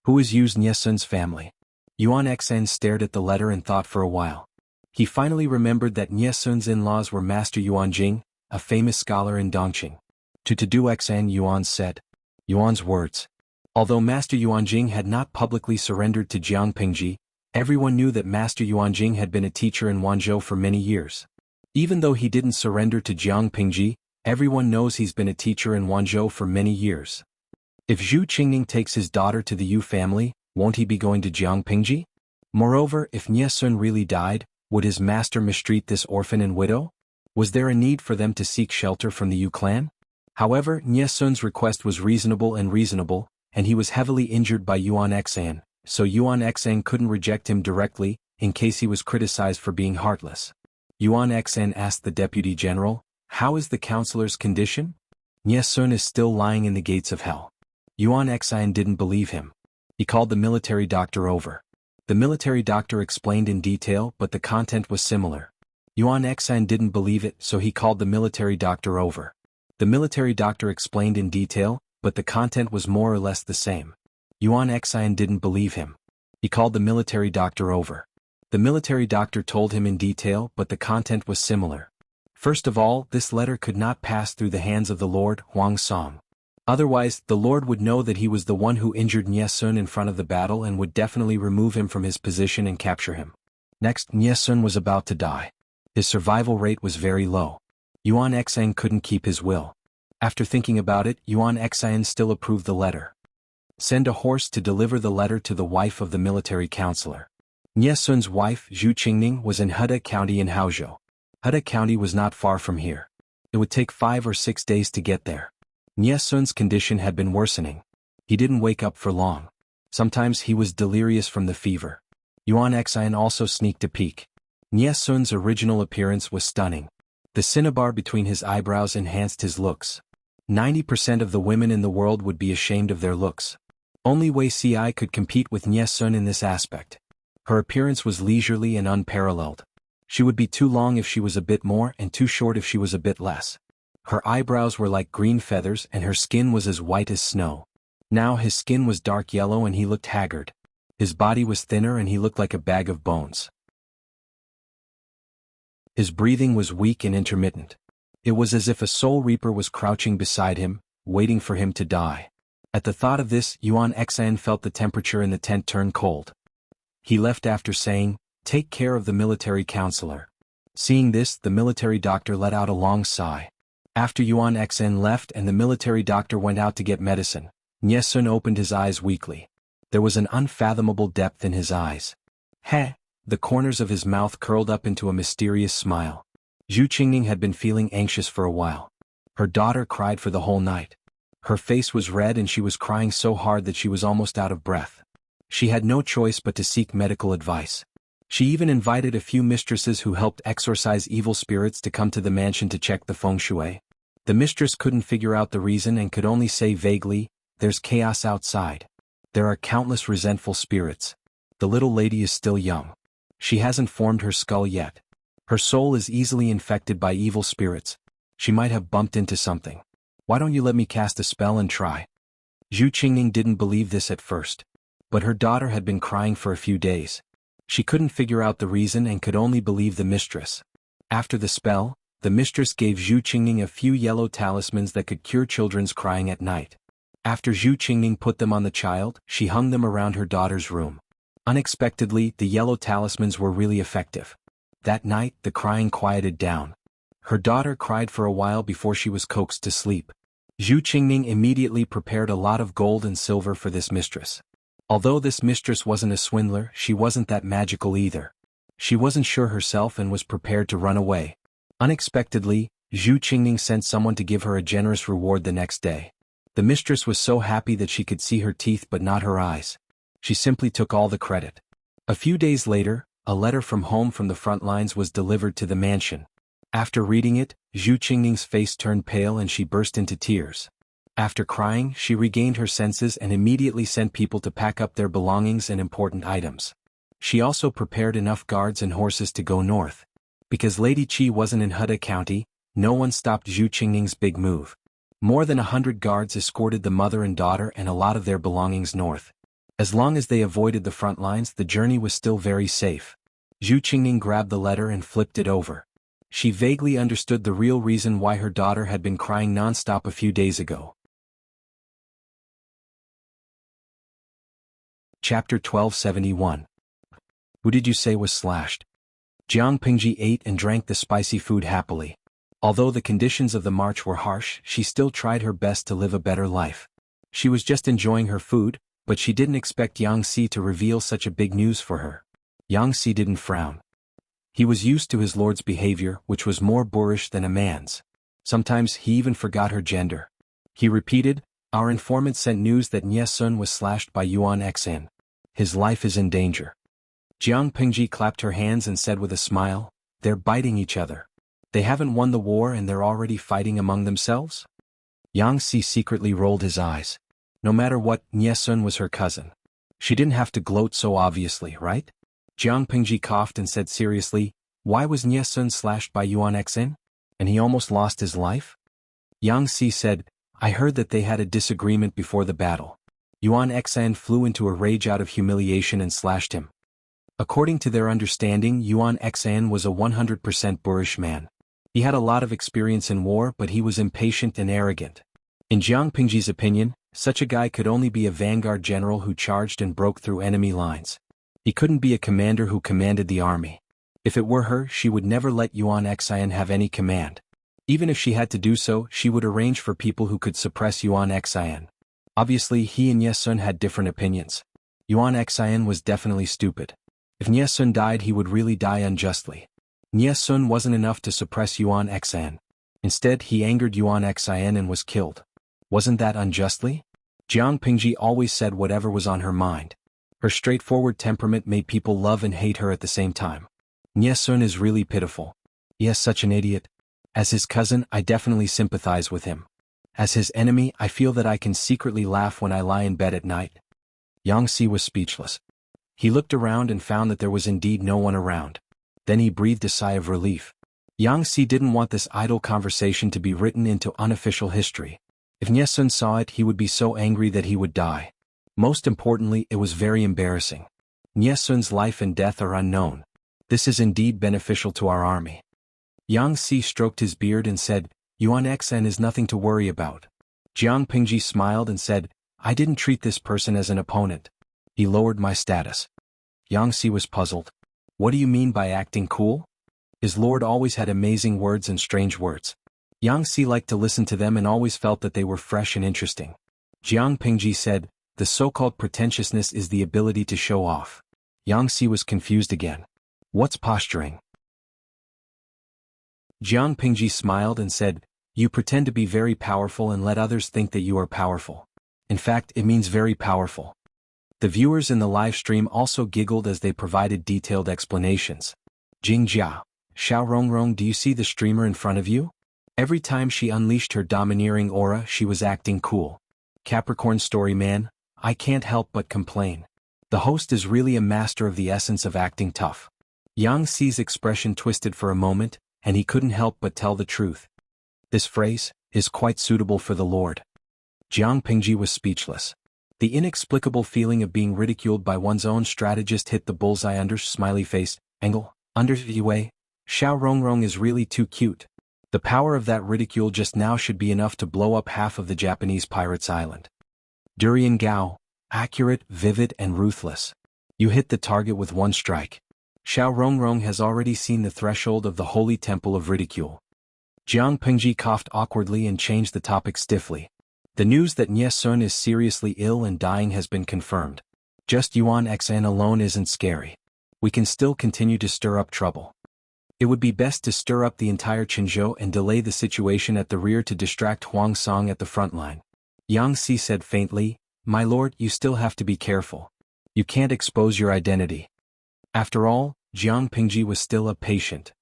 Who is Nie Sun's family? Yuan Xian stared at the letter and thought for a while. He finally remembered that Nie Sun's in-laws were Master Yuan Jing, a famous scholar in Dongqing. To Du Xian, Yuan said. Yuan's words. Although Master Yuan Jing had not publicly surrendered to Jiang Pingji, everyone knew that Master Yuan Jing had been a teacher in Wanzhou for many years. Even though he didn't surrender to Jiang Pingji, everyone knows he's been a teacher in Wanzhou for many years. If Zhu Qingning takes his daughter to the Yu family, won't he be going to Jiang Pingji? Moreover, if Nie Sun really died, would his master mistreat this orphan and widow? Was there a need for them to seek shelter from the Yu clan? However, Nie Sun's request was reasonable, and he was heavily injured by Yuan Xian, so Yuan Xian couldn't reject him directly, in case he was criticized for being heartless. Yuan Xn asked the deputy general, "How is the counselor's condition?" "Nie Sun is still lying in the gates of hell." Yuan Xn didn't believe him. He called the military doctor over. The military doctor explained in detail, but the content was similar. Yuan Xn didn't believe it, so he called the military doctor over. The military doctor explained in detail, but the content was more or less the same. Yuan Xn didn't believe him. He called the military doctor over. The military doctor told him in detail, but the content was similar. First of all, this letter could not pass through the hands of the Lord, Huang Song. Otherwise, the Lord would know that he was the one who injured Nie Sun in front of the battle and would definitely remove him from his position and capture him. Next, Nie Sun was about to die. His survival rate was very low. Yuan Xn couldn't keep his will. After thinking about it, Yuan Xn still approved the letter. Send a horse to deliver the letter to the wife of the military counselor. Nie Sun's wife, Zhu Qingning, was in Heda County in Haozhou. Heda County was not far from here. It would take 5 or 6 days to get there. Nie Sun's condition had been worsening. He didn't wake up for long. Sometimes he was delirious from the fever. Yuan Xn also sneaked a peek. Nie Sun's original appearance was stunning. The cinnabar between his eyebrows enhanced his looks. 90% of the women in the world would be ashamed of their looks. Only Wei Ci could compete with Nie Sun in this aspect. Her appearance was leisurely and unparalleled. She would be too long if she was a bit more and too short if she was a bit less. Her eyebrows were like green feathers and her skin was as white as snow. Now his skin was dark yellow and he looked haggard. His body was thinner and he looked like a bag of bones. His breathing was weak and intermittent. It was as if a soul reaper was crouching beside him, waiting for him to die. At the thought of this, Yuan Xn felt the temperature in the tent turn cold. He left after saying, "Take care of the military counselor." Seeing this, the military doctor let out a long sigh. After Yuan Xn left and the military doctor went out to get medicine, Nie Sun opened his eyes weakly. There was an unfathomable depth in his eyes. Heh! The corners of his mouth curled up into a mysterious smile. Zhu Qingning had been feeling anxious for a while. Her daughter cried for the whole night. Her face was red and she was crying so hard that she was almost out of breath. She had no choice but to seek medical advice. She even invited a few mistresses who helped exorcise evil spirits to come to the mansion to check the feng shui. The mistress couldn't figure out the reason and could only say vaguely, "There's chaos outside. There are countless resentful spirits. The little lady is still young. She hasn't formed her skull yet. Her soul is easily infected by evil spirits. She might have bumped into something. Why don't you let me cast a spell and try?" Zhu Qingning didn't believe this at first. But her daughter had been crying for a few days. She couldn't figure out the reason and could only believe the mistress. After the spell, the mistress gave Zhu Qingning a few yellow talismans that could cure children's crying at night. After Zhu Qingning put them on the child, she hung them around her daughter's room. Unexpectedly, the yellow talismans were really effective. That night, the crying quieted down. Her daughter cried for a while before she was coaxed to sleep. Zhu Qingning immediately prepared a lot of gold and silver for this mistress. Although this mistress wasn't a swindler, she wasn't that magical either. She wasn't sure herself and was prepared to run away. Unexpectedly, Zhu Qingning sent someone to give her a generous reward the next day. The mistress was so happy that she could see her teeth but not her eyes. She simply took all the credit. A few days later, a letter from home from the front lines was delivered to the mansion. After reading it, Zhu Qingning's face turned pale and she burst into tears. After crying, she regained her senses and immediately sent people to pack up their belongings and important items. She also prepared enough guards and horses to go north. Because Lady Qi wasn't in Heda County, no one stopped Zhu Qingning's big move. More than 100 guards escorted the mother and daughter and a lot of their belongings north. As long as they avoided the front lines, the journey was still very safe. Zhu Qingning grabbed the letter and flipped it over. She vaguely understood the real reason why her daughter had been crying non-stop a few days ago. Chapter 1271. Who did you say was slashed? Jiang Pingji ate and drank the spicy food happily. Although the conditions of the march were harsh, she still tried her best to live a better life. She was just enjoying her food, but she didn't expect Yang Si to reveal such a big news for her. Yang Si didn't frown. He was used to his lord's behavior, which was more boorish than a man's. Sometimes he even forgot her gender. He repeated, "Our informant sent news that Nie Sun was slashed by Yuan Xn. His life is in danger." Jiang Pingji clapped her hands and said with a smile, They're biting each other. They haven't won the war and they're already fighting among themselves? Yang Si secretly rolled his eyes. No matter what, Nie Sun was her cousin. She didn't have to gloat so obviously, right? Jiang Pingji coughed and said seriously, why was Nie Sun slashed by Yuan Xn? And he almost lost his life? Yang Si said, I heard that they had a disagreement before the battle. Yuan Xn flew into a rage out of humiliation and slashed him. According to their understanding, Yuan Xn was a 100% boorish man. He had a lot of experience in war, but he was impatient and arrogant. In Jiang Pingji's opinion, such a guy could only be a vanguard general who charged and broke through enemy lines. He couldn't be a commander who commanded the army. If it were her, she would never let Yuan Xn have any command. Even if she had to do so, she would arrange for people who could suppress Yuan Xn. Obviously, he and Nie Sun had different opinions. Yuan Xn was definitely stupid. If Nie Sun died, he would really die unjustly. Nie Sun wasn't enough to suppress Yuan Xn. Instead, he angered Yuan Xn and was killed. Wasn't that unjustly? Jiang Pingji always said whatever was on her mind. Her straightforward temperament made people love and hate her at the same time. Nie Sun is really pitiful. Yes, such an idiot. As his cousin, I definitely sympathize with him. As his enemy, I feel that I can secretly laugh when I lie in bed at night. Yang Si was speechless. He looked around and found that there was indeed no one around. Then he breathed a sigh of relief. Yang Si didn't want this idle conversation to be written into unofficial history. If Nie Sun saw it, he would be so angry that he would die. Most importantly, it was very embarrassing. Nie Sun's life and death are unknown. This is indeed beneficial to our army. Yang Si stroked his beard and said, Yuan Xn is nothing to worry about. Jiang Pingji smiled and said, I didn't treat this person as an opponent. He lowered my status. Yang Si was puzzled. What do you mean by acting cool? His lord always had amazing words and strange words. Yang Si liked to listen to them and always felt that they were fresh and interesting. Jiang Pingji said, the so-called pretentiousness is the ability to show off. Yang Si was confused again. What's posturing? Jiang Pingji smiled and said, you pretend to be very powerful and let others think that you are powerful. In fact, it means very powerful. The viewers in the live stream also giggled as they provided detailed explanations. Jing Jia, Xiao Rongrong, do you see the streamer in front of you? Every time she unleashed her domineering aura, she was acting cool. Capricorn story man, I can't help but complain. The host is really a master of the essence of acting tough. Yang Si's expression twisted for a moment, and he couldn't help but tell the truth. This phrase is quite suitable for the Lord. Jiang Pingji was speechless. The inexplicable feeling of being ridiculed by one's own strategist hit the bullseye under smiley face, angle, under Yue. Xiao Rongrong is really too cute. The power of that ridicule just now should be enough to blow up half of the Japanese pirates' island. Durian Gao, accurate, vivid, and ruthless. You hit the target with one strike. Xiao Rongrong has already seen the threshold of the holy temple of ridicule. Jiang Pingji coughed awkwardly and changed the topic stiffly. The news that Nie Sun is seriously ill and dying has been confirmed. Just Yuan Xn alone isn't scary. We can still continue to stir up trouble. It would be best to stir up the entire Qinzhou and delay the situation at the rear to distract Huang Song at the front line. Yang Si said faintly, my lord, you still have to be careful. You can't expose your identity. After all, Jiang Pingji was still a patient.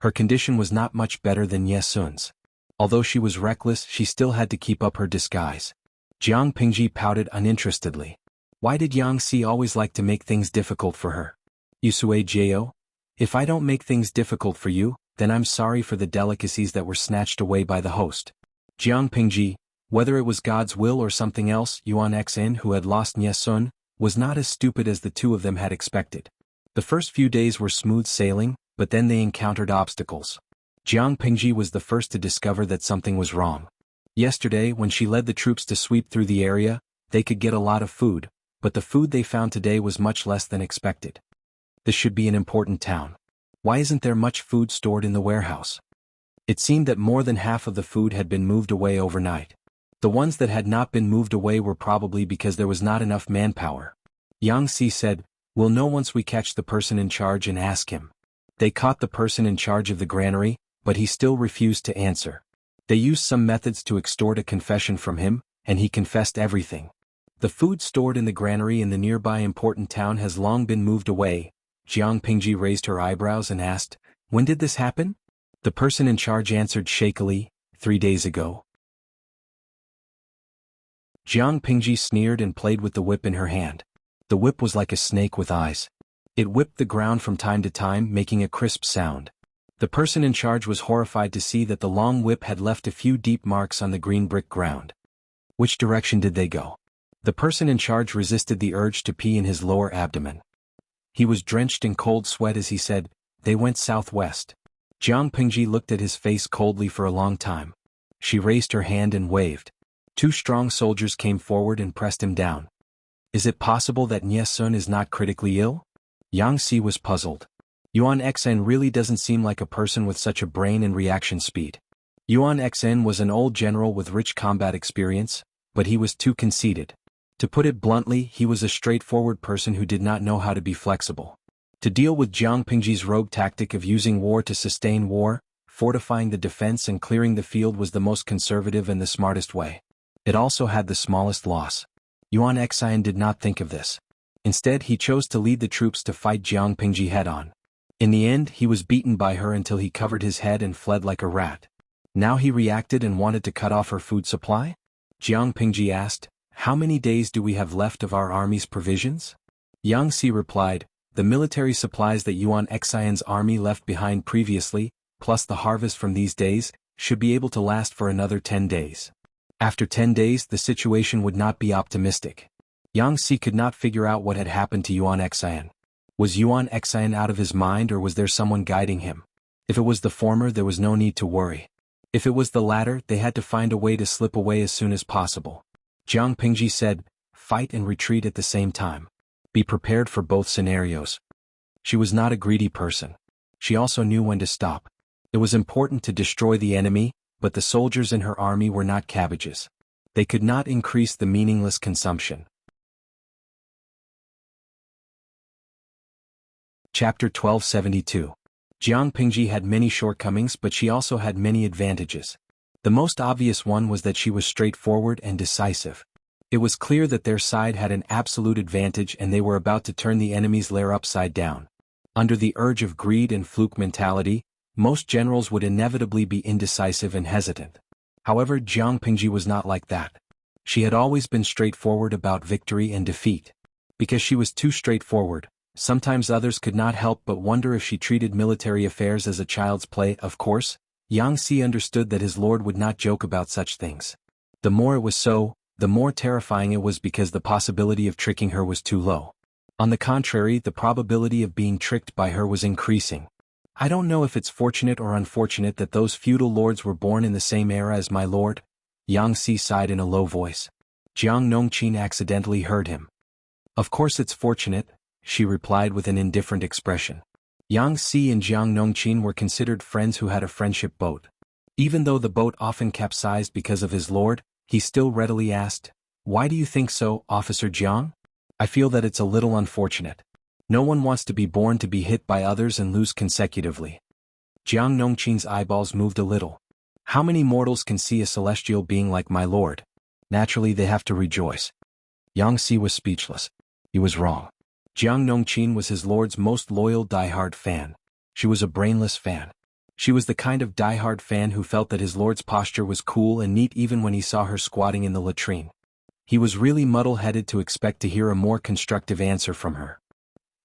Her condition was not much better than Nie Sun's. Although she was reckless, she still had to keep up her disguise. Jiang Pingji pouted uninterestedly. Why did Yang Si always like to make things difficult for her? Yusue Jo? If I don't make things difficult for you, then I'm sorry for the delicacies that were snatched away by the host. Jiang Pingji, whether it was God's will or something else, Yuan Xn, who had lost Nie Sun, was not as stupid as the two of them had expected. The first few days were smooth sailing, but then they encountered obstacles. Jiang Pingji was the first to discover that something was wrong. Yesterday, when she led the troops to sweep through the area, they could get a lot of food, but the food they found today was much less than expected. This should be an important town. Why isn't there much food stored in the warehouse? It seemed that more than half of the food had been moved away overnight. The ones that had not been moved away were probably because there was not enough manpower. Yang Si said, we'll know once we catch the person in charge and ask him. They caught the person in charge of the granary, but he still refused to answer. They used some methods to extort a confession from him, and he confessed everything. The food stored in the granary in the nearby important town has long been moved away. Jiang Pingji raised her eyebrows and asked, When did this happen? The person in charge answered shakily, 3 days ago. Jiang Pingji sneered and played with the whip in her hand. The whip was like a snake with eyes. It whipped the ground from time to time, making a crisp sound. The person in charge was horrified to see that the long whip had left a few deep marks on the green brick ground. Which direction did they go? The person in charge resisted the urge to pee in his lower abdomen. He was drenched in cold sweat as he said, "They went southwest." Jiang Pingji looked at his face coldly for a long time. She raised her hand and waved. 2 strong soldiers came forward and pressed him down. Is it possible that Nye Sun is not critically ill? Yang Si was puzzled. Yuan Xen really doesn't seem like a person with such a brain and reaction speed. Yuan Xen was an old general with rich combat experience, but he was too conceited. To put it bluntly, he was a straightforward person who did not know how to be flexible. To deal with Jiang Pingji's rogue tactic of using war to sustain war, fortifying the defense and clearing the field was the most conservative and the smartest way. It also had the smallest loss. Yuan Xen did not think of this. Instead, he chose to lead the troops to fight Jiang Pingji head-on. In the end, he was beaten by her until he covered his head and fled like a rat. Now he reacted and wanted to cut off her food supply? Jiang Pingji asked, "How many days do we have left of our army's provisions?" Yang Si replied, "The military supplies that Yuan Xian's army left behind previously, plus the harvest from these days, should be able to last for another 10 days. After 10 days, the situation would not be optimistic." Yang Si could not figure out what had happened to Yuan Xian. Was Yuan Xian out of his mind or was there someone guiding him? If it was the former, there was no need to worry. If it was the latter, they had to find a way to slip away as soon as possible. Jiang Pingji said, "Fight and retreat at the same time. Be prepared for both scenarios." She was not a greedy person. She also knew when to stop. It was important to destroy the enemy, but the soldiers in her army were not cabbages. They could not increase the meaningless consumption. Chapter 1272. Jiang Pingji had many shortcomings, but she also had many advantages. The most obvious one was that she was straightforward and decisive. It was clear that their side had an absolute advantage and they were about to turn the enemy's lair upside down. Under the urge of greed and fluke mentality, most generals would inevitably be indecisive and hesitant. However, Jiang Pingji was not like that. She had always been straightforward about victory and defeat. Because she was too straightforward, sometimes others could not help but wonder if she treated military affairs as a child's play. Of course, Yang Si understood that his lord would not joke about such things. The more it was so, the more terrifying it was because the possibility of tricking her was too low. On the contrary, the probability of being tricked by her was increasing. "I don't know if it's fortunate or unfortunate that those feudal lords were born in the same era as my lord," Yang Si sighed in a low voice. Jiang Nongqin accidentally heard him. "Of course it's fortunate," she replied with an indifferent expression. Yang Si and Jiang Nongqin were considered friends who had a friendship boat. Even though the boat often capsized because of his lord, he still readily asked, "Why do you think so, Officer Jiang?" "I feel that it's a little unfortunate. No one wants to be born to be hit by others and lose consecutively." Jiang Nongqin's eyeballs moved a little. "How many mortals can see a celestial being like my lord? Naturally they have to rejoice." Yang Si was speechless. He was wrong. Jiang Nongqin was his lord's most loyal diehard fan. She was a brainless fan. She was the kind of diehard fan who felt that his lord's posture was cool and neat even when he saw her squatting in the latrine. He was really muddle-headed to expect to hear a more constructive answer from her.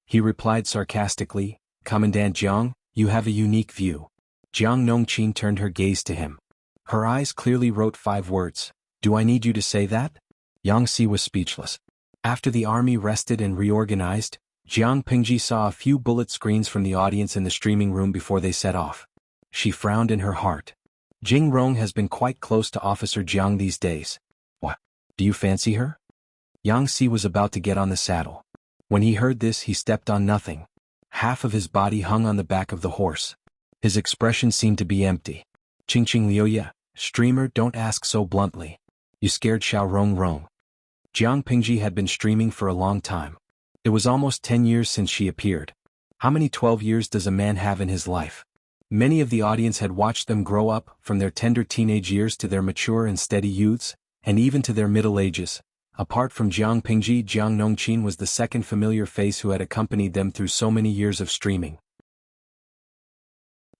He replied sarcastically, "Commandant Jiang, you have a unique view." Jiang Nongqin turned her gaze to him. Her eyes clearly wrote 5 words. "Do I need you to say that?" Yang Si was speechless. After the army rested and reorganized, Jiang Pingji saw a few bullet screens from the audience in the streaming room before they set off. She frowned in her heart. Jing Rong has been quite close to Officer Jiang these days. "What? Do you fancy her?" Yang Si was about to get on the saddle. When he heard this, he stepped on nothing. Half of his body hung on the back of the horse. His expression seemed to be empty. "Ching Ching Liuya, streamer, don't ask so bluntly. You scared Xiao Rong Rong." Jiang Pingji had been streaming for a long time. It was almost 10 years since she appeared. How many 12 years does a man have in his life? Many of the audience had watched them grow up, from their tender teenage years to their mature and steady youths, and even to their middle ages. Apart from Jiang Pingji, Jiang Nongqin was the second familiar face who had accompanied them through so many years of streaming.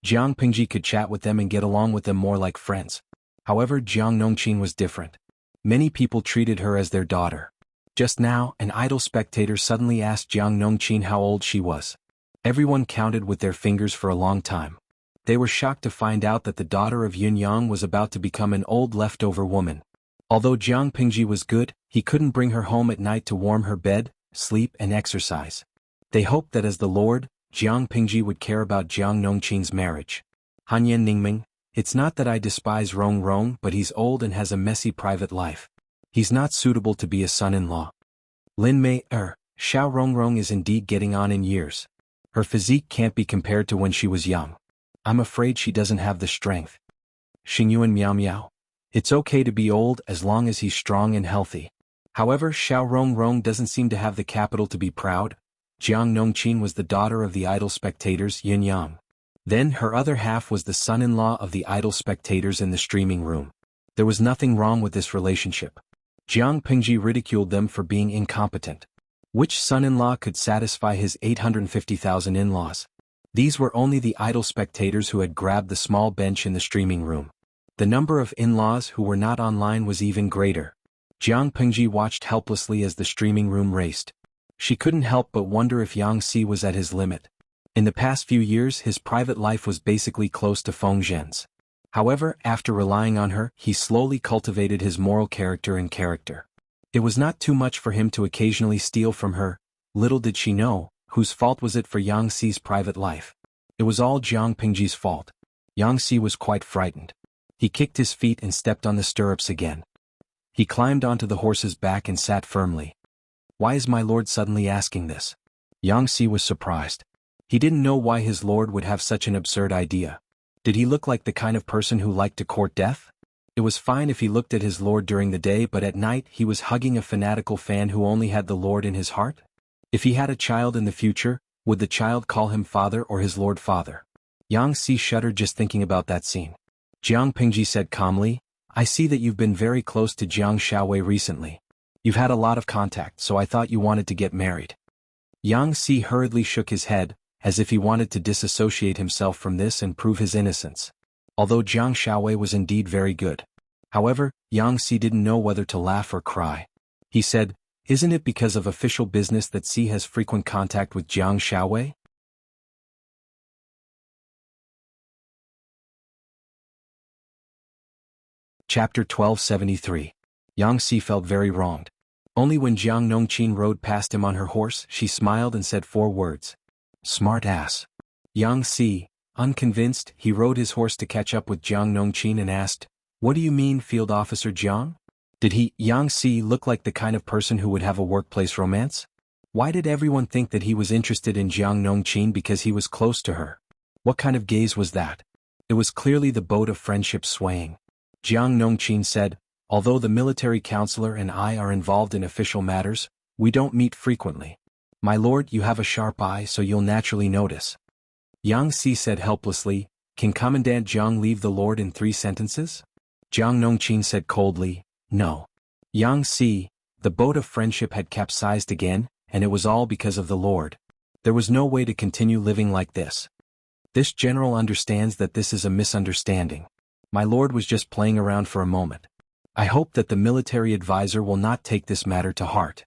Jiang Pingji could chat with them and get along with them more like friends. However, Jiang Nongqin was different. Many people treated her as their daughter. Just now, an idle spectator suddenly asked Jiang Nongqin how old she was. Everyone counted with their fingers for a long time. They were shocked to find out that the daughter of Yun Yang was about to become an old leftover woman. Although Jiang Pingji was good, he couldn't bring her home at night to warm her bed, sleep and exercise. They hoped that as the Lord, Jiang Pingji would care about Jiang Nongqin's marriage. Hanyan Ningming, it's not that I despise Rong Rong, but he's old and has a messy private life. He's not suitable to be a son-in-law. Lin Mei, Xiao Rongrong is indeed getting on in years. Her physique can't be compared to when she was young. I'm afraid she doesn't have the strength. Xingyuan Miao Miao. It's okay to be old as long as he's strong and healthy. However, Xiao Rongrong doesn't seem to have the capital to be proud. Jiang Nongqin was the daughter of the idle spectators Yin Yang. Then her other half was the son-in-law of the idle spectators in the streaming room. There was nothing wrong with this relationship. Jiang Pingji ridiculed them for being incompetent. Which son-in-law could satisfy his 850,000 in-laws? These were only the idle spectators who had grabbed the small bench in the streaming room. The number of in-laws who were not online was even greater. Jiang Pingji watched helplessly as the streaming room raced. She couldn't help but wonder if Yang Si was at his limit. In the past few years his private life was basically close to Feng Zhen's. However, after relying on her, he slowly cultivated his moral character and character. It was not too much for him to occasionally steal from her. Little did she know, whose fault was it for Yang Si's private life. It was all Jiang Pingji's fault. Yang Si was quite frightened. He kicked his feet and stepped on the stirrups again. He climbed onto the horse's back and sat firmly. Why is my lord suddenly asking this? Yang Si was surprised. He didn't know why his lord would have such an absurd idea. Did he look like the kind of person who liked to court death? It was fine if he looked at his lord during the day, but at night he was hugging a fanatical fan who only had the lord in his heart? If he had a child in the future, would the child call him father or his lord father? Yang Si shuddered just thinking about that scene. Jiang Pingji said calmly, I see that you've been very close to Jiang Shaowei recently. You've had a lot of contact, so I thought you wanted to get married. Yang Si hurriedly shook his head, as if he wanted to disassociate himself from this and prove his innocence. Although Jiang Shaowei was indeed very good. However, Yang Si didn't know whether to laugh or cry. He said, isn't it because of official business that Si has frequent contact with Jiang Shaowei? Chapter 1273. Yang Si felt very wronged. Only when Jiang Nongqin rode past him on her horse, she smiled and said 4 words. Smart ass. Yang Si, unconvinced, he rode his horse to catch up with Jiang Nongqin and asked, what do you mean, Field Officer Jiang? Did he, Yang Si, look like the kind of person who would have a workplace romance? Why did everyone think that he was interested in Jiang Nongqin because he was close to her? What kind of gaze was that? It was clearly the boat of friendship swaying. Jiang Nongqin said, although the military counselor and I are involved in official matters, we don't meet frequently. My lord, you have a sharp eye, so you'll naturally notice. Yang Si said helplessly, can Commandant Jiang leave the lord in 3 sentences? Jiang Nongqin said coldly, no. Yang Si, the boat of friendship had capsized again, and it was all because of the lord. There was no way to continue living like this. This general understands that this is a misunderstanding. My lord was just playing around for a moment. I hope that the military advisor will not take this matter to heart.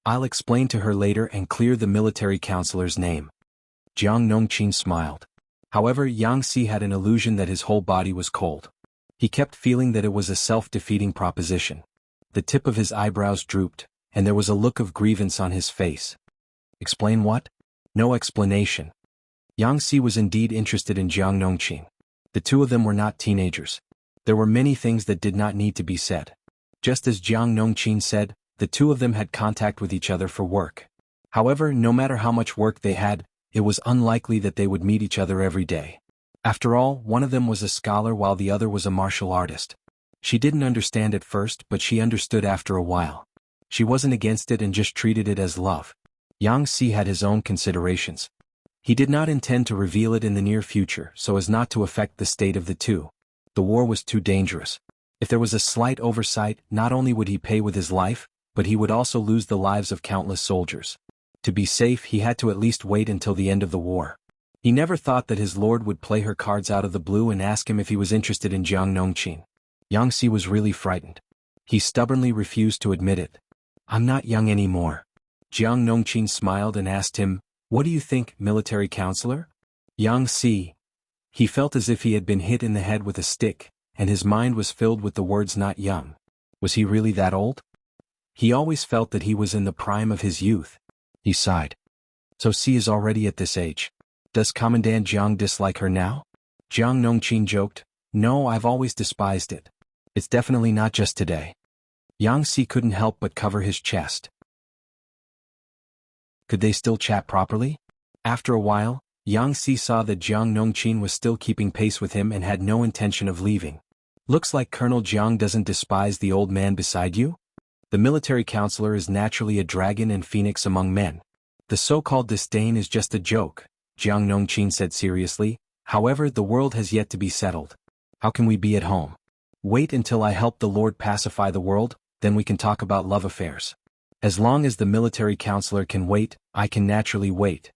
I'll explain to her later and clear the military counselor's name. Jiang Nongqin smiled. However, Yang Si had an illusion that his whole body was cold. He kept feeling that it was a self-defeating proposition. The tip of his eyebrows drooped, and there was a look of grievance on his face. Explain what? No explanation. Yang Si was indeed interested in Jiang Nongqin. The two of them were not teenagers. There were many things that did not need to be said. Just as Jiang Nongqin said, the two of them had contact with each other for work. However, no matter how much work they had, it was unlikely that they would meet each other every day. After all, one of them was a scholar while the other was a martial artist. She didn't understand at first, but she understood after a while. She wasn't against it and just treated it as love. Yang Si had his own considerations. He did not intend to reveal it in the near future so as not to affect the state of the two. The war was too dangerous. If there was a slight oversight, not only would he pay with his life, but he would also lose the lives of countless soldiers. To be safe, he had to at least wait until the end of the war. He never thought that his lord would play her cards out of the blue and ask him if he was interested in Jiang Nongqin. Yang Si was really frightened. He stubbornly refused to admit it. "I'm not young anymore." Jiang Nongqin smiled and asked him, "What do you think, military counselor?" Yang Si. He felt as if he had been hit in the head with a stick, and his mind was filled with the words "not young." Was he really that old? He always felt that he was in the prime of his youth. He sighed. So Si is already at this age. Does Commandant Jiang dislike her now? Jiang Nongqin joked, "No, I've always despised it. It's definitely not just today." Yang Si couldn't help but cover his chest. Could they still chat properly? After a while, Yang Si saw that Jiang Nongqin was still keeping pace with him and had no intention of leaving. "Looks like Colonel Jiang doesn't despise the old man beside you? The military counselor is naturally a dragon and phoenix among men. The so-called disdain is just a joke," Jiang Nongqin said seriously. "However, the world has yet to be settled. How can we be at home? Wait until I help the Lord pacify the world, then we can talk about love affairs. As long as the military counselor can wait, I can naturally wait."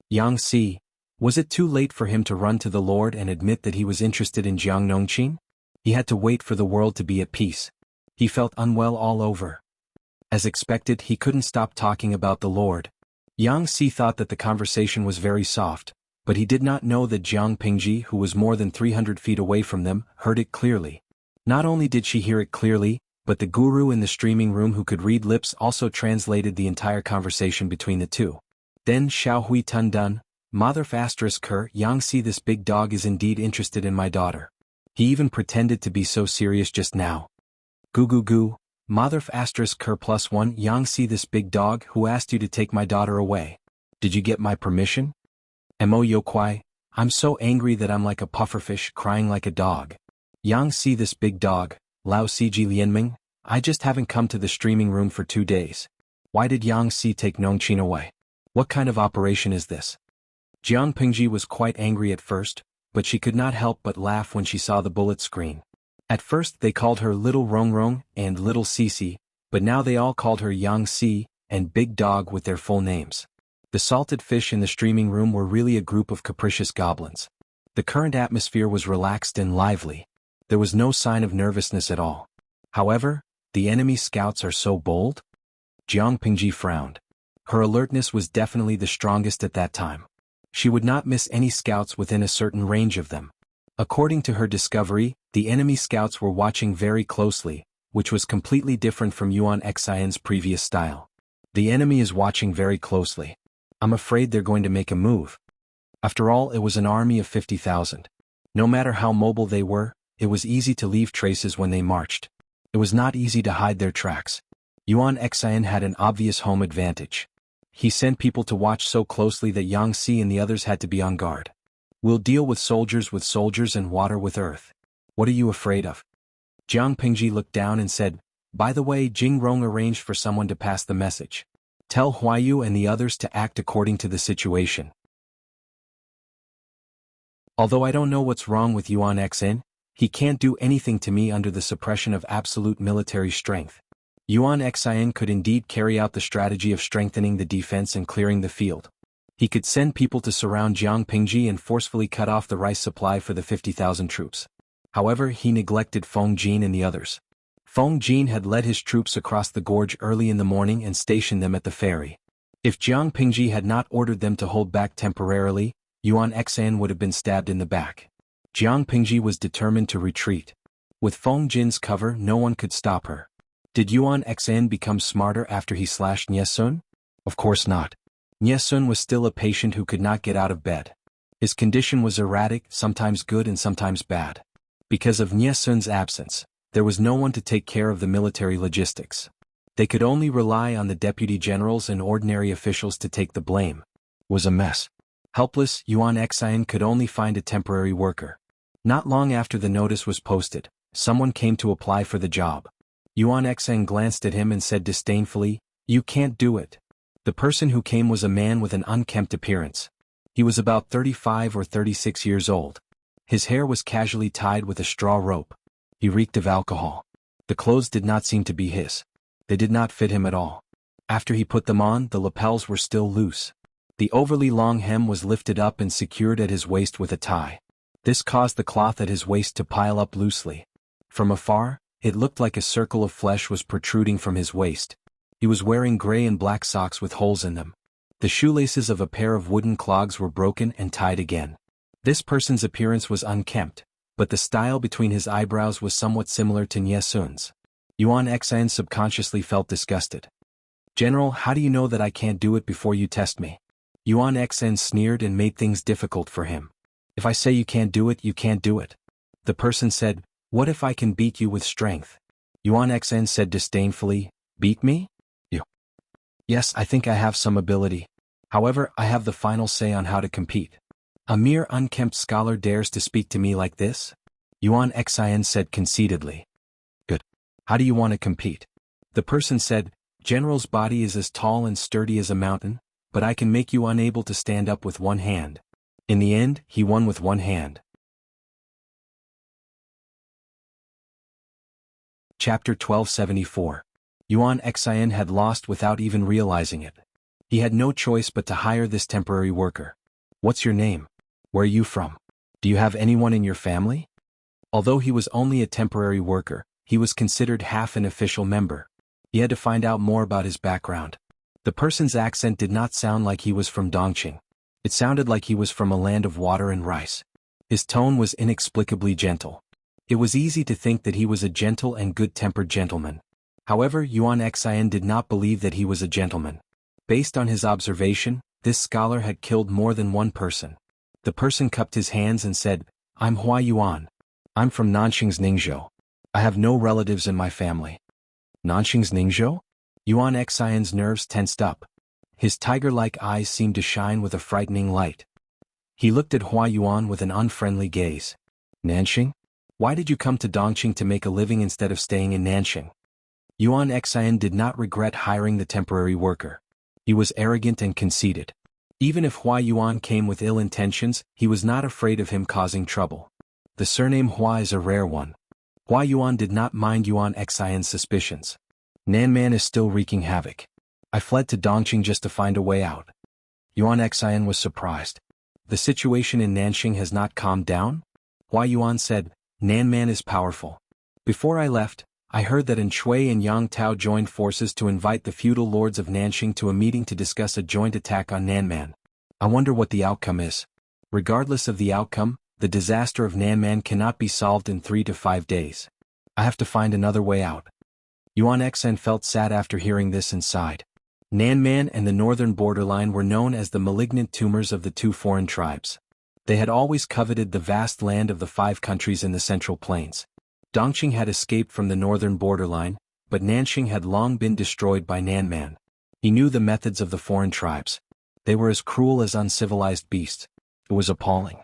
Yang Si. Was it too late for him to run to the Lord and admit that he was interested in Jiang Nongqin? He had to wait for the world to be at peace. He felt unwell all over. As expected, he couldn't stop talking about the Lord. Yang Si thought that the conversation was very soft, but he did not know that Jiang Pingji, who was more than 300 feet away from them, heard it clearly. Not only did she hear it clearly, but the guru in the streaming room who could read lips also translated the entire conversation between the two. Then Xiao Hui Tun Dun, Mother Ker, Yang Si, this big dog is indeed interested in my daughter. He even pretended to be so serious just now. Goo goo goo, Mother Ker +1, Yang Si, this big dog, who asked you to take my daughter away? Did you get my permission? Mo Yo Kwai, I'm so angry that I'm like a pufferfish crying like a dog. Yang Si, this big dog, Lao Ciji Lianming, I just haven't come to the streaming room for 2 days. Why did Yang Si take Nongqin away? What kind of operation is this? Jiang Pingji was quite angry at first, but she could not help but laugh when she saw the bullet screen. At first they called her Little Rongrong and Little Sisi, but now they all called her Yang Si and Big Dog with their full names. The salted fish in the streaming room were really a group of capricious goblins. The current atmosphere was relaxed and lively. There was no sign of nervousness at all. However, the enemy scouts are so bold? Jiang Pingji frowned. Her alertness was definitely the strongest at that time. She would not miss any scouts within a certain range of them. According to her discovery, the enemy scouts were watching very closely, which was completely different from Yuan Xian's previous style. The enemy is watching very closely. I'm afraid they're going to make a move. After all, it was an army of 50,000. No matter how mobile they were, it was easy to leave traces when they marched. It was not easy to hide their tracks. Yuan Xian had an obvious home advantage. He sent people to watch so closely that Yang Si and the others had to be on guard. We'll deal with soldiers and water with earth. What are you afraid of? Jiang Pingji looked down and said, by the way, Jing Rong arranged for someone to pass the message. Tell Huayu and the others to act according to the situation. Although I don't know what's wrong with Yuan Xn, he can't do anything to me under the suppression of absolute military strength. Yuan Xian could indeed carry out the strategy of strengthening the defense and clearing the field. He could send people to surround Jiang Pingji and forcefully cut off the rice supply for the 50,000 troops. However, he neglected Feng Jin and the others. Feng Jin had led his troops across the gorge early in the morning and stationed them at the ferry. If Jiang Pingji had not ordered them to hold back temporarily, Yuan Xian would have been stabbed in the back. Jiang Pingji was determined to retreat. With Feng Jin's cover, no one could stop her. Did Yuan Xian become smarter after he slashed Nie Sun? Of course not. Nie Sun was still a patient who could not get out of bed. His condition was erratic, sometimes good and sometimes bad. Because of Nie Sun's absence, there was no one to take care of the military logistics. They could only rely on the deputy generals and ordinary officials to take the blame. It was a mess. Helpless, Yuan Xian could only find a temporary worker. Not long after the notice was posted, someone came to apply for the job. Yuan Xian glanced at him and said disdainfully, "You can't do it." The person who came was a man with an unkempt appearance. He was about 35 or 36 years old. His hair was casually tied with a straw rope. He reeked of alcohol. The clothes did not seem to be his. They did not fit him at all. After he put them on, the lapels were still loose. The overly long hem was lifted up and secured at his waist with a tie. This caused the cloth at his waist to pile up loosely. From afar, it looked like a circle of flesh was protruding from his waist. He was wearing gray and black socks with holes in them. The shoelaces of a pair of wooden clogs were broken and tied again. This person's appearance was unkempt, but the style between his eyebrows was somewhat similar to Nie Sun's. Yuan Xian subconsciously felt disgusted. "General, how do you know that I can't do it before you test me?" Yuan Xian sneered and made things difficult for him. "If I say you can't do it, you can't do it." The person said, "What if I can beat you with strength?" Yuan Xian said disdainfully, "Beat me? You?" "Yes, I think I have some ability. However, I have the final say on how to compete." "A mere unkempt scholar dares to speak to me like this?" Yuan Xian said conceitedly. "Good. How do you want to compete?" The person said, "General's body is as tall and sturdy as a mountain, but I can make you unable to stand up with one hand." In the end, he won with one hand. Chapter 1274. Yuan Xian had lost without even realizing it. He had no choice but to hire this temporary worker. "What's your name? Where are you from? Do you have anyone in your family?" Although he was only a temporary worker, he was considered half an official member. He had to find out more about his background. The person's accent did not sound like he was from Dongqing. It sounded like he was from a land of water and rice. His tone was inexplicably gentle. It was easy to think that he was a gentle and good-tempered gentleman. However, Yuan Xian did not believe that he was a gentleman. Based on his observation, this scholar had killed more than one person. The person cupped his hands and said, "I'm Hua Yuan. I'm from Nanxing's Ningzhou. I have no relatives in my family." "Nanxing's Ningzhou?" Yuan Xian's nerves tensed up. His tiger-like eyes seemed to shine with a frightening light. He looked at Hua Yuan with an unfriendly gaze. "Nanxing? Why did you come to Dongqing to make a living instead of staying in Nanxing?" Yuan Xian did not regret hiring the temporary worker. He was arrogant and conceited. Even if Hua Yuan came with ill intentions, he was not afraid of him causing trouble. The surname Hua is a rare one. Hua Yuan did not mind Yuan Xian's suspicions. "Nanman is still wreaking havoc. I fled to Dongqing just to find a way out." Yuan Xian was surprised. "The situation in Nanxing has not calmed down?" Hua Yuan said, "Nanman is powerful. Before I left, I heard that Shui and Yang Tao joined forces to invite the feudal lords of Nanxing to a meeting to discuss a joint attack on Nanman. I wonder what the outcome is. Regardless of the outcome, the disaster of Nanman cannot be solved in 3 to 5 days. I have to find another way out." Yuan Xian felt sad after hearing this and sighed. Nanman and the northern borderline were known as the malignant tumors of the two foreign tribes. They had always coveted the vast land of the 5 countries in the Central Plains. Dongqing had escaped from the northern borderline, but Nanxing had long been destroyed by Nanman. He knew the methods of the foreign tribes. They were as cruel as uncivilized beasts. It was appalling.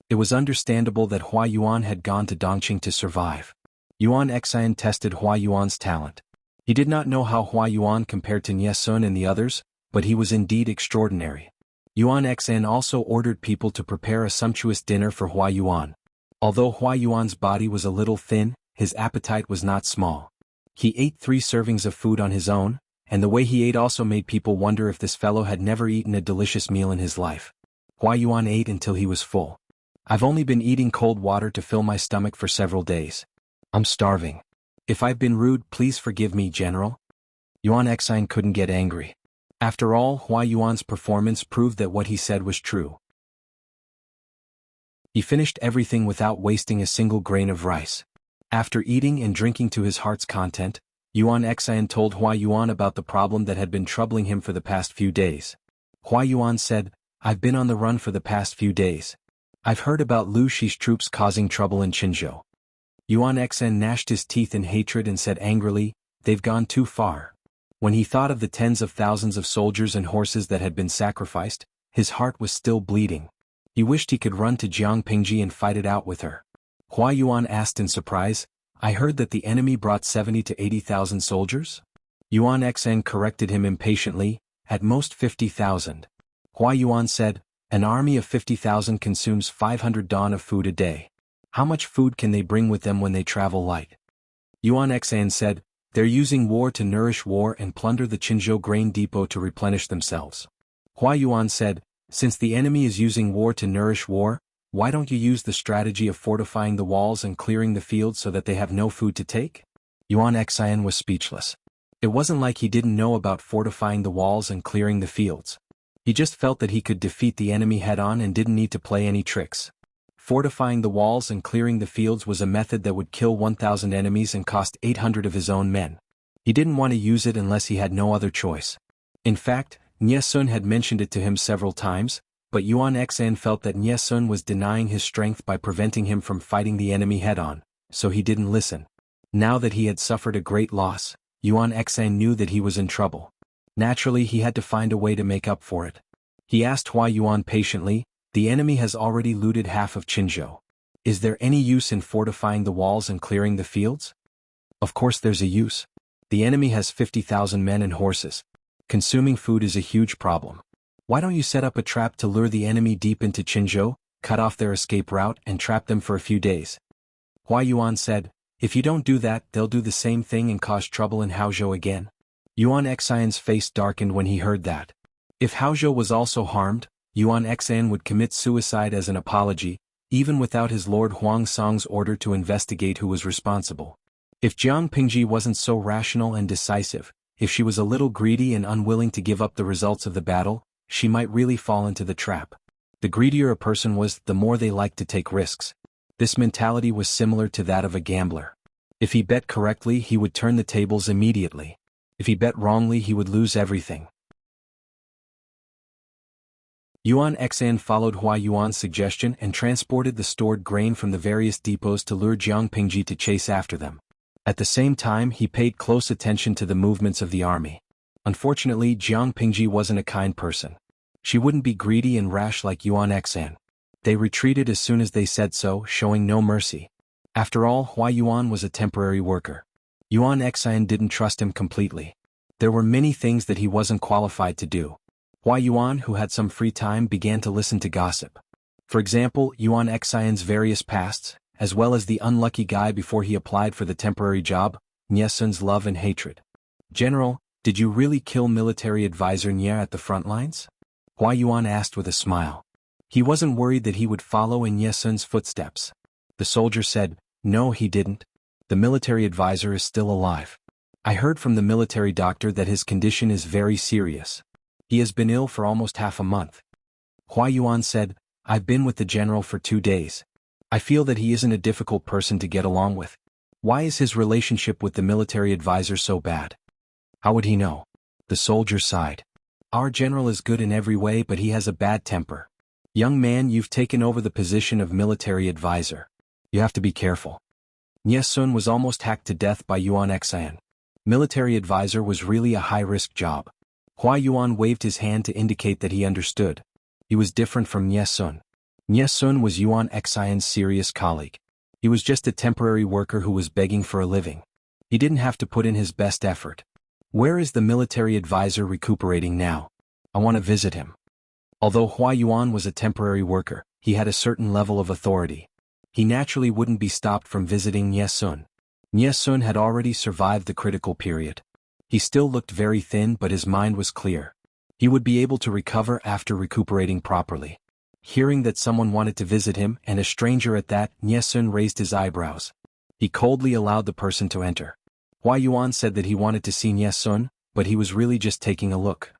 It was understandable that Hua Yuan had gone to Dongqing to survive. Yuan Xian tested Hua Yuan's talent. He did not know how Hua Yuan compared to Nie Sun and the others, but he was indeed extraordinary. Yuan Xian also ordered people to prepare a sumptuous dinner for Hua Yuan. Although Hua Yuan's body was a little thin, his appetite was not small. He ate 3 servings of food on his own, and the way he ate also made people wonder if this fellow had never eaten a delicious meal in his life. Hua Yuan ate until he was full. "I've only been eating cold water to fill my stomach for several days. I'm starving. If I've been rude, please forgive me, General." Yuan Xian couldn't get angry. After all, Hua Yuan's performance proved that what he said was true. He finished everything without wasting a single grain of rice. After eating and drinking to his heart's content, Yuan Xian told Hua Yuan about the problem that had been troubling him for the past few days. Hua Yuan said, "I've been on the run for the past few days. I've heard about Lu Shi's troops causing trouble in Qinzhou." Yuan Xian gnashed his teeth in hatred and said angrily, "They've gone too far." When he thought of the tens of thousands of soldiers and horses that had been sacrificed, his heart was still bleeding. He wished he could run to Jiang Pingji and fight it out with her. Hua Yuan asked in surprise, "I heard that the enemy brought 70 to 80,000 soldiers?" Yuan Xian corrected him impatiently, "At most 50,000. Hua Yuan said, "An army of 50,000 consumes 500 dawn of food a day. How much food can they bring with them when they travel light?" Yuan Xian said, "They're using war to nourish war and plunder the Qinzhou grain depot to replenish themselves." Hua Yuan said, Since the enemy is using war to nourish war, why don't you use the strategy of fortifying the walls and clearing the fields so that they have no food to take? Yuan Xian was speechless. It wasn't like he didn't know about fortifying the walls and clearing the fields. He just felt that he could defeat the enemy head-on and didn't need to play any tricks. Fortifying the walls and clearing the fields was a method that would kill 1,000 enemies and cost 800 of his own men. He didn't want to use it unless he had no other choice. In fact, Nie Sun had mentioned it to him several times, but Yuan Xian felt that Nie Sun was denying his strength by preventing him from fighting the enemy head-on, so he didn't listen. Now that he had suffered a great loss, Yuan Xian knew that he was in trouble. Naturally, he had to find a way to make up for it. He asked Hua Yuan patiently, "The enemy has already looted half of Qinzhou. Is there any use in fortifying the walls and clearing the fields?" "Of course there's a use. The enemy has 50,000 men and horses. Consuming food is a huge problem. Why don't you set up a trap to lure the enemy deep into Qinzhou, cut off their escape route and trap them for a few days?" Hua Yuan said, "If you don't do that, they'll do the same thing and cause trouble in Haozhou again." Yuan Xian's face darkened when he heard that. If Haozhou was also harmed, Yuan Xian would commit suicide as an apology, even without his Lord Huang Song's order to investigate who was responsible. If Jiang Pingji wasn't so rational and decisive, if she was a little greedy and unwilling to give up the results of the battle, she might really fall into the trap. The greedier a person was, the more they liked to take risks. This mentality was similar to that of a gambler. If he bet correctly, he would turn the tables immediately. If he bet wrongly, he would lose everything. Yuan Xian followed Hua Yuan's suggestion and transported the stored grain from the various depots to lure Jiang Pingji to chase after them. At the same time, he paid close attention to the movements of the army. Unfortunately, Jiang Pingji wasn't a kind person. She wouldn't be greedy and rash like Yuan Xian. They retreated as soon as they said so, showing no mercy. After all, Hua Yuan was a temporary worker. Yuan Xian didn't trust him completely. There were many things that he wasn't qualified to do. Hua Yuan, who had some free time, began to listen to gossip. For example, Yuan Xian's various pasts, as well as the unlucky guy before he applied for the temporary job, Nie Sun's love and hatred. "General, did you really kill military advisor Nie at the front lines?" Hua Yuan asked with a smile. He wasn't worried that he would follow in Nie Sun's footsteps. The soldier said, "No, he didn't. The military advisor is still alive. I heard from the military doctor that his condition is very serious. He has been ill for almost half a month." Hua Yuan said, "I've been with the general for 2 days. I feel that he isn't a difficult person to get along with. Why is his relationship with the military advisor so bad?" "How would he know?" The soldier sighed. "Our general is good in every way, but he has a bad temper. Young man, you've taken over the position of military advisor. You have to be careful." Nie Sun was almost hacked to death by Yuan Xian. Military advisor was really a high-risk job. Hua Yuan waved his hand to indicate that he understood. He was different from Nie Sun. Nie Sun was Yuan Xian's serious colleague. He was just a temporary worker who was begging for a living. He didn't have to put in his best effort. "Where is the military advisor recuperating now? I want to visit him." Although Hua Yuan was a temporary worker, he had a certain level of authority. He naturally wouldn't be stopped from visiting Nie Sun. Nie Sun had already survived the critical period. He still looked very thin, but his mind was clear. He would be able to recover after recuperating properly. Hearing that someone wanted to visit him, and a stranger at that, Nie Sun raised his eyebrows. He coldly allowed the person to enter. Hua Yuan said that he wanted to see Nie Sun, but he was really just taking a look.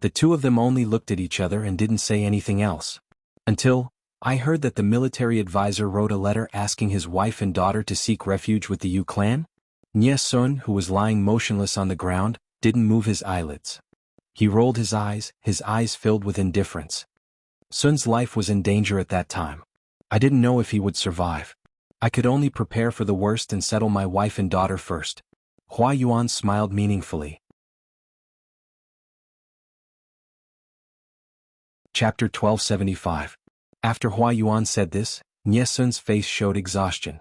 The two of them only looked at each other and didn't say anything else. Until, "I heard that the military advisor wrote a letter asking his wife and daughter to seek refuge with the Yu clan?" Nie Sun, who was lying motionless on the ground, didn't move his eyelids. He rolled his eyes filled with indifference. Sun's life was in danger at that time. I didn't know if he would survive. I could only prepare for the worst and settle my wife and daughter first. Hua Yuan smiled meaningfully. Chapter 1275. After Hua Yuan said this, Nie Sun's face showed exhaustion.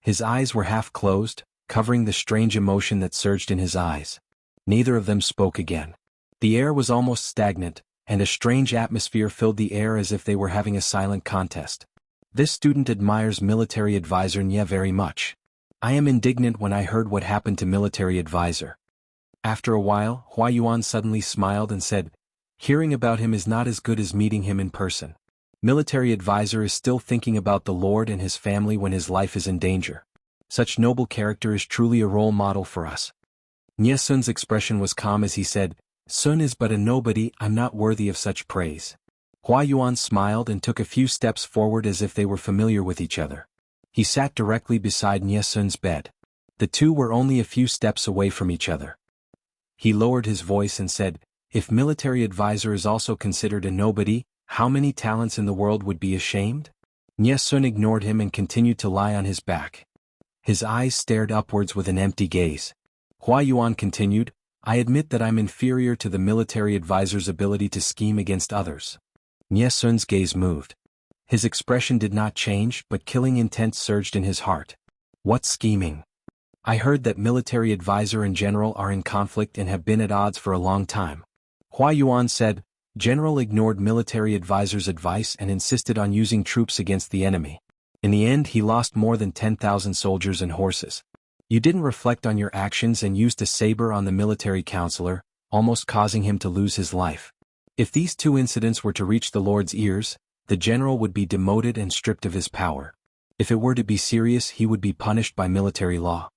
His eyes were half closed, covering the strange emotion that surged in his eyes. Neither of them spoke again. The air was almost stagnant, and a strange atmosphere filled the air as if they were having a silent contest. This student admires military advisor Nie very much. I am indignant when I heard what happened to military advisor. After a while, Hua Yuan suddenly smiled and said, Hearing about him is not as good as meeting him in person. Military advisor is still thinking about the Lord and his family when his life is in danger. Such noble character is truly a role model for us. Nie Sun's expression was calm as he said, Sun is but a nobody, I'm not worthy of such praise. Hua Yuan smiled and took a few steps forward as if they were familiar with each other. He sat directly beside Nie Sun's bed. The two were only a few steps away from each other. He lowered his voice and said, if military advisor is also considered a nobody, how many talents in the world would be ashamed? Nie Sun ignored him and continued to lie on his back. His eyes stared upwards with an empty gaze. Hua Yuan continued, I admit that I'm inferior to the military advisor's ability to scheme against others. Nie Sun's gaze moved. His expression did not change, but killing intent surged in his heart. What scheming? I heard that military advisor and general are in conflict and have been at odds for a long time. Hua Yuan said, General ignored military advisor's advice and insisted on using troops against the enemy. In the end he lost more than 10,000 soldiers and horses. You didn't reflect on your actions and used a saber on the military counselor, almost causing him to lose his life. If these two incidents were to reach the Lord's ears, the general would be demoted and stripped of his power. If it were to be serious he would be punished by military law.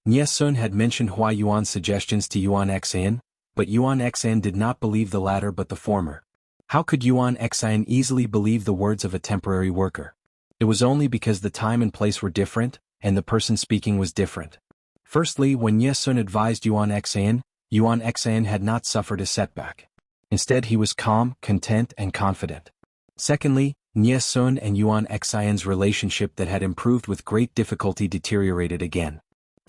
Nie Sun had mentioned Hua Yuan's suggestions to Yuan Xian, but Yuan Xian did not believe the latter but the former. How could Yuan Xian easily believe the words of a temporary worker? It was only because the time and place were different, and the person speaking was different. Firstly, when Nie Sun advised Yuan Xian had not suffered a setback. Instead he was calm, content and confident. Secondly, Nie Sun and Yuan Xian's relationship that had improved with great difficulty deteriorated again.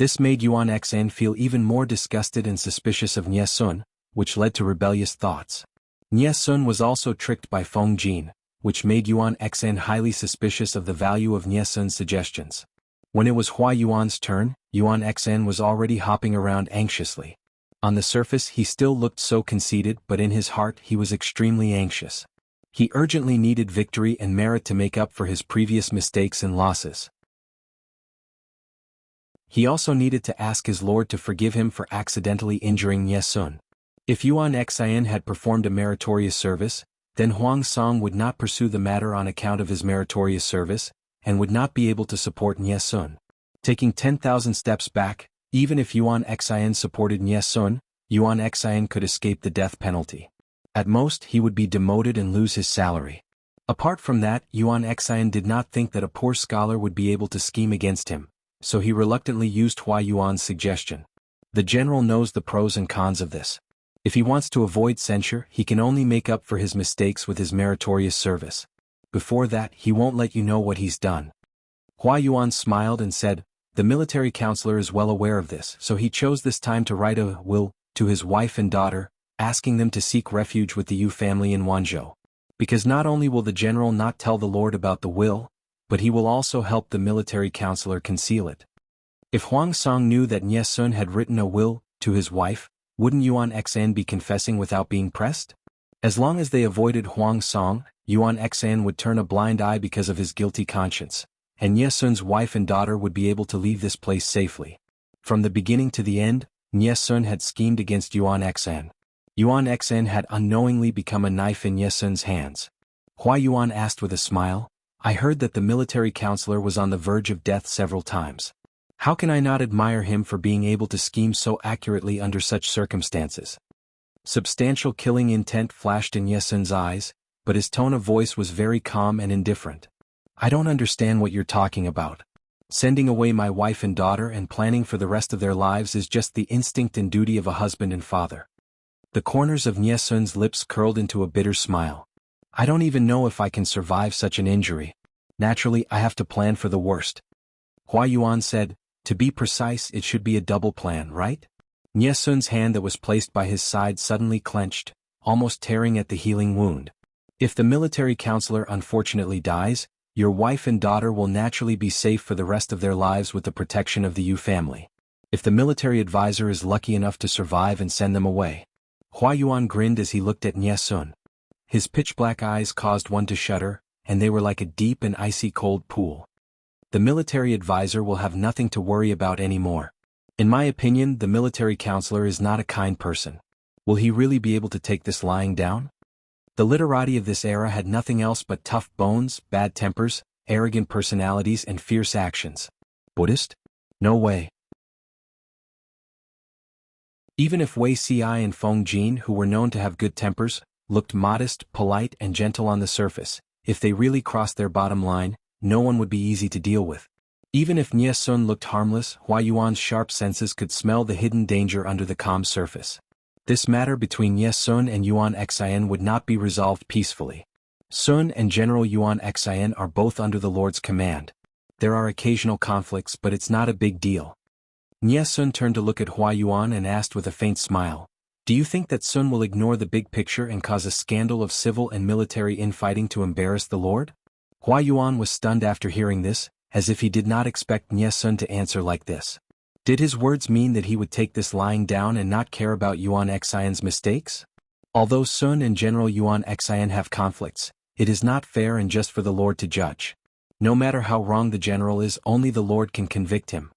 This made Yuan Xian feel even more disgusted and suspicious of Nie Sun, which led to rebellious thoughts. Nie Sun was also tricked by Feng Jin, which made Yuan Xian highly suspicious of the value of Nie Sun's suggestions. When it was Hua Yuan's turn, Yuan Xian was already hopping around anxiously. On the surface he still looked so conceited, but in his heart he was extremely anxious. He urgently needed victory and merit to make up for his previous mistakes and losses. He also needed to ask his lord to forgive him for accidentally injuring Nie Sun. If Yuan Xian had performed a meritorious service, then Huang Song would not pursue the matter on account of his meritorious service, and would not be able to support Nie Sun. Taking 10,000 steps back, even if Yuan Xian supported Nie Sun, Yuan Xian could escape the death penalty. At most he would be demoted and lose his salary. Apart from that, Yuan Xian did not think that a poor scholar would be able to scheme against him, so he reluctantly used Hua Yuan's suggestion. The general knows the pros and cons of this. If he wants to avoid censure, he can only make up for his mistakes with his meritorious service. Before that, he won't let you know what he's done. Hua Yuan smiled and said, the military counselor is well aware of this, so he chose this time to write a will to his wife and daughter, asking them to seek refuge with the Yu family in Wanzhou. Because not only will the general not tell the Lord about the will, but he will also help the military counselor conceal it. If Huang Song knew that Nie Sun had written a will to his wife, wouldn't Yuan Xian be confessing without being pressed? As long as they avoided Huang Song, Yuan Xian would turn a blind eye because of his guilty conscience, and Nie Sun's wife and daughter would be able to leave this place safely. From the beginning to the end, Nie Sun had schemed against Yuan Xian. Yuan Xian had unknowingly become a knife in Nie Sun's hands. Hua Yuan asked with a smile, I heard that the military counselor was on the verge of death several times. How can I not admire him for being able to scheme so accurately under such circumstances? Substantial killing intent flashed in Nie Sun's eyes, but his tone of voice was very calm and indifferent. I don't understand what you're talking about. Sending away my wife and daughter and planning for the rest of their lives is just the instinct and duty of a husband and father. The corners of Nie Sun's lips curled into a bitter smile. I don't even know if I can survive such an injury. Naturally, I have to plan for the worst. Hua Yuan said, to be precise, it should be a double plan, right? Nie Sun's hand that was placed by his side suddenly clenched, almost tearing at the healing wound. If the military counselor unfortunately dies, your wife and daughter will naturally be safe for the rest of their lives with the protection of the Yu family. If the military advisor is lucky enough to survive and send them away. Hua Yuan grinned as he looked at Nie Sun. His pitch-black eyes caused one to shudder, and they were like a deep and icy cold pool. The military advisor will have nothing to worry about anymore. In my opinion, the military counselor is not a kind person. Will he really be able to take this lying down? The literati of this era had nothing else but tough bones, bad tempers, arrogant personalities and fierce actions. Buddhist? No way. Even if Wei Xiai and Feng Jin, who were known to have good tempers, looked modest, polite and gentle on the surface, if they really crossed their bottom line, no one would be easy to deal with. Even if Nie Sun looked harmless, Hua Yuan's sharp senses could smell the hidden danger under the calm surface. This matter between Nie Sun and Yuan Xian would not be resolved peacefully. Sun and General Yuan Xian are both under the Lord's command. There are occasional conflicts, but it's not a big deal. Nie Sun turned to look at Hua Yuan and asked with a faint smile, "Do you think that Sun will ignore the big picture and cause a scandal of civil and military infighting to embarrass the Lord?" Hua Yuan was stunned after hearing this, as if he did not expect Nie Sun to answer like this. Did his words mean that he would take this lying down and not care about Yuan Xian's mistakes? Although Sun and General Yuan Xian have conflicts, it is not fair and just for the Lord to judge. No matter how wrong the general is, only the Lord can convict him.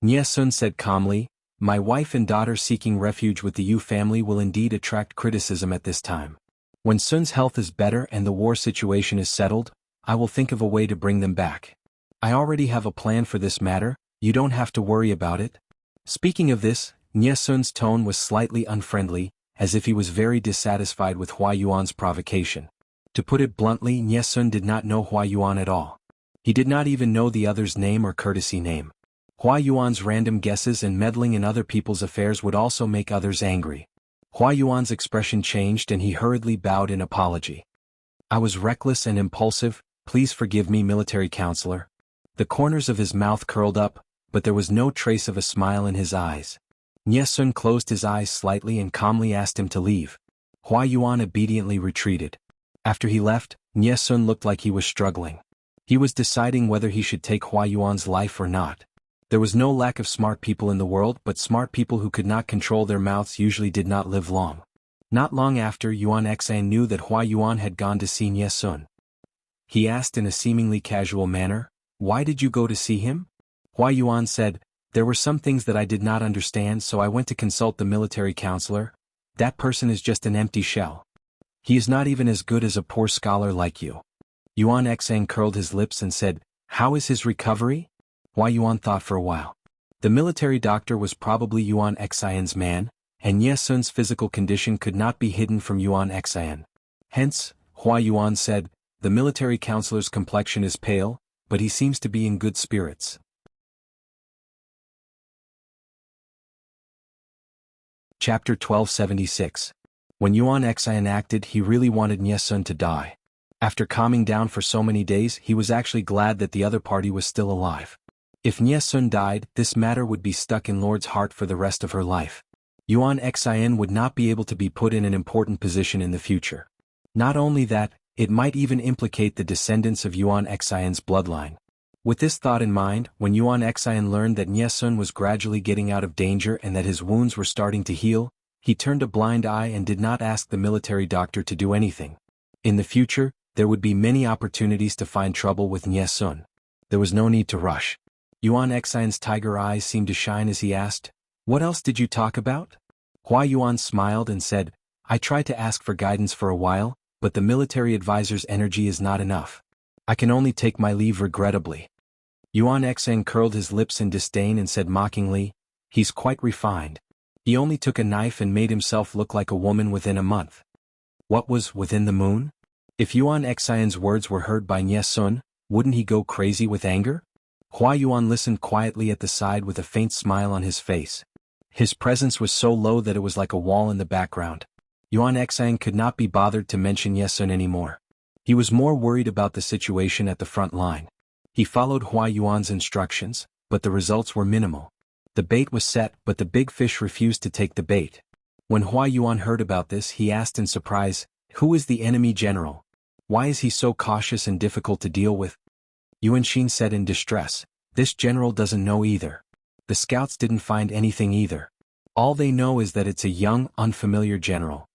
Nie Sun said calmly, "My wife and daughter seeking refuge with the Yu family will indeed attract criticism at this time. When Sun's health is better and the war situation is settled, I will think of a way to bring them back. I already have a plan for this matter, you don't have to worry about it." Speaking of this, Nie Sun's tone was slightly unfriendly, as if he was very dissatisfied with Hua Yuan's provocation. To put it bluntly, Nie Sun did not know Hua Yuan at all. He did not even know the other's name or courtesy name. Hua Yuan's random guesses and meddling in other people's affairs would also make others angry. Hua Yuan's expression changed and he hurriedly bowed in apology. "I was reckless and impulsive, please forgive me, military counselor." The corners of his mouth curled up, but there was no trace of a smile in his eyes. Nie Sun closed his eyes slightly and calmly asked him to leave. Hua Yuan obediently retreated. After he left, Nie Sun looked like he was struggling. He was deciding whether he should take Hua Yuan's life or not. There was no lack of smart people in the world, but smart people who could not control their mouths usually did not live long. Not long after, Yuan Xian knew that Hua Yuan had gone to see Nie Sun. He asked in a seemingly casual manner, "Why did you go to see him?" Hua Yuan said, "There were some things that I did not understand, so I went to consult the military counselor. That person is just an empty shell. He is not even as good as a poor scholar like you." Yuan Xian curled his lips and said, "How is his recovery?" Hua Yuan thought for a while. The military doctor was probably Yuan Xian's man, and Nie Sun's physical condition could not be hidden from Yuan Xian. Hence, Hua Yuan said, "The military counselor's complexion is pale, but he seems to be in good spirits." Chapter 1276. When Yuan Xian acted, he really wanted Nie Sun to die. After calming down for so many days, he was actually glad that the other party was still alive. If Nie Sun died, this matter would be stuck in Lord's heart for the rest of her life. Yuan Xian would not be able to be put in an important position in the future. Not only that, it might even implicate the descendants of Yuan Xian's bloodline. With this thought in mind, when Yuan Xian learned that Nie Sun was gradually getting out of danger and that his wounds were starting to heal, he turned a blind eye and did not ask the military doctor to do anything. In the future, there would be many opportunities to find trouble with Nie Sun. There was no need to rush. Yuan Xian's tiger eyes seemed to shine as he asked, "What else did you talk about?" Hua Yuan smiled and said, "I tried to ask for guidance for a while, but the military advisor's energy is not enough. I can only take my leave regrettably." Yuan Xian curled his lips in disdain and said mockingly, "He's quite refined. He only took a knife and made himself look like a woman within a month." What was within the moon? If Yuan Xian's words were heard by Nie Sun, wouldn't he go crazy with anger? Hua Yuan listened quietly at the side with a faint smile on his face. His presence was so low that it was like a wall in the background. Yuan Xian could not be bothered to mention Nie Sun anymore. He was more worried about the situation at the front line. He followed Hua Yuan's instructions, but the results were minimal. The bait was set, but the big fish refused to take the bait. When Hua Yuan heard about this, he asked in surprise, "Who is the enemy general? Why is he so cautious and difficult to deal with?" Yuan Xin said in distress, "This general doesn't know either. The scouts didn't find anything either. All they know is that it's a young, unfamiliar general.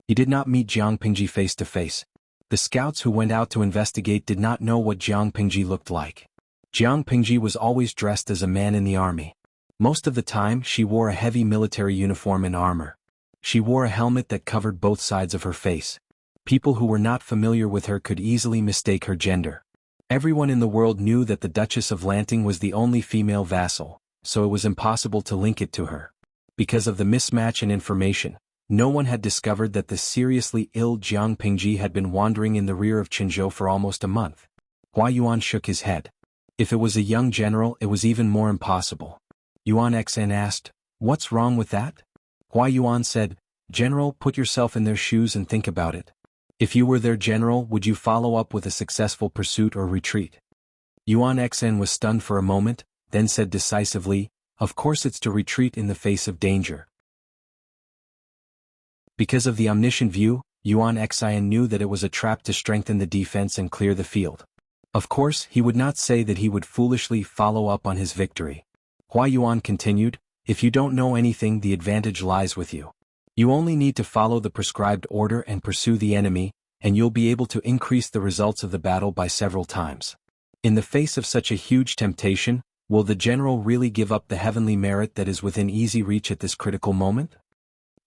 He did not meet Jiang Pingji face to face. The scouts who went out to investigate did not know what Jiang Pingji looked like. Jiang Pingji was always dressed as a man in the army. Most of the time, she wore a heavy military uniform and armor. She wore a helmet that covered both sides of her face. People who were not familiar with her could easily mistake her gender. Everyone in the world knew that the Duchess of Lanting was the only female vassal, so it was impossible to link it to her. Because of the mismatch in information, no one had discovered that the seriously ill Jiang Pingji had been wandering in the rear of Qinzhou for almost a month. Hua Yuan shook his head. If it was a young general, it was even more impossible. Yuan Xen asked, "What's wrong with that?" Hua Yuan said, "General, put yourself in their shoes and think about it. If you were their general, would you follow up with a successful pursuit or retreat?" Yuan Xen was stunned for a moment, then said decisively, "Of course it's to retreat in the face of danger." Because of the omniscient view, Yuan Xen knew that it was a trap to strengthen the defense and clear the field. Of course, he would not say that he would foolishly follow up on his victory. Hua Yuan continued, "If you don't know anything, the advantage lies with you. You only need to follow the prescribed order and pursue the enemy, and you'll be able to increase the results of the battle by several times. In the face of such a huge temptation, will the general really give up the heavenly merit that is within easy reach at this critical moment?"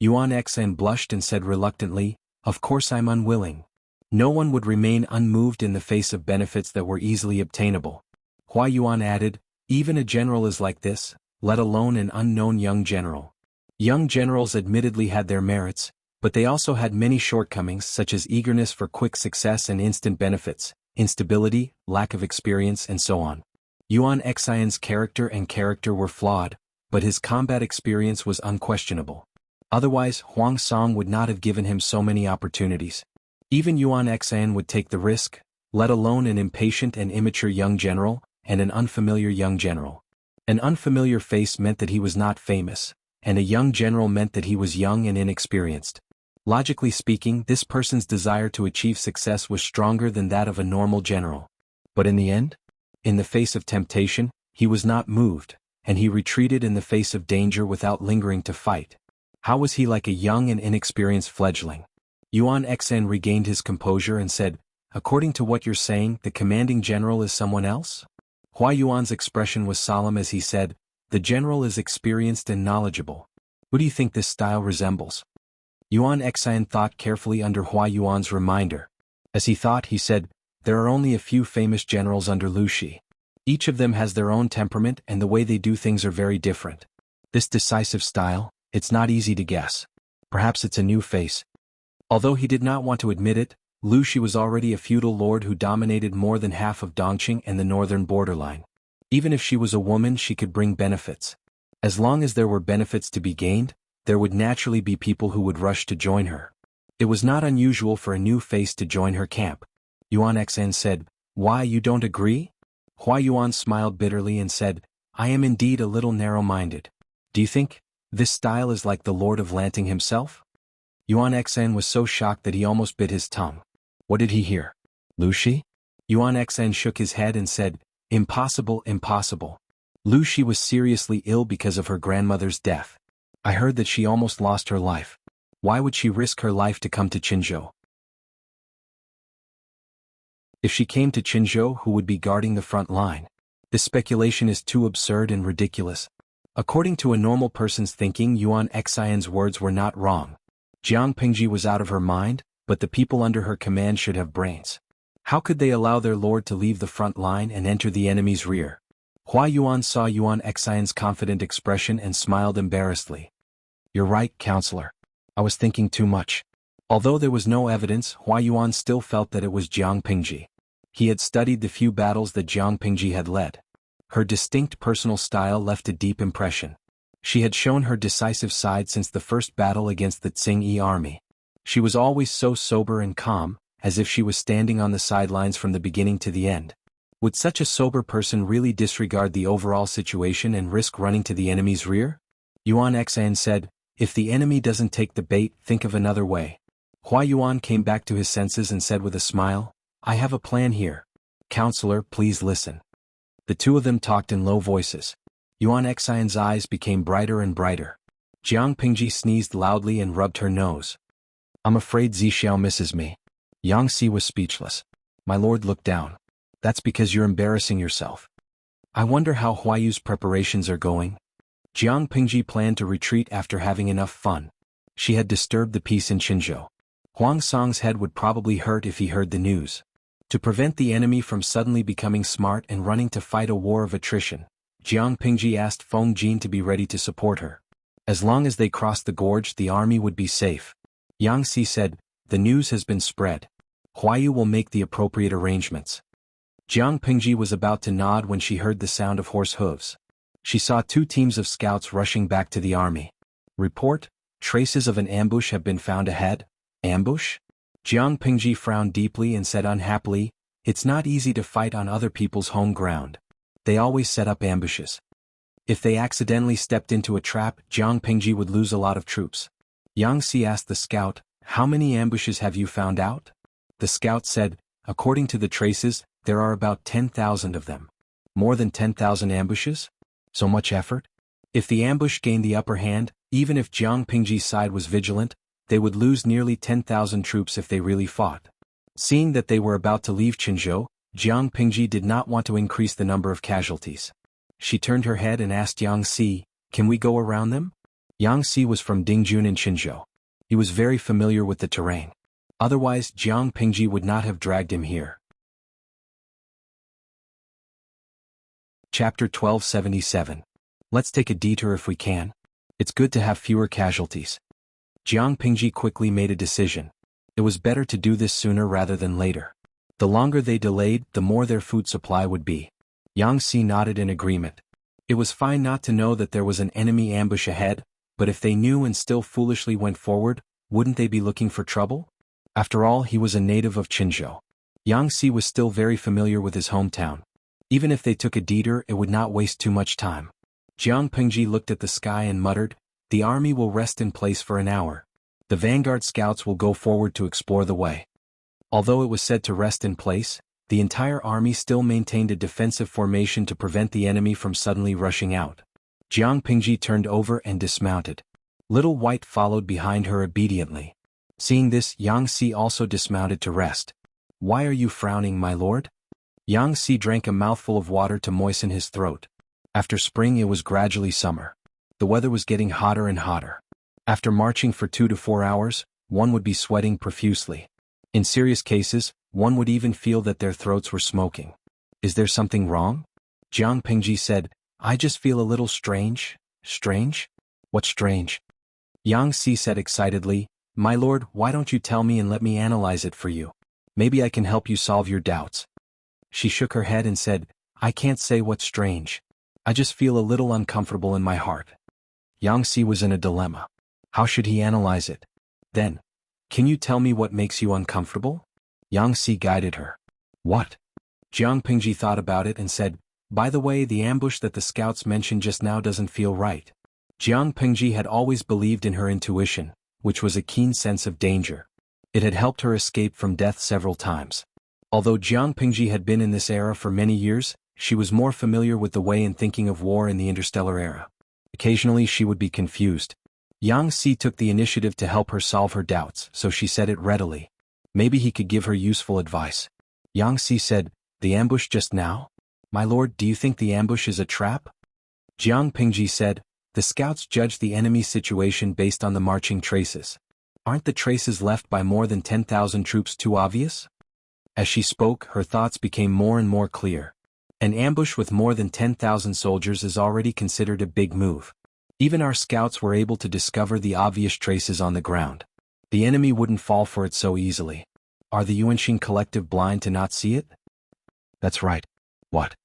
Yuan Xen blushed and said reluctantly, "Of course I'm unwilling. No one would remain unmoved in the face of benefits that were easily obtainable." Hua Yuan added, "Even a general is like this, let alone an unknown young general. Young generals admittedly had their merits, but they also had many shortcomings such as eagerness for quick success and instant benefits, instability, lack of experience and so on. Yuan Xian's character were flawed, but his combat experience was unquestionable. Otherwise Huang Song would not have given him so many opportunities. Even Yuan Xian would take the risk, let alone an impatient and immature young general, and an unfamiliar young general. An unfamiliar face meant that he was not famous, and a young general meant that he was young and inexperienced. Logically speaking, this person's desire to achieve success was stronger than that of a normal general. But in the end? In the face of temptation, he was not moved, and he retreated in the face of danger without lingering to fight. How was he like a young and inexperienced fledgling? Yuan Xen regained his composure and said, "According to what you're saying, the commanding general is someone else?" Hua Yuan's expression was solemn as he said, "The general is experienced and knowledgeable. Who do you think this style resembles?" Yuan Xen thought carefully under Hua Yuan's reminder. As he thought, he said, "There are only a few famous generals under Lu Shi. Each of them has their own temperament and the way they do things are very different. This decisive style, it's not easy to guess. Perhaps it's a new face." Although he did not want to admit it, Lu Shi was already a feudal lord who dominated more than half of Dongqing and the northern borderline. Even if she was a woman, she could bring benefits. As long as there were benefits to be gained, there would naturally be people who would rush to join her. It was not unusual for a new face to join her camp. Yuan Xen said, "Why, you don't agree?" Hua Yuan smiled bitterly and said, "I am indeed a little narrow-minded. Do you think this style is like the Lord of Lanting himself?" Yuan Xen was so shocked that he almost bit his tongue. What did he hear? Lu Shi? Yuan Xen shook his head and said, "Impossible, impossible. Lu Shi was seriously ill because of her grandmother's death. I heard that she almost lost her life. Why would she risk her life to come to Qinzhou? If she came to Qinzhou, who would be guarding the front line? This speculation is too absurd and ridiculous." According to a normal person's thinking, Yuan Xian's words were not wrong. Jiang Pingji was out of her mind, but the people under her command should have brains. How could they allow their lord to leave the front line and enter the enemy's rear? Hua Yuan saw Yuan Xian's confident expression and smiled embarrassedly. "You're right, counselor. I was thinking too much." Although there was no evidence, Hua Yuan still felt that it was Jiang Pingji. He had studied the few battles that Jiang Pingji had led. Her distinct personal style left a deep impression. She had shown her decisive side since the first battle against the Tsing-Yi army. She was always so sober and calm, as if she was standing on the sidelines from the beginning to the end. Would such a sober person really disregard the overall situation and risk running to the enemy's rear? Yuan Xan said, "If the enemy doesn't take the bait, think of another way." Hua Yuan came back to his senses and said with a smile, "I have a plan here. Counselor, please listen." The two of them talked in low voices. Yuan Xian's eyes became brighter and brighter. Jiang Pingji sneezed loudly and rubbed her nose. "I'm afraid Zixiao misses me." Yang Si was speechless. My lord looked down. "That's because you're embarrassing yourself." "I wonder how Huayu's preparations are going." Jiang Pingji planned to retreat after having enough fun. She had disturbed the peace in Qinzhou. Huang Song's head would probably hurt if he heard the news. To prevent the enemy from suddenly becoming smart and running to fight a war of attrition, Jiang Pingji asked Feng Jin to be ready to support her. As long as they crossed the gorge, the army would be safe. Yang Si said, "The news has been spread. Huayu will make the appropriate arrangements." Jiang Pingji was about to nod when she heard the sound of horse hooves. She saw 2 teams of scouts rushing back to the army. Report, traces of an ambush have been found ahead. Ambush? Jiang Pingji frowned deeply and said unhappily, "It's not easy to fight on other people's home ground. They always set up ambushes. If they accidentally stepped into a trap, Jiang Pingji would lose a lot of troops." Yang Si asked the scout, "How many ambushes have you found out?" The scout said, "According to the traces, there are about 10,000 of them." More than 10,000 ambushes? So much effort? If the ambush gained the upper hand, even if Jiang Pingji's side was vigilant, they would lose nearly 10,000 troops if they really fought. Seeing that they were about to leave Qinzhou, Jiang Pingji did not want to increase the number of casualties. She turned her head and asked Yang Si, "Can we go around them?" Yang Si was from Dingjun in Qinzhou. He was very familiar with the terrain. Otherwise, Jiang Pingji would not have dragged him here. Chapter 1277. Let's take a detour if we can. It's good to have fewer casualties. Jiang Pingji quickly made a decision. It was better to do this sooner rather than later. The longer they delayed, the more their food supply would be. Yang Si nodded in agreement. It was fine not to know that there was an enemy ambush ahead, but if they knew and still foolishly went forward, wouldn't they be looking for trouble? After all, he was a native of Qinzhou. Yang Si was still very familiar with his hometown. Even if they took a detour, it would not waste too much time. Jiang Pingji looked at the sky and muttered, "The army will rest in place for an hour. The vanguard scouts will go forward to explore the way." Although it was said to rest in place, the entire army still maintained a defensive formation to prevent the enemy from suddenly rushing out. Jiang Pingji turned over and dismounted. Little White followed behind her obediently. Seeing this, Yang Si also dismounted to rest. "Why are you frowning, my lord?" Yang Si drank a mouthful of water to moisten his throat. After spring, it was gradually summer. The weather was getting hotter and hotter. After marching for 2 to 4 hours, one would be sweating profusely. In serious cases, one would even feel that their throats were smoking. "Is there something wrong?" Jiang Pingji said, "I just feel a little strange." "Strange? What's strange?" Yang Si said excitedly, "My lord, why don't you tell me and let me analyze it for you? Maybe I can help you solve your doubts." She shook her head and said, "I can't say what's strange. I just feel a little uncomfortable in my heart." Yang Si was in a dilemma. How should he analyze it? Then, "Can you tell me what makes you uncomfortable?" Yang Si guided her. "What?" Jiang Pingji thought about it and said, "By the way, the ambush that the scouts mentioned just now doesn't feel right." Jiang Pingji had always believed in her intuition, which was a keen sense of danger. It had helped her escape from death several times. Although Jiang Pingji had been in this era for many years, she was more familiar with the way and thinking of war in the interstellar era. Occasionally she would be confused. Yang Si took the initiative to help her solve her doubts, so she said it readily. Maybe he could give her useful advice. Yang Si said, "The ambush just now? My lord, do you think the ambush is a trap?" Jiang Pingji said, "The scouts judged the enemy situation based on the marching traces. Aren't the traces left by more than 10,000 troops too obvious?" As she spoke, her thoughts became more and more clear. An ambush with more than 10,000 soldiers is already considered a big move. Even our scouts were able to discover the obvious traces on the ground. The enemy wouldn't fall for it so easily. Are the Yuanxing collective blind to not see it? That's right. What?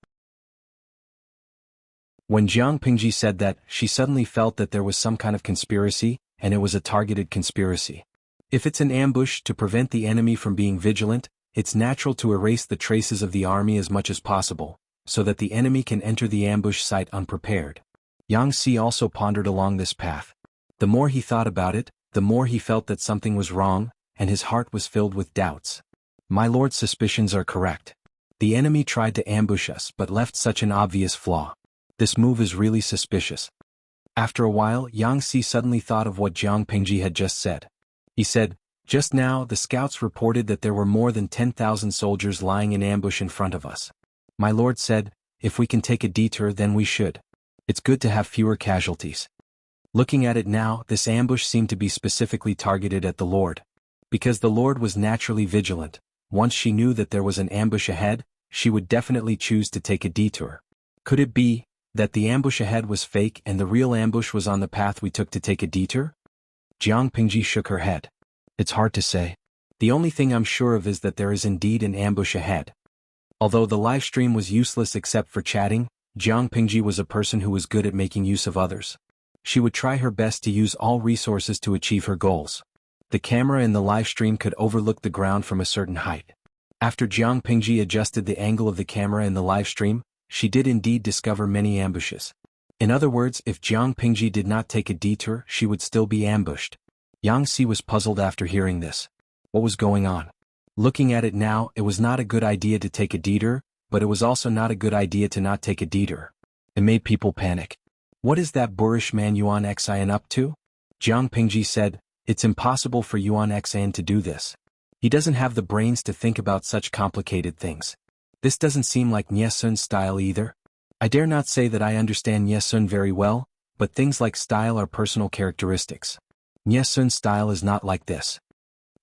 When Jiang Pingji said that, she suddenly felt that there was some kind of conspiracy, and it was a targeted conspiracy. If it's an ambush to prevent the enemy from being vigilant, it's natural to erase the traces of the army as much as possible, so that the enemy can enter the ambush site unprepared. Yang Si also pondered along this path. The more he thought about it, the more he felt that something was wrong, and his heart was filled with doubts. My lord's suspicions are correct. The enemy tried to ambush us but left such an obvious flaw. This move is really suspicious. After a while, Yang Si suddenly thought of what Jiang Pingji had just said. He said, "Just now, the scouts reported that there were more than 10,000 soldiers lying in ambush in front of us. My lord said, if we can take a detour then we should. It's good to have fewer casualties." Looking at it now, this ambush seemed to be specifically targeted at the Lord. Because the Lord was naturally vigilant, once she knew that there was an ambush ahead, she would definitely choose to take a detour. Could it be that the ambush ahead was fake and the real ambush was on the path we took to take a detour? Jiang Pingji shook her head. It's hard to say. The only thing I'm sure of is that there is indeed an ambush ahead. Although the live stream was useless except for chatting, Jiang Pingji was a person who was good at making use of others. She would try her best to use all resources to achieve her goals. The camera in the live stream could overlook the ground from a certain height. After Jiang Pingji adjusted the angle of the camera in the live stream, she did indeed discover many ambushes. In other words, if Jiang Pingji did not take a detour, she would still be ambushed. Yang Si was puzzled after hearing this. What was going on? Looking at it now, it was not a good idea to take a detour, but it was also not a good idea to not take a detour. It made people panic. What is that boorish man Yuan Xian up to? Jiang Pingji said, it's impossible for Yuan Xian to do this. He doesn't have the brains to think about such complicated things. This doesn't seem like Nie Sun's style either. I dare not say that I understand Nie Sun very well, but things like style are personal characteristics. Nie Sun's style is not like this.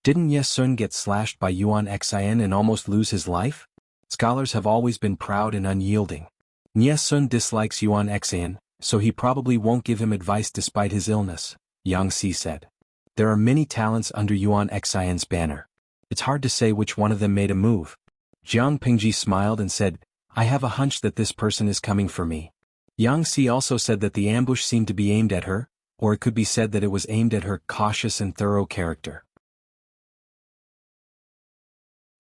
Didn't Nie Sun get slashed by Yuan Xian and almost lose his life? Scholars have always been proud and unyielding. Nie Sun dislikes Yuan Xian, so he probably won't give him advice despite his illness, Yang Si said. There are many talents under Yuan Xian's banner. It's hard to say which one of them made a move. Jiang Pingji smiled and said, I have a hunch that this person is coming for me. Yang Si also said that the ambush seemed to be aimed at her, or it could be said that it was aimed at her cautious and thorough character.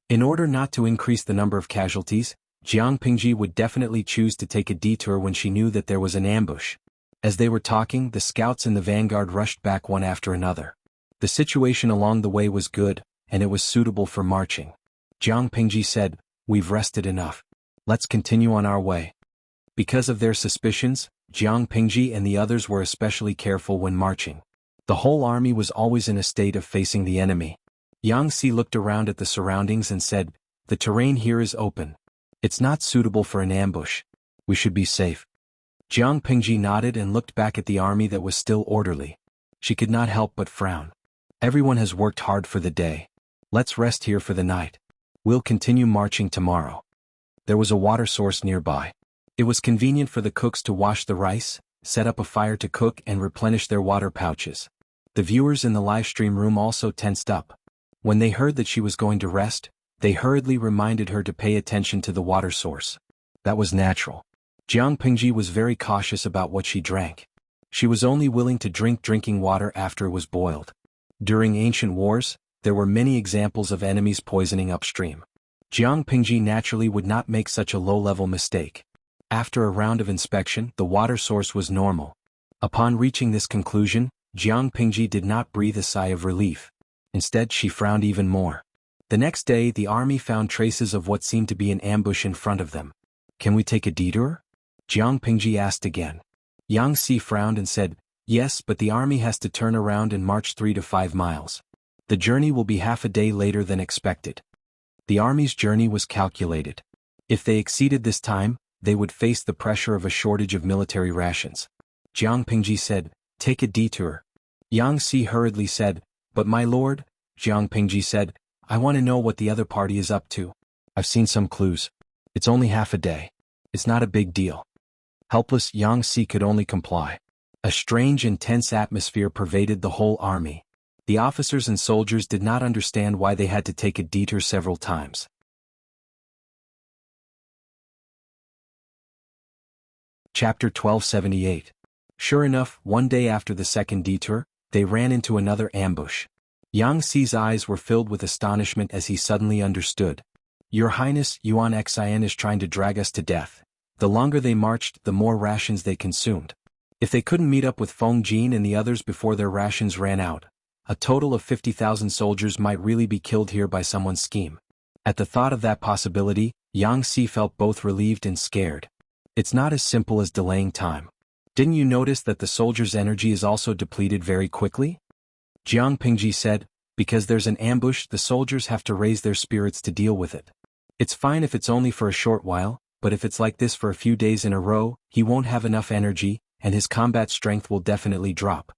In order not to increase the number of casualties, Jiang Pingji would definitely choose to take a detour when she knew that there was an ambush. As they were talking, the scouts in the vanguard rushed back one after another. The situation along the way was good, and it was suitable for marching. Jiang Pingji said, we've rested enough. Let's continue on our way. Because of their suspicions, Jiang Pingji and the others were especially careful when marching. The whole army was always in a state of facing the enemy. Yang Si looked around at the surroundings and said, the terrain here is open. It's not suitable for an ambush. We should be safe. Jiang Pingji nodded and looked back at the army that was still orderly. She could not help but frown. Everyone has worked hard for the day. Let's rest here for the night. We'll continue marching tomorrow. There was a water source nearby. It was convenient for the cooks to wash the rice, set up a fire to cook and replenish their water pouches. The viewers in the live stream room also tensed up. When they heard that she was going to rest, they hurriedly reminded her to pay attention to the water source. That was natural. Jiang Pingji was very cautious about what she drank. She was only willing to drink drinking water after it was boiled. During ancient wars, there were many examples of enemies poisoning upstream. Jiang Pingji naturally would not make such a low-level mistake. After a round of inspection, the water source was normal. Upon reaching this conclusion, Jiang Pingji did not breathe a sigh of relief. Instead, she frowned even more. The next day, the army found traces of what seemed to be an ambush in front of them. Can we take a detour? Jiang Pingji asked again. Yang Si frowned and said, yes, but the army has to turn around and march 3 to 5 miles. The journey will be half a day later than expected. The army's journey was calculated. If they exceeded this time, they would face the pressure of a shortage of military rations. Jiang Pingji said, take a detour. Yang Si hurriedly said, but my lord, Jiang Pingji said, I want to know what the other party is up to. I've seen some clues. It's only half a day. It's not a big deal. Helpless, Yang Si could only comply. A strange and tense atmosphere pervaded the whole army. The officers and soldiers did not understand why they had to take a detour several times. Chapter 1278. Sure enough, one day after the second detour, they ran into another ambush. Yang Si's eyes were filled with astonishment as he suddenly understood. Your Highness, Yuan Xian is trying to drag us to death. The longer they marched, the more rations they consumed. If they couldn't meet up with Feng Jin and the others before their rations ran out, a total of 50,000 soldiers might really be killed here by someone's scheme. At the thought of that possibility, Yang Si felt both relieved and scared. It's not as simple as delaying time. Didn't you notice that the soldiers' energy is also depleted very quickly? Jiang Pingji said, because there's an ambush, the soldiers have to raise their spirits to deal with it. It's fine if it's only for a short while, but if it's like this for a few days in a row, he won't have enough energy, and his combat strength will definitely drop.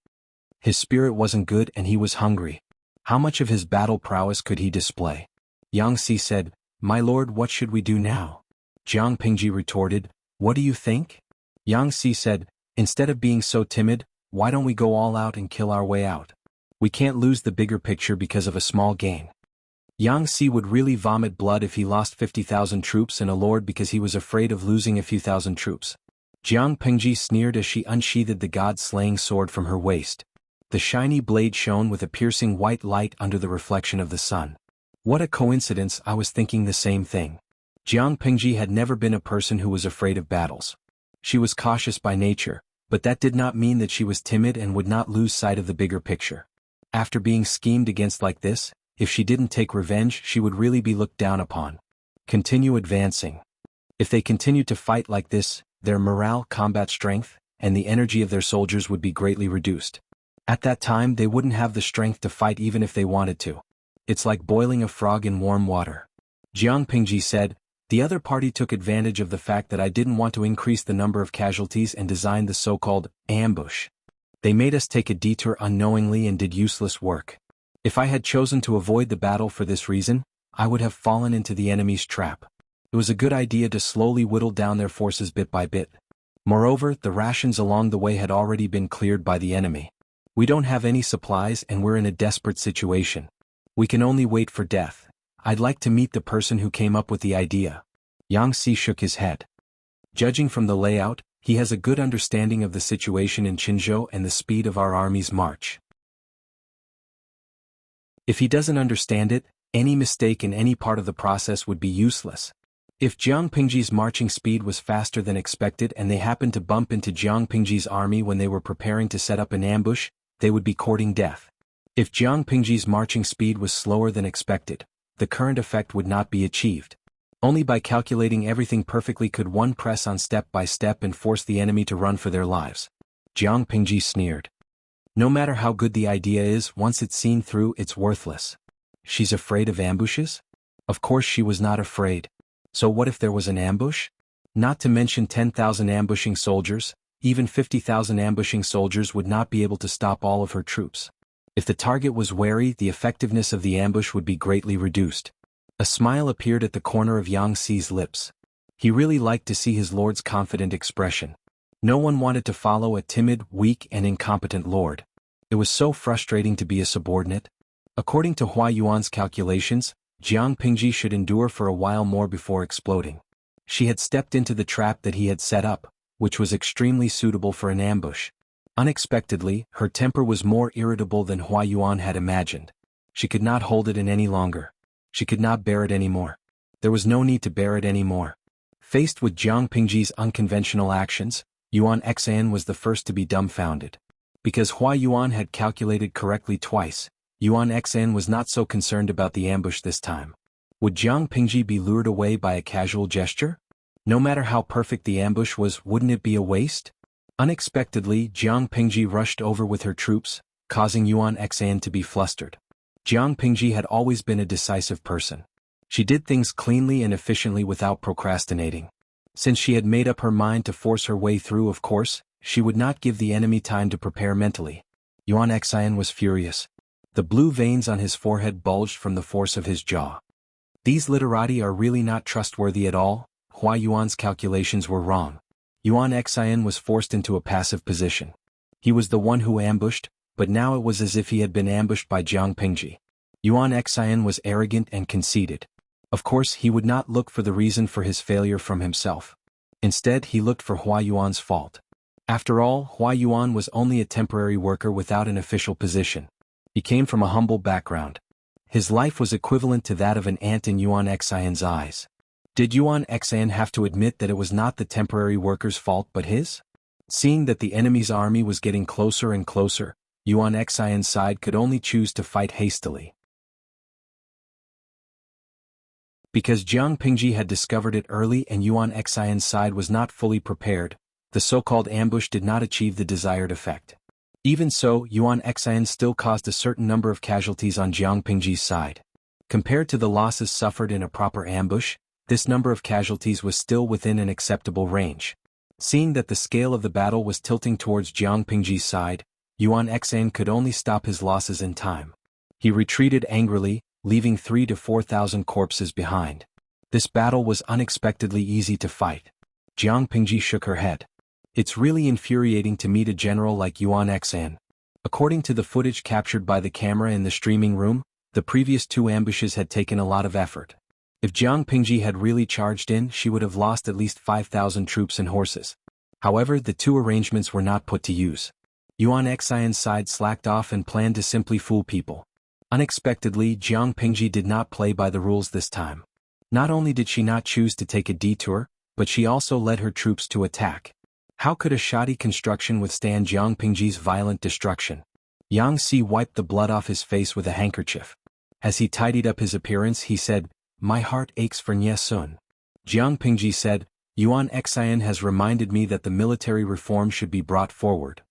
His spirit wasn't good and he was hungry. How much of his battle prowess could he display? Yang Si said, "My lord, what should we do now?" Jiang Pingji retorted, "What do you think?" Yang Si said, "Instead of being so timid, why don't we go all out and kill our way out? We can't lose the bigger picture because of a small gain." Yang Si would really vomit blood if he lost 50,000 troops and a lord because he was afraid of losing a few thousand troops. Jiang Pingji sneered as she unsheathed the god-slaying sword from her waist. The shiny blade shone with a piercing white light under the reflection of the sun. What a coincidence, I was thinking the same thing. Jiang Pingji had never been a person who was afraid of battles. She was cautious by nature, but that did not mean that she was timid and would not lose sight of the bigger picture. After being schemed against like this, if she didn't take revenge, she would really be looked down upon. Continue advancing. If they continued to fight like this, their morale, combat strength, and the energy of their soldiers would be greatly reduced. At that time they wouldn't have the strength to fight even if they wanted to. It's like boiling a frog in warm water. Jiang Pingji said, "The other party took advantage of the fact that I didn't want to increase the number of casualties and designed the so-called ambush. They made us take a detour unknowingly and did useless work. If I had chosen to avoid the battle for this reason, I would have fallen into the enemy's trap. It was a good idea to slowly whittle down their forces bit by bit. Moreover, the rations along the way had already been cleared by the enemy. We don't have any supplies and we're in a desperate situation. We can only wait for death. I'd like to meet the person who came up with the idea." Yang Si shook his head. Judging from the layout, he has a good understanding of the situation in Qinzhou and the speed of our army's march. If he doesn't understand it, any mistake in any part of the process would be useless. If Jiang Pingji's marching speed was faster than expected and they happened to bump into Jiang Pingji's army when they were preparing to set up an ambush, they would be courting death. If Jiang Pingji's marching speed was slower than expected, the current effect would not be achieved. Only by calculating everything perfectly could one press on step by step and force the enemy to run for their lives. Jiang Pingji sneered. No matter how good the idea is, once it's seen through, it's worthless. She's afraid of ambushes? Of course she was not afraid. So what if there was an ambush? Not to mention 10,000 ambushing soldiers, even 50,000 ambushing soldiers would not be able to stop all of her troops. If the target was wary, the effectiveness of the ambush would be greatly reduced. A smile appeared at the corner of Yang Si's lips. He really liked to see his lord's confident expression. No one wanted to follow a timid, weak and incompetent lord. It was so frustrating to be a subordinate. According to Hua Yuan's calculations, Jiang Pingji should endure for a while more before exploding. She had stepped into the trap that he had set up, which was extremely suitable for an ambush. Unexpectedly, her temper was more irritable than Hua Yuan had imagined. She could not hold it in any longer. She could not bear it anymore. There was no need to bear it anymore. Faced with Jiang Pingji's unconventional actions, Yuan Xan was the first to be dumbfounded. Because Hua Yuan had calculated correctly twice, Yuan Xan was not so concerned about the ambush this time. Would Jiang Pingji be lured away by a casual gesture? No matter how perfect the ambush was, wouldn't it be a waste? Unexpectedly, Jiang Pingji rushed over with her troops, causing Yuan Xan to be flustered. Jiang Pingji had always been a decisive person. She did things cleanly and efficiently without procrastinating. Since she had made up her mind to force her way through, of course, she would not give the enemy time to prepare mentally. Yuan Xan was furious. The blue veins on his forehead bulged from the force of his jaw. These literati are really not trustworthy at all. Hua Yuan's calculations were wrong. Yuan Xan was forced into a passive position. He was the one who ambushed, but now it was as if he had been ambushed by Jiang Pingji. Yuan Xan was arrogant and conceited. Of course, he would not look for the reason for his failure from himself. Instead, he looked for Hua Yuan's fault. After all, Hua Yuan was only a temporary worker without an official position. He came from a humble background. His life was equivalent to that of an ant in Yuan Xan's eyes. Did Yuan Xan have to admit that it was not the temporary worker's fault but his? Seeing that the enemy's army was getting closer and closer, Yuan Xan's side could only choose to fight hastily. Because Jiang Pingji had discovered it early and Yuan Xan's side was not fully prepared, the so-called ambush did not achieve the desired effect. Even so, Yuan Xan still caused a certain number of casualties on Jiang Pingji's side. Compared to the losses suffered in a proper ambush, this number of casualties was still within an acceptable range. Seeing that the scale of the battle was tilting towards Jiang Pingji's side, Yuan Xan could only stop his losses in time. He retreated angrily, leaving 3,000 to 4,000 corpses behind. This battle was unexpectedly easy to fight. Jiang Pingji shook her head. It's really infuriating to meet a general like Yuan Xan. According to the footage captured by the camera in the streaming room, the previous 2 ambushes had taken a lot of effort. If Jiang Pingji had really charged in, she would have lost at least 5,000 troops and horses. However, the 2 arrangements were not put to use. Yuan Xian's side slacked off and planned to simply fool people. Unexpectedly, Jiang Pingji did not play by the rules this time. Not only did she not choose to take a detour, but she also led her troops to attack. How could a shoddy construction withstand Jiang Pingji's violent destruction? Yang Si wiped the blood off his face with a handkerchief. As he tidied up his appearance, he said, "My heart aches for Nye Sun." Jiang Pingji said, "Yuan Xian has reminded me that the military reform should be brought forward.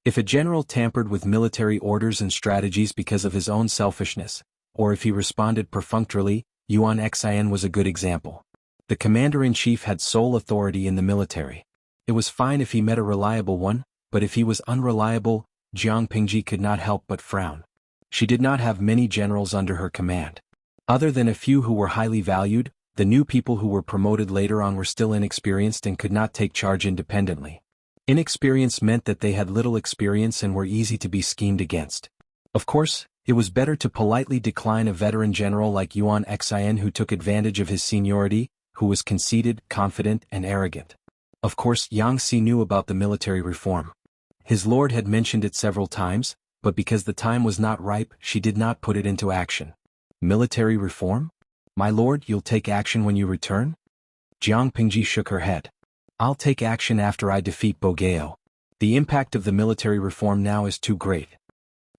If a general tampered with military orders and strategies because of his own selfishness, or if he responded perfunctorily, Yuan Xian was a good example. The commander-in-chief had sole authority in the military. It was fine if he met a reliable one, but if he was unreliable, Jiang Pingji could not help but frown. She did not have many generals under her command. Other than a few who were highly valued, the new people who were promoted later on were still inexperienced and could not take charge independently. Inexperience meant that they had little experience and were easy to be schemed against. Of course, it was better to politely decline a veteran general like Yuan Xian who took advantage of his seniority, who was conceited, confident, and arrogant. Of course, Yang Si knew about the military reform. His lord had mentioned it several times, but because the time was not ripe, she did not put it into action. Military reform? My lord, you'll take action when you return? Jiang Pingji shook her head. I'll take action after I defeat Bogeo. The impact of the military reform now is too great.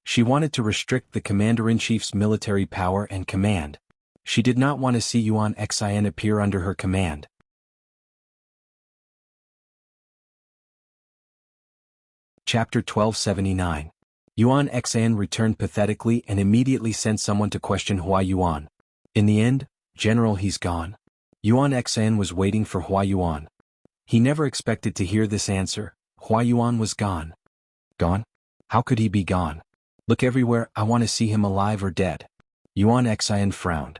She wanted to restrict the commander-in-chief's military power and command. She did not want to see Yuan Xian appear under her command. Chapter 1279. Yuan Xian returned pathetically and immediately sent someone to question Hua Yuan. In the end, General, he's gone. Yuan Xian was waiting for Hua Yuan. He never expected to hear this answer. Hua Yuan was gone. Gone? How could he be gone? Look everywhere, I want to see him alive or dead. Yuan Xian frowned.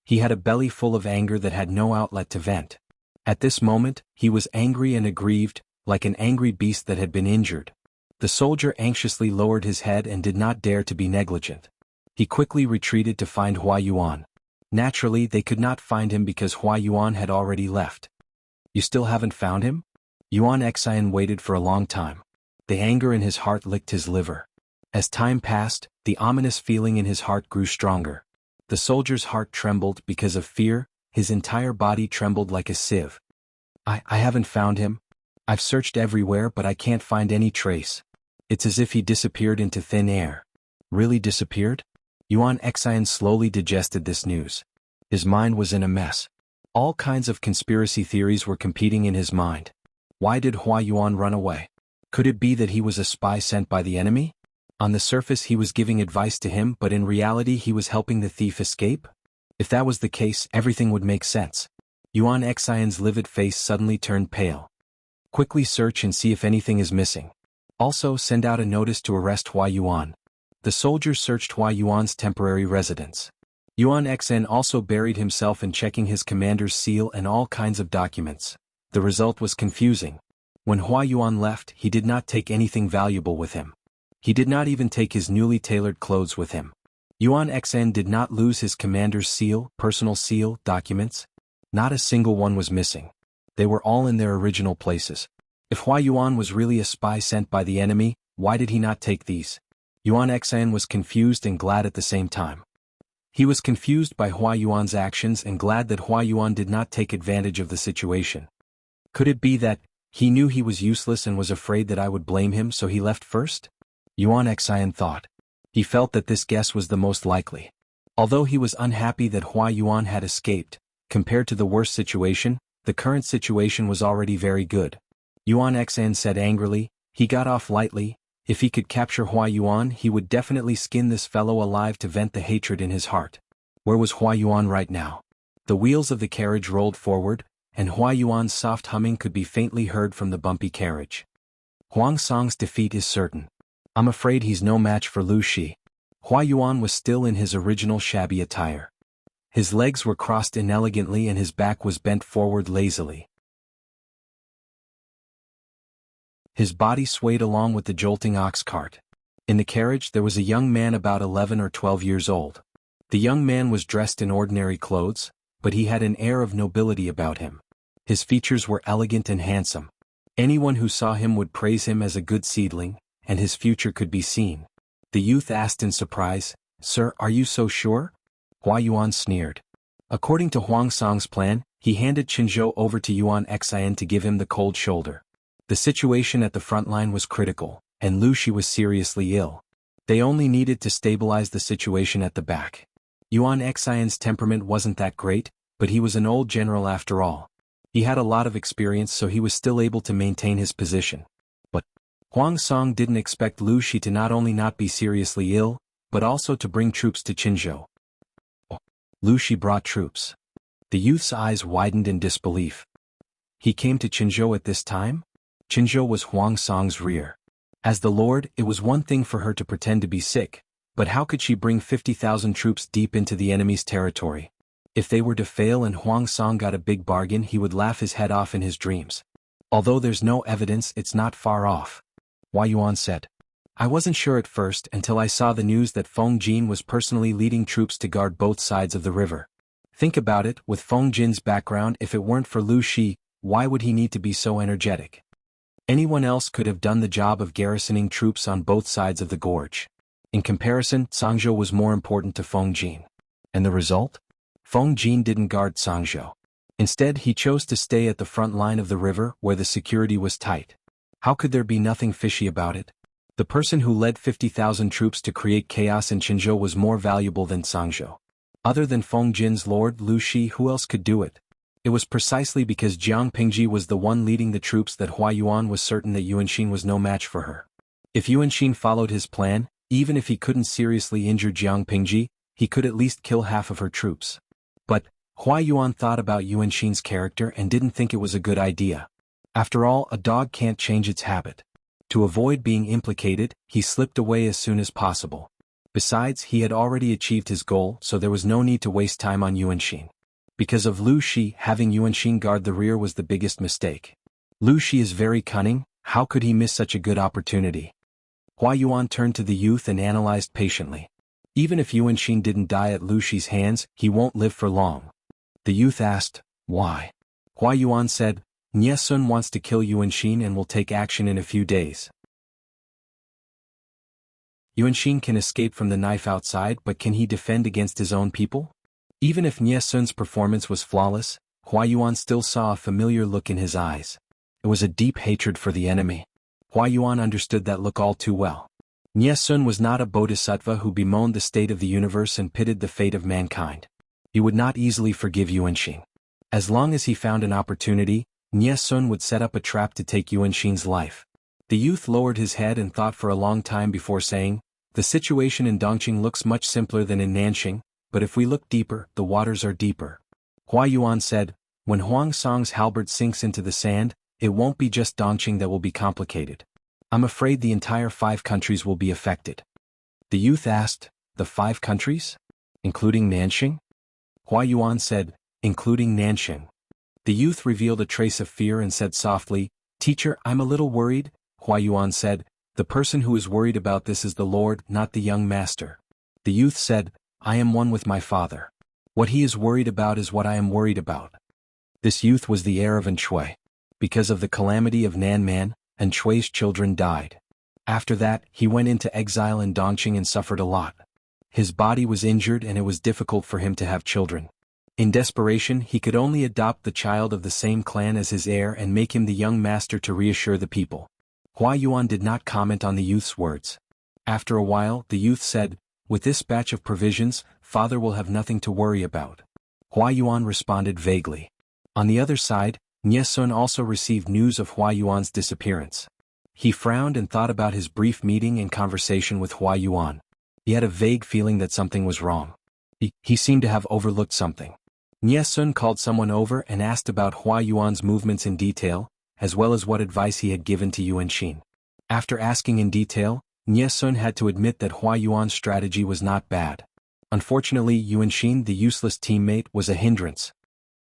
He had a belly full of anger that had no outlet to vent. At this moment, he was angry and aggrieved, like an angry beast that had been injured. The soldier anxiously lowered his head and did not dare to be negligent. He quickly retreated to find Hua Yuan. Naturally, they could not find him because Hua Yuan had already left. You still haven't found him? Yuan Xian waited for a long time. The anger in his heart licked his liver. As time passed, the ominous feeling in his heart grew stronger. The soldier's heart trembled because of fear, his entire body trembled like a sieve. I haven't found him. I've searched everywhere but I can't find any trace. It's as if he disappeared into thin air. Really disappeared? Yuan Xian slowly digested this news. His mind was in a mess. All kinds of conspiracy theories were competing in his mind. Why did Hua Yuan run away? Could it be that he was a spy sent by the enemy? On the surface he was giving advice to him, but in reality he was helping the thief escape? If that was the case, everything would make sense. Yuan Xian's livid face suddenly turned pale. Quickly search and see if anything is missing. Also send out a notice to arrest Hua Yuan. The soldiers searched Hua Yuan's temporary residence. Yuan Xian also buried himself in checking his commander's seal and all kinds of documents. The result was confusing. When Hua Yuan left, he did not take anything valuable with him. He did not even take his newly tailored clothes with him. Yuan Xian did not lose his commander's seal, personal seal, documents. Not a single one was missing. They were all in their original places. If Hua Yuan was really a spy sent by the enemy, why did he not take these? Yuan Xian was confused and glad at the same time. He was confused by Hua Yuan's actions and glad that Hua Yuan did not take advantage of the situation. Could it be that he knew he was useless and was afraid that I would blame him, so he left first? Yuan Xian thought. He felt that this guess was the most likely. Although he was unhappy that Hua Yuan had escaped, compared to the worst situation, the current situation was already very good. Yuan Xian said angrily, he got off lightly. If he could capture Hua Yuan, he would definitely skin this fellow alive to vent the hatred in his heart. Where was Hua Yuan right now? The wheels of the carriage rolled forward, and Hua Yuan's soft humming could be faintly heard from the bumpy carriage. Huang Song's defeat is certain. I'm afraid he's no match for Lu Shi. Hua Yuan was still in his original shabby attire. His legs were crossed inelegantly and his back was bent forward lazily. His body swayed along with the jolting ox cart. In the carriage there was a young man about 11 or 12 years old. The young man was dressed in ordinary clothes, but he had an air of nobility about him. His features were elegant and handsome. Anyone who saw him would praise him as a good seedling, and his future could be seen. The youth asked in surprise, "Sir, are you so sure?" Hua Yuan sneered. According to Huang Song's plan, he handed Qinzhou over to Yuan Xian to give him the cold shoulder. The situation at the front line was critical, and Lu Shi was seriously ill. They only needed to stabilize the situation at the back. Yuan Xian's temperament wasn't that great, but he was an old general after all. He had a lot of experience, so he was still able to maintain his position. But Huang Song didn't expect Lu Shi to not only not be seriously ill, but also to bring troops to Qinzhou. Oh, Lu Shi brought troops. The youth's eyes widened in disbelief. He came to Qinzhou at this time? Qinzhou was Huang Song's rear. As the lord, it was one thing for her to pretend to be sick, but how could she bring 50,000 troops deep into the enemy's territory? If they were to fail and Huang Song got a big bargain, he would laugh his head off in his dreams. Although there's no evidence, it's not far off. Hua Yuan said. I wasn't sure at first until I saw the news that Feng Jin was personally leading troops to guard both sides of the river. Think about it, with Feng Jin's background, if it weren't for Lu Shi, why would he need to be so energetic? Anyone else could have done the job of garrisoning troops on both sides of the gorge. In comparison, Sangzhou was more important to Feng Jin. And the result? Feng Jin didn't guard Sangzhou. Instead, he chose to stay at the front line of the river where the security was tight. How could there be nothing fishy about it? The person who led 50,000 troops to create chaos in Qinzhou was more valuable than Sangzhou. Other than Feng Jin's lord Lu Shi, who else could do it? It was precisely because Jiang Pingji was the one leading the troops that Hua Yuan was certain that Yuanxin was no match for her. If Yuanxin followed his plan, even if he couldn't seriously injure Jiang Pingji, he could at least kill half of her troops. But Hua Yuan thought about Yuanxin's character and didn't think it was a good idea. After all, a dog can't change its habit. To avoid being implicated, he slipped away as soon as possible. Besides, he had already achieved his goal, so there was no need to waste time on Yuanxin. Because of Lu Shi, having Yuanxin guard the rear was the biggest mistake. Lu Shi is very cunning, how could he miss such a good opportunity? Hua Yuan turned to the youth and analyzed patiently. Even if Yuanxin didn't die at Lu Shi's hands, he won't live for long. The youth asked, why? Hua Yuan said, Nie Sun wants to kill Yuanxin and will take action in a few days. Yuanxin can escape from the knife outside, but can he defend against his own people? Even if Nie Sun's performance was flawless, Hua Yuan still saw a familiar look in his eyes. It was a deep hatred for the enemy. Hua Yuan understood that look all too well. Nie Sun was not a bodhisattva who bemoaned the state of the universe and pitted the fate of mankind. He would not easily forgive Yuanxin. As long as he found an opportunity, Nie Sun would set up a trap to take Yuanxin's life. The youth lowered his head and thought for a long time before saying, the situation in Dongqing looks much simpler than in Nanxing, but if we look deeper, the waters are deeper. Hua Yuan said, when Huang Song's halberd sinks into the sand, it won't be just Dongqing that will be complicated. I'm afraid the entire 5 countries will be affected. The youth asked, the 5 countries? Including Nanxing? Hua Yuan said, including Nanxing. The youth revealed a trace of fear and said softly, Teacher, I'm a little worried. Hua Yuan said, the person who is worried about this is the Lord, not the young master. The youth said, I am one with my father. What he is worried about is what I am worried about. This youth was the heir of Anshui. Because of the calamity of Nanman, Anshui's children died. After that, he went into exile in Dongqing and suffered a lot. His body was injured and it was difficult for him to have children. In desperation, he could only adopt the child of the same clan as his heir and make him the young master to reassure the people. Hua Yuan did not comment on the youth's words. After a while, the youth said, with this batch of provisions, father will have nothing to worry about. Hua Yuan responded vaguely. On the other side, Nie Sun also received news of Hua Yuan's disappearance. He frowned and thought about his brief meeting and conversation with Hua Yuan. He had a vague feeling that something was wrong. He seemed to have overlooked something. Nie Sun called someone over and asked about Hua Yuan's movements in detail, as well as what advice he had given to Yuan Xin. After asking in detail, Nie Sun had to admit that Hua Yuan's strategy was not bad. Unfortunately, Yuan Xin, the useless teammate, was a hindrance.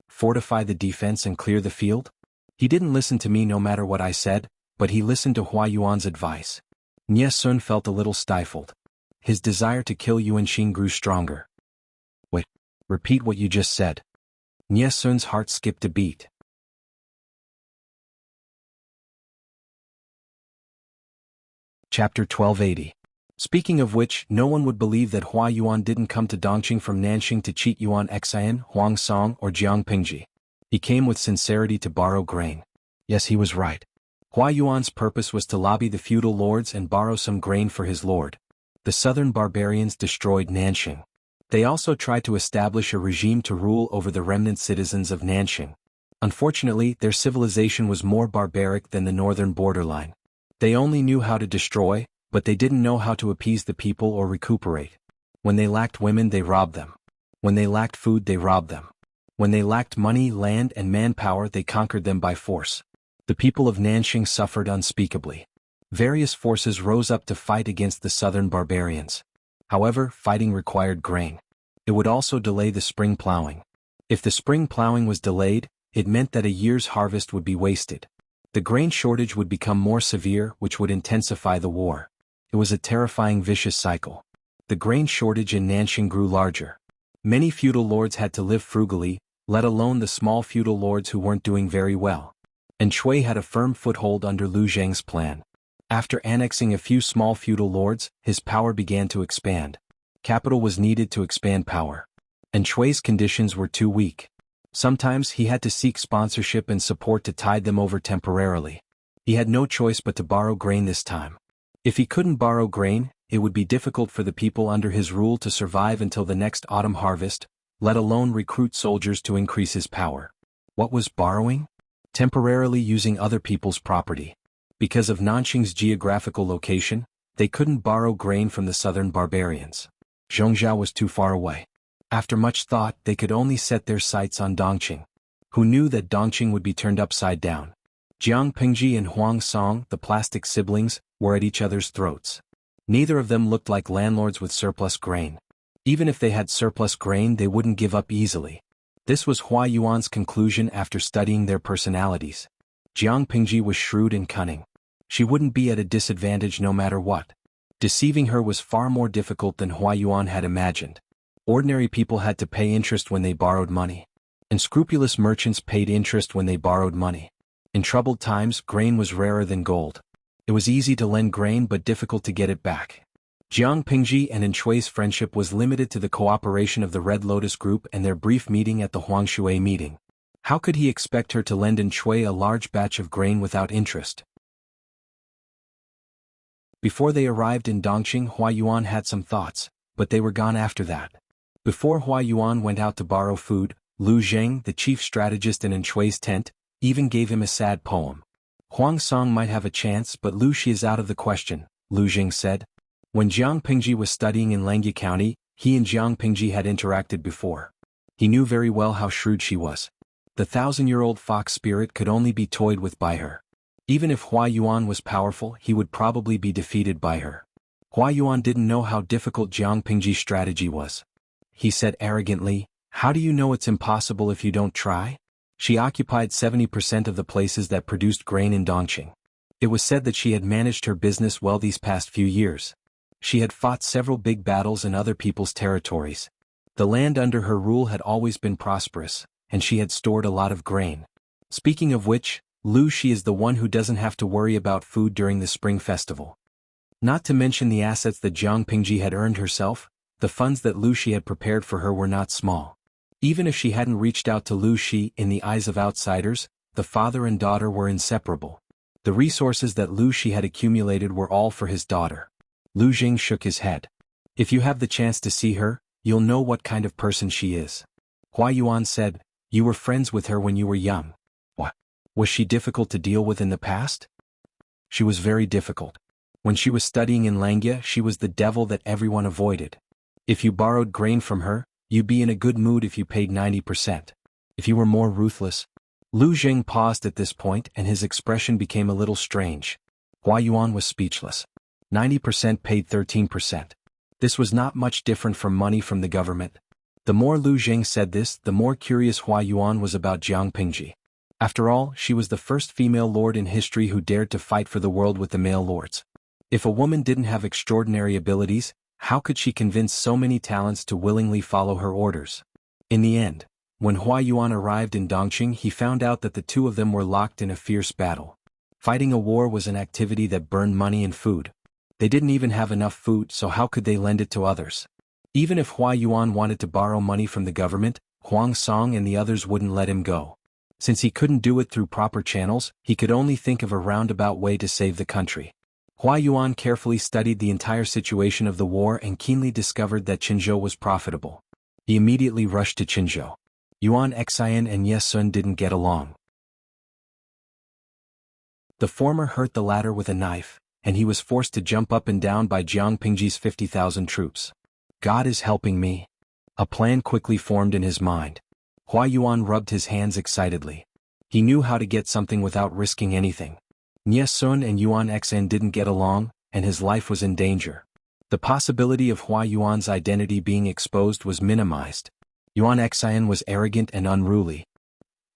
Fortify the defense and clear the field? He didn't listen to me no matter what I said, but he listened to Hua Yuan's advice. Nie Sun felt a little stifled. His desire to kill Yuan Xin grew stronger. Wait, repeat what you just said. Nie Sun's heart skipped a beat. Chapter 1280. Speaking of which, no one would believe that Hua Yuan didn't come to Dongqing from Nanxing to cheat Yuan Xian, Huang Song, or Jiang Pingji. He came with sincerity to borrow grain. Yes, he was right. Hua Yuan's purpose was to lobby the feudal lords and borrow some grain for his lord. The southern barbarians destroyed Nanxing. They also tried to establish a regime to rule over the remnant citizens of Nanxing. Unfortunately, their civilization was more barbaric than the northern borderline. They only knew how to destroy, but they didn't know how to appease the people or recuperate. When they lacked women, they robbed them. When they lacked food, they robbed them. When they lacked money, land, and manpower, they conquered them by force. The people of Nanxing suffered unspeakably. Various forces rose up to fight against the southern barbarians. However, fighting required grain. It would also delay the spring plowing. If the spring plowing was delayed, it meant that a year's harvest would be wasted. The grain shortage would become more severe, which would intensify the war. It was a terrifying vicious cycle. The grain shortage in Nanxing grew larger. Many feudal lords had to live frugally, let alone the small feudal lords who weren't doing very well. And Shui had a firm foothold under Lu Zheng's plan. After annexing a few small feudal lords, his power began to expand. Capital was needed to expand power. And Shui's conditions were too weak. Sometimes he had to seek sponsorship and support to tide them over temporarily. He had no choice but to borrow grain this time. If he couldn't borrow grain, it would be difficult for the people under his rule to survive until the next autumn harvest, let alone recruit soldiers to increase his power. What was borrowing? Temporarily using other people's property. Because of Nanxing's geographical location, they couldn't borrow grain from the southern barbarians. Zhongzhou was too far away. After much thought, they could only set their sights on Dongqing. Who knew that Dongqing would be turned upside down? Jiang Pingji and Huang Song, the plastic siblings, were at each other's throats. Neither of them looked like landlords with surplus grain. Even if they had surplus grain, they wouldn't give up easily. This was Hua Yuan's conclusion after studying their personalities. Jiang Pingji was shrewd and cunning. She wouldn't be at a disadvantage no matter what. Deceiving her was far more difficult than Hua Yuan had imagined. Ordinary people had to pay interest when they borrowed money. Unscrupulous merchants paid interest when they borrowed money. In troubled times, grain was rarer than gold. It was easy to lend grain but difficult to get it back. Jiang Pingji and Shui's friendship was limited to the cooperation of the Red Lotus Group and their brief meeting at the Huangshui meeting. How could he expect her to lend Shui a large batch of grain without interest? Before they arrived in Dongqing, Hua Yuan had some thoughts, but they were gone after that. Before Hua Yuan went out to borrow food, Lu Zheng, the chief strategist in Shui's tent, even gave him a sad poem. Huang Song might have a chance, but Lu Xi is out of the question, Lu Zheng said. When Jiang Pingji was studying in Langya County, he and Jiang Pingji had interacted before. He knew very well how shrewd she was. The 1,000-year-old fox spirit could only be toyed with by her. Even if Hua Yuan was powerful, he would probably be defeated by her. Hua Yuan didn't know how difficult Jiang Pingji's strategy was. He said arrogantly, "How do you know it's impossible if you don't try?" She occupied 70% of the places that produced grain in Dongqing. It was said that she had managed her business well these past few years. She had fought several big battles in other people's territories. The land under her rule had always been prosperous, and she had stored a lot of grain. Speaking of which, Lu Xi is the one who doesn't have to worry about food during the spring festival. Not to mention the assets that Jiang Pingji had earned herself, the funds that Lu Xi had prepared for her were not small. Even if she hadn't reached out to Lu Xi, in the eyes of outsiders, the father and daughter were inseparable. The resources that Lu Xi had accumulated were all for his daughter. Lu Jing shook his head. If you have the chance to see her, you'll know what kind of person she is. Hua Yuan said, "You were friends with her when you were young. What? Was she difficult to deal with in the past?" She was very difficult. When she was studying in Langya, she was the devil that everyone avoided. If you borrowed grain from her, You'd be in a good mood if you paid 90%. If you were more ruthless. Lu Jing paused at this point and his expression became a little strange. Hua Yuan was speechless. 90% paid 13%. This was not much different from money from the government. The more Lu Jing said this, the more curious Hua Yuan was about Jiang Pingji. After all, she was the first female lord in history who dared to fight for the world with the male lords. If a woman didn't have extraordinary abilities, how could she convince so many talents to willingly follow her orders? In the end, when Hua Yuan arrived in Dongqing, he found out that the two of them were locked in a fierce battle. Fighting a war was an activity that burned money and food. They didn't even have enough food, so how could they lend it to others? Even if Hua Yuan wanted to borrow money from the government, Huang Song and the others wouldn't let him go. Since he couldn't do it through proper channels, he could only think of a roundabout way to save the country. Hua Yuan carefully studied the entire situation of the war and keenly discovered that Qinzhou was profitable. He immediately rushed to Qinzhou. Yuan Xian and Ye Sun didn't get along. The former hurt the latter with a knife, and he was forced to jump up and down by Jiang Pingji's 50,000 troops. God is helping me. A plan quickly formed in his mind. Hua Yuan rubbed his hands excitedly. He knew how to get something without risking anything. Ye Sun and Yuan Xian didn't get along, and his life was in danger. The possibility of Hua Yuan's identity being exposed was minimized. Yuan Xian was arrogant and unruly.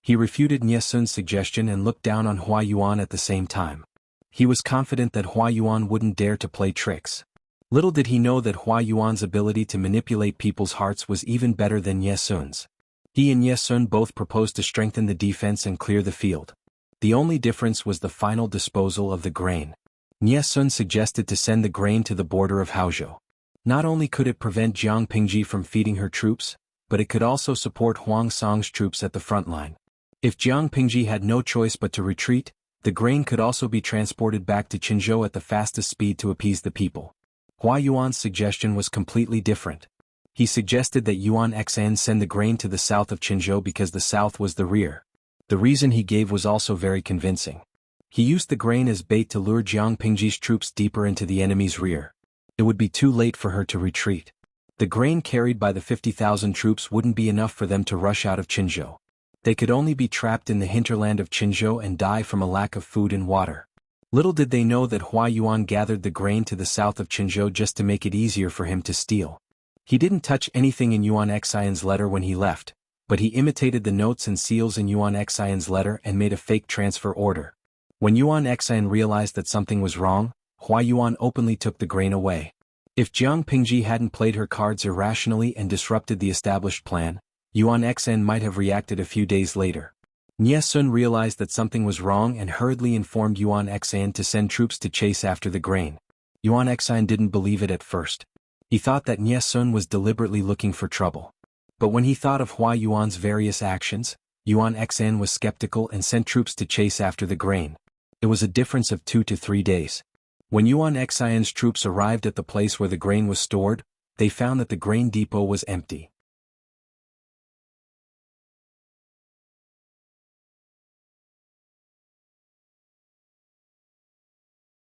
He refuted Ye Sun's suggestion and looked down on Hua Yuan at the same time. He was confident that Hua Yuan wouldn't dare to play tricks. Little did he know that Hua Yuan's ability to manipulate people's hearts was even better than Ye Sun's. He and Ye Sun both proposed to strengthen the defense and clear the field. The only difference was the final disposal of the grain. Ye Sun suggested to send the grain to the border of Haozhou. Not only could it prevent Jiang Pingji from feeding her troops, but it could also support Huang Song's troops at the front line. If Jiang Pingji had no choice but to retreat, the grain could also be transported back to Qinzhou at the fastest speed to appease the people. Hua Yuan's suggestion was completely different. He suggested that Yuan Xian send the grain to the south of Qinzhou because the south was the rear. The reason he gave was also very convincing. He used the grain as bait to lure Jiang Pingji's troops deeper into the enemy's rear. It would be too late for her to retreat. The grain carried by the 50,000 troops wouldn't be enough for them to rush out of Qinzhou. They could only be trapped in the hinterland of Qinzhou and die from a lack of food and water. Little did they know that Hua Yuan gathered the grain to the south of Qinzhou just to make it easier for him to steal. He didn't touch anything in Yuan Xian's letter when he left, but he imitated the notes and seals in Yuan Xian's letter and made a fake transfer order. When Yuan Xian realized that something was wrong, Hua Yuan openly took the grain away. If Jiang Pingji hadn't played her cards irrationally and disrupted the established plan, Yuan Xian might have reacted a few days later. Ye Sun realized that something was wrong and hurriedly informed Yuan Xian to send troops to chase after the grain. Yuan Xian didn't believe it at first. He thought that Ye Sun was deliberately looking for trouble. But when he thought of Hua Yuan's various actions, Yuan Xian was skeptical and sent troops to chase after the grain. It was a difference of 2 to 3 days. When Yuan Xian's troops arrived at the place where the grain was stored, they found that the grain depot was empty.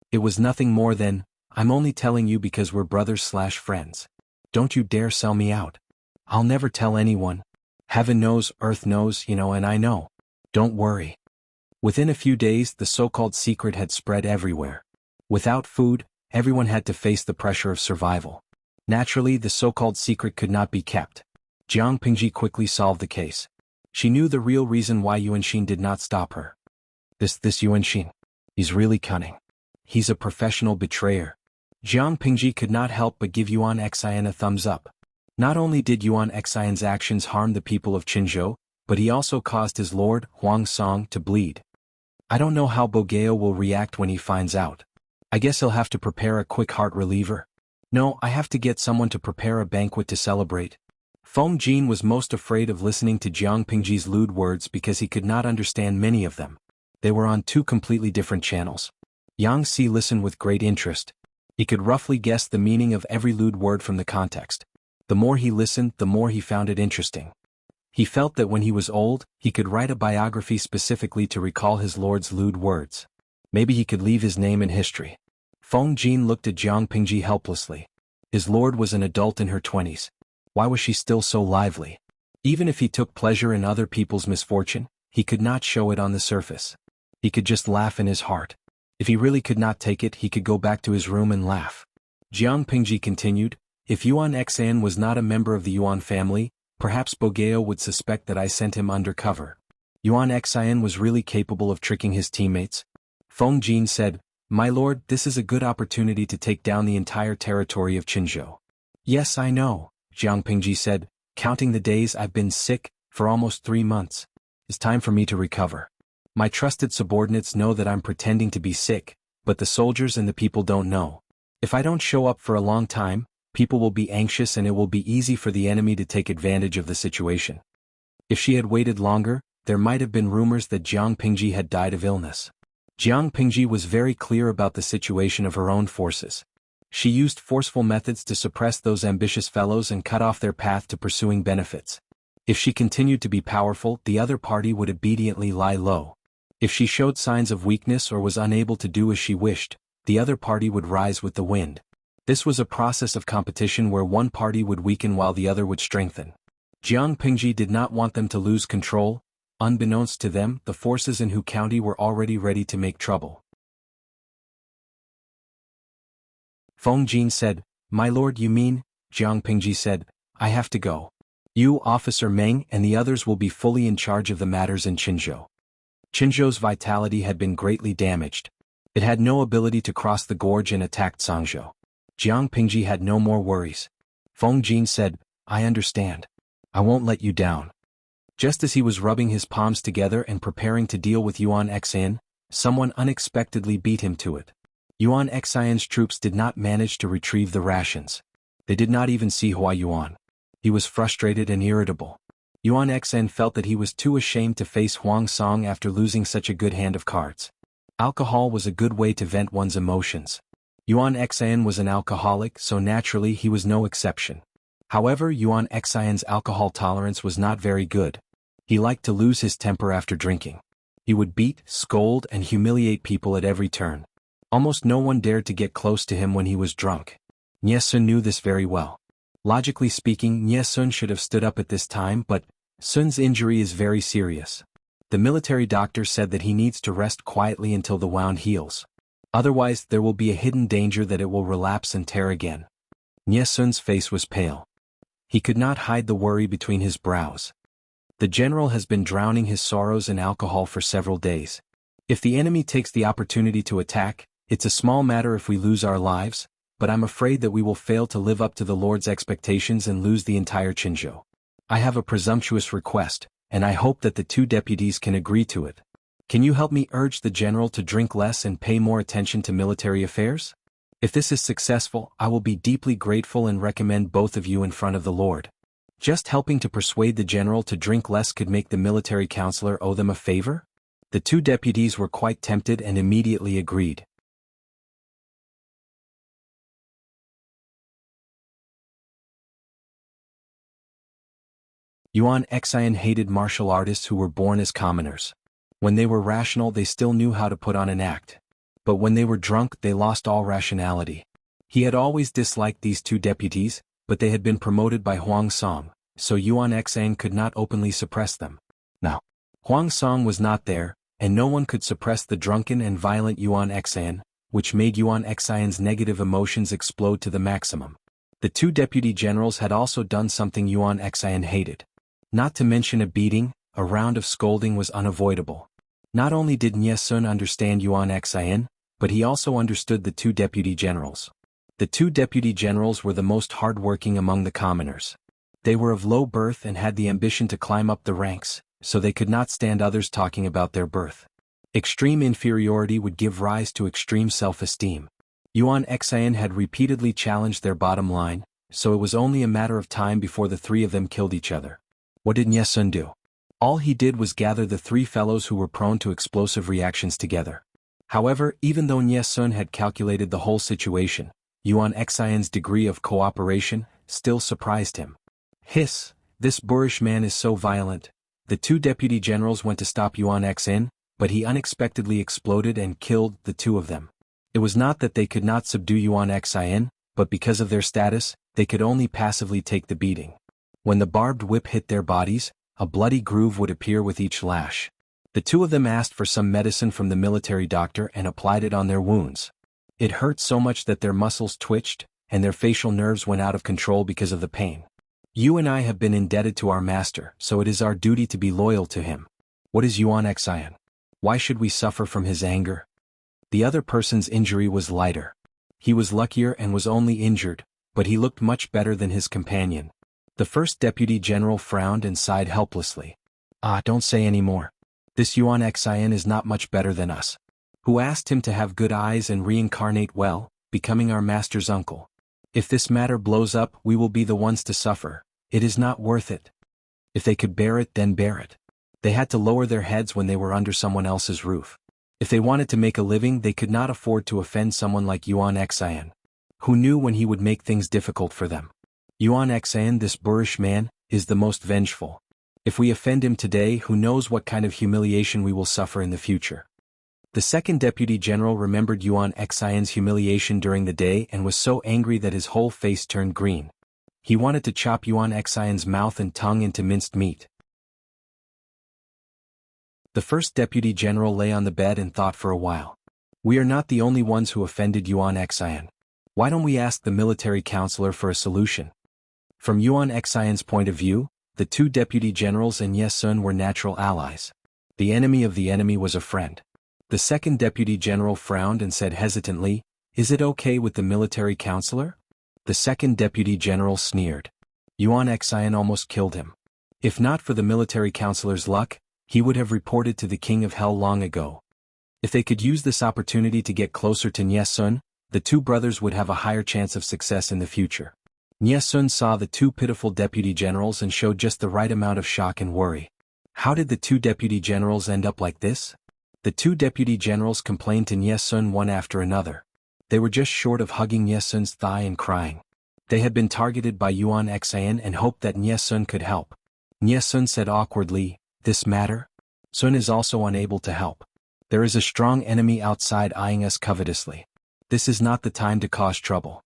It was nothing more than, "I'm only telling you because we're brothers/friends. Don't you dare sell me out. I'll never tell anyone. Heaven knows, earth knows, and I know. Don't worry." Within a few days, the so-called secret had spread everywhere. Without food, everyone had to face the pressure of survival. Naturally, the so-called secret could not be kept. Jiang Pingji quickly solved the case. She knew the real reason why Yuanxin did not stop her. This Yuanxin. He's really cunning. He's a professional betrayer. Jiang Pingji could not help but give Yuan Xian a thumbs up. Not only did Yuan Xian's actions harm the people of Qinzhou, but he also caused his lord, Huang Song, to bleed. I don't know how Bogeo will react when he finds out. I guess he'll have to prepare a quick heart reliever. No, I have to get someone to prepare a banquet to celebrate. Feng Jin was most afraid of listening to Jiang Pingji's lewd words because he could not understand many of them. They were on 2 completely different channels. Yang Si listened with great interest. He could roughly guess the meaning of every lewd word from the context. The more he listened, the more he found it interesting. He felt that when he was old, he could write a biography specifically to recall his lord's lewd words. Maybe he could leave his name in history. Feng Jin looked at Jiang Pingji helplessly. His lord was an adult in her 20s. Why was she still so lively? Even if he took pleasure in other people's misfortune, he could not show it on the surface. He could just laugh in his heart. If he really could not take it, he could go back to his room and laugh. Jiang Pingji continued, if Yuan Xan was not a member of the Yuan family, perhaps Bogeo would suspect that I sent him undercover. Yuan Xan was really capable of tricking his teammates. Feng Jin said, my lord, this is a good opportunity to take down the entire territory of Qinzhou. Yes, I know, Jiang Pingji said, counting the days I've been sick, for almost 3 months. It's time for me to recover. My trusted subordinates know that I'm pretending to be sick, but the soldiers and the people don't know. If I don't show up for a long time, people will be anxious and it will be easy for the enemy to take advantage of the situation. If she had waited longer, there might have been rumors that Jiang Pingji had died of illness. Jiang Pingji was very clear about the situation of her own forces. She used forceful methods to suppress those ambitious fellows and cut off their path to pursuing benefits. If she continued to be powerful, the other party would obediently lie low. If she showed signs of weakness or was unable to do as she wished, the other party would rise with the wind. This was a process of competition where one party would weaken while the other would strengthen. Jiang Pingji did not want them to lose control. Unbeknownst to them, the forces in Hu County were already ready to make trouble. Feng Jin said, my lord, you mean? Jiang Pingji said, I have to go. You, Officer Meng, and the others will be fully in charge of the matters in Qinzhou. Qinzhou's vitality had been greatly damaged. It had no ability to cross the gorge and attack Cangzhou. Jiang Pingji had no more worries. Feng Jin said, I understand. I won't let you down. Just as he was rubbing his palms together and preparing to deal with Yuan Xan, someone unexpectedly beat him to it. Yuan Xan's troops did not manage to retrieve the rations. They did not even see Hua Yuan. He was frustrated and irritable. Yuan Xan felt that he was too ashamed to face Huang Song after losing such a good hand of cards. Alcohol was a good way to vent one's emotions. Yuan Xan was an alcoholic, so naturally he was no exception. However, Yuan Xan's alcohol tolerance was not very good. He liked to lose his temper after drinking. He would beat, scold, and humiliate people at every turn. Almost no one dared to get close to him when he was drunk. Nie Sun knew this very well. Logically speaking, Nie Sun should have stood up at this time, but Sun's injury is very serious. The military doctor said that he needs to rest quietly until the wound heals. Otherwise, there will be a hidden danger that it will relapse and tear again. Nie Sun's face was pale. He could not hide the worry between his brows. The general has been drowning his sorrows in alcohol for several days. If the enemy takes the opportunity to attack, it's a small matter if we lose our lives, but I'm afraid that we will fail to live up to the Lord's expectations and lose the entire Qinzhou. I have a presumptuous request, and I hope that the 2 deputies can agree to it. Can you help me urge the general to drink less and pay more attention to military affairs? If this is successful, I will be deeply grateful and recommend both of you in front of the Lord. Just helping to persuade the general to drink less could make the military counselor owe them a favor? The 2 deputies were quite tempted and immediately agreed. Yuan Xan hated martial artists who were born as commoners. When they were rational, they still knew how to put on an act. But when they were drunk, they lost all rationality. He had always disliked these 2 deputies, but they had been promoted by Huang Song, so Yuan Xan could not openly suppress them. Now, Huang Song was not there, and no one could suppress the drunken and violent Yuan Xan, which made Yuan Xan's negative emotions explode to the maximum. The 2 deputy generals had also done something Yuan Xan hated. Not to mention a beating, a round of scolding was unavoidable. Not only did Nie Sun understand Yuan Xan, but he also understood the 2 deputy generals. The 2 deputy generals were the most hard-working among the commoners. They were of low birth and had the ambition to climb up the ranks, so they could not stand others talking about their birth. Extreme inferiority would give rise to extreme self-esteem. Yuan Xan had repeatedly challenged their bottom line, so it was only a matter of time before the 3 of them killed each other. What did Nie Sun do? All he did was gather the 3 fellows who were prone to explosive reactions together. However, even though Nie Sun had calculated the whole situation, Yuan Xan's degree of cooperation still surprised him. Hiss, this boorish man is so violent. The 2 deputy generals went to stop Yuan Xan, but he unexpectedly exploded and killed the 2 of them. It was not that they could not subdue Yuan Xan, but because of their status, they could only passively take the beating. When the barbed whip hit their bodies, a bloody groove would appear with each lash. The two of them asked for some medicine from the military doctor and applied it on their wounds. It hurt so much that their muscles twitched, and their facial nerves went out of control because of the pain. You and I have been indebted to our master, so it is our duty to be loyal to him. What is Yuan Xian? Why should we suffer from his anger? The other person's injury was lighter. He was luckier and was only injured, but he looked much better than his companion. The first deputy general frowned and sighed helplessly. Don't say any more. This Yuan Xian is not much better than us. Who asked him to have good eyes and reincarnate well, becoming our master's uncle. If this matter blows up, we will be the ones to suffer. It is not worth it. If they could bear it, then bear it. They had to lower their heads when they were under someone else's roof. If they wanted to make a living, they could not afford to offend someone like Yuan Xian. Who knew when he would make things difficult for them? Yuan Xian, this boorish man, is the most vengeful. If we offend him today, who knows what kind of humiliation we will suffer in the future. The second deputy general remembered Yuan Xian's humiliation during the day and was so angry that his whole face turned green. He wanted to chop Yuan Xian's mouth and tongue into minced meat. The first deputy general lay on the bed and thought for a while. We are not the only ones who offended Yuan Xian. Why don't we ask the military counselor for a solution? From Yuan Xian's point of view, the two deputy generals and Ye Sun were natural allies. The enemy of the enemy was a friend. The second deputy general frowned and said hesitantly, "Is it okay with the military counselor?" The second deputy general sneered. Yuan Xian almost killed him. If not for the military counselor's luck, he would have reported to the king of hell long ago. If they could use this opportunity to get closer to Ye Sun, the two brothers would have a higher chance of success in the future. Ye Sun saw the two pitiful deputy generals and showed just the right amount of shock and worry. How did the two deputy generals end up like this? The two deputy generals complained to Ye Sun one after another. They were just short of hugging Ye Sun's thigh and crying. They had been targeted by Yuan Xian and hoped that Ye Sun could help. Ye Sun said awkwardly, "This matter? Sun is also unable to help. There is a strong enemy outside eyeing us covetously. This is not the time to cause trouble."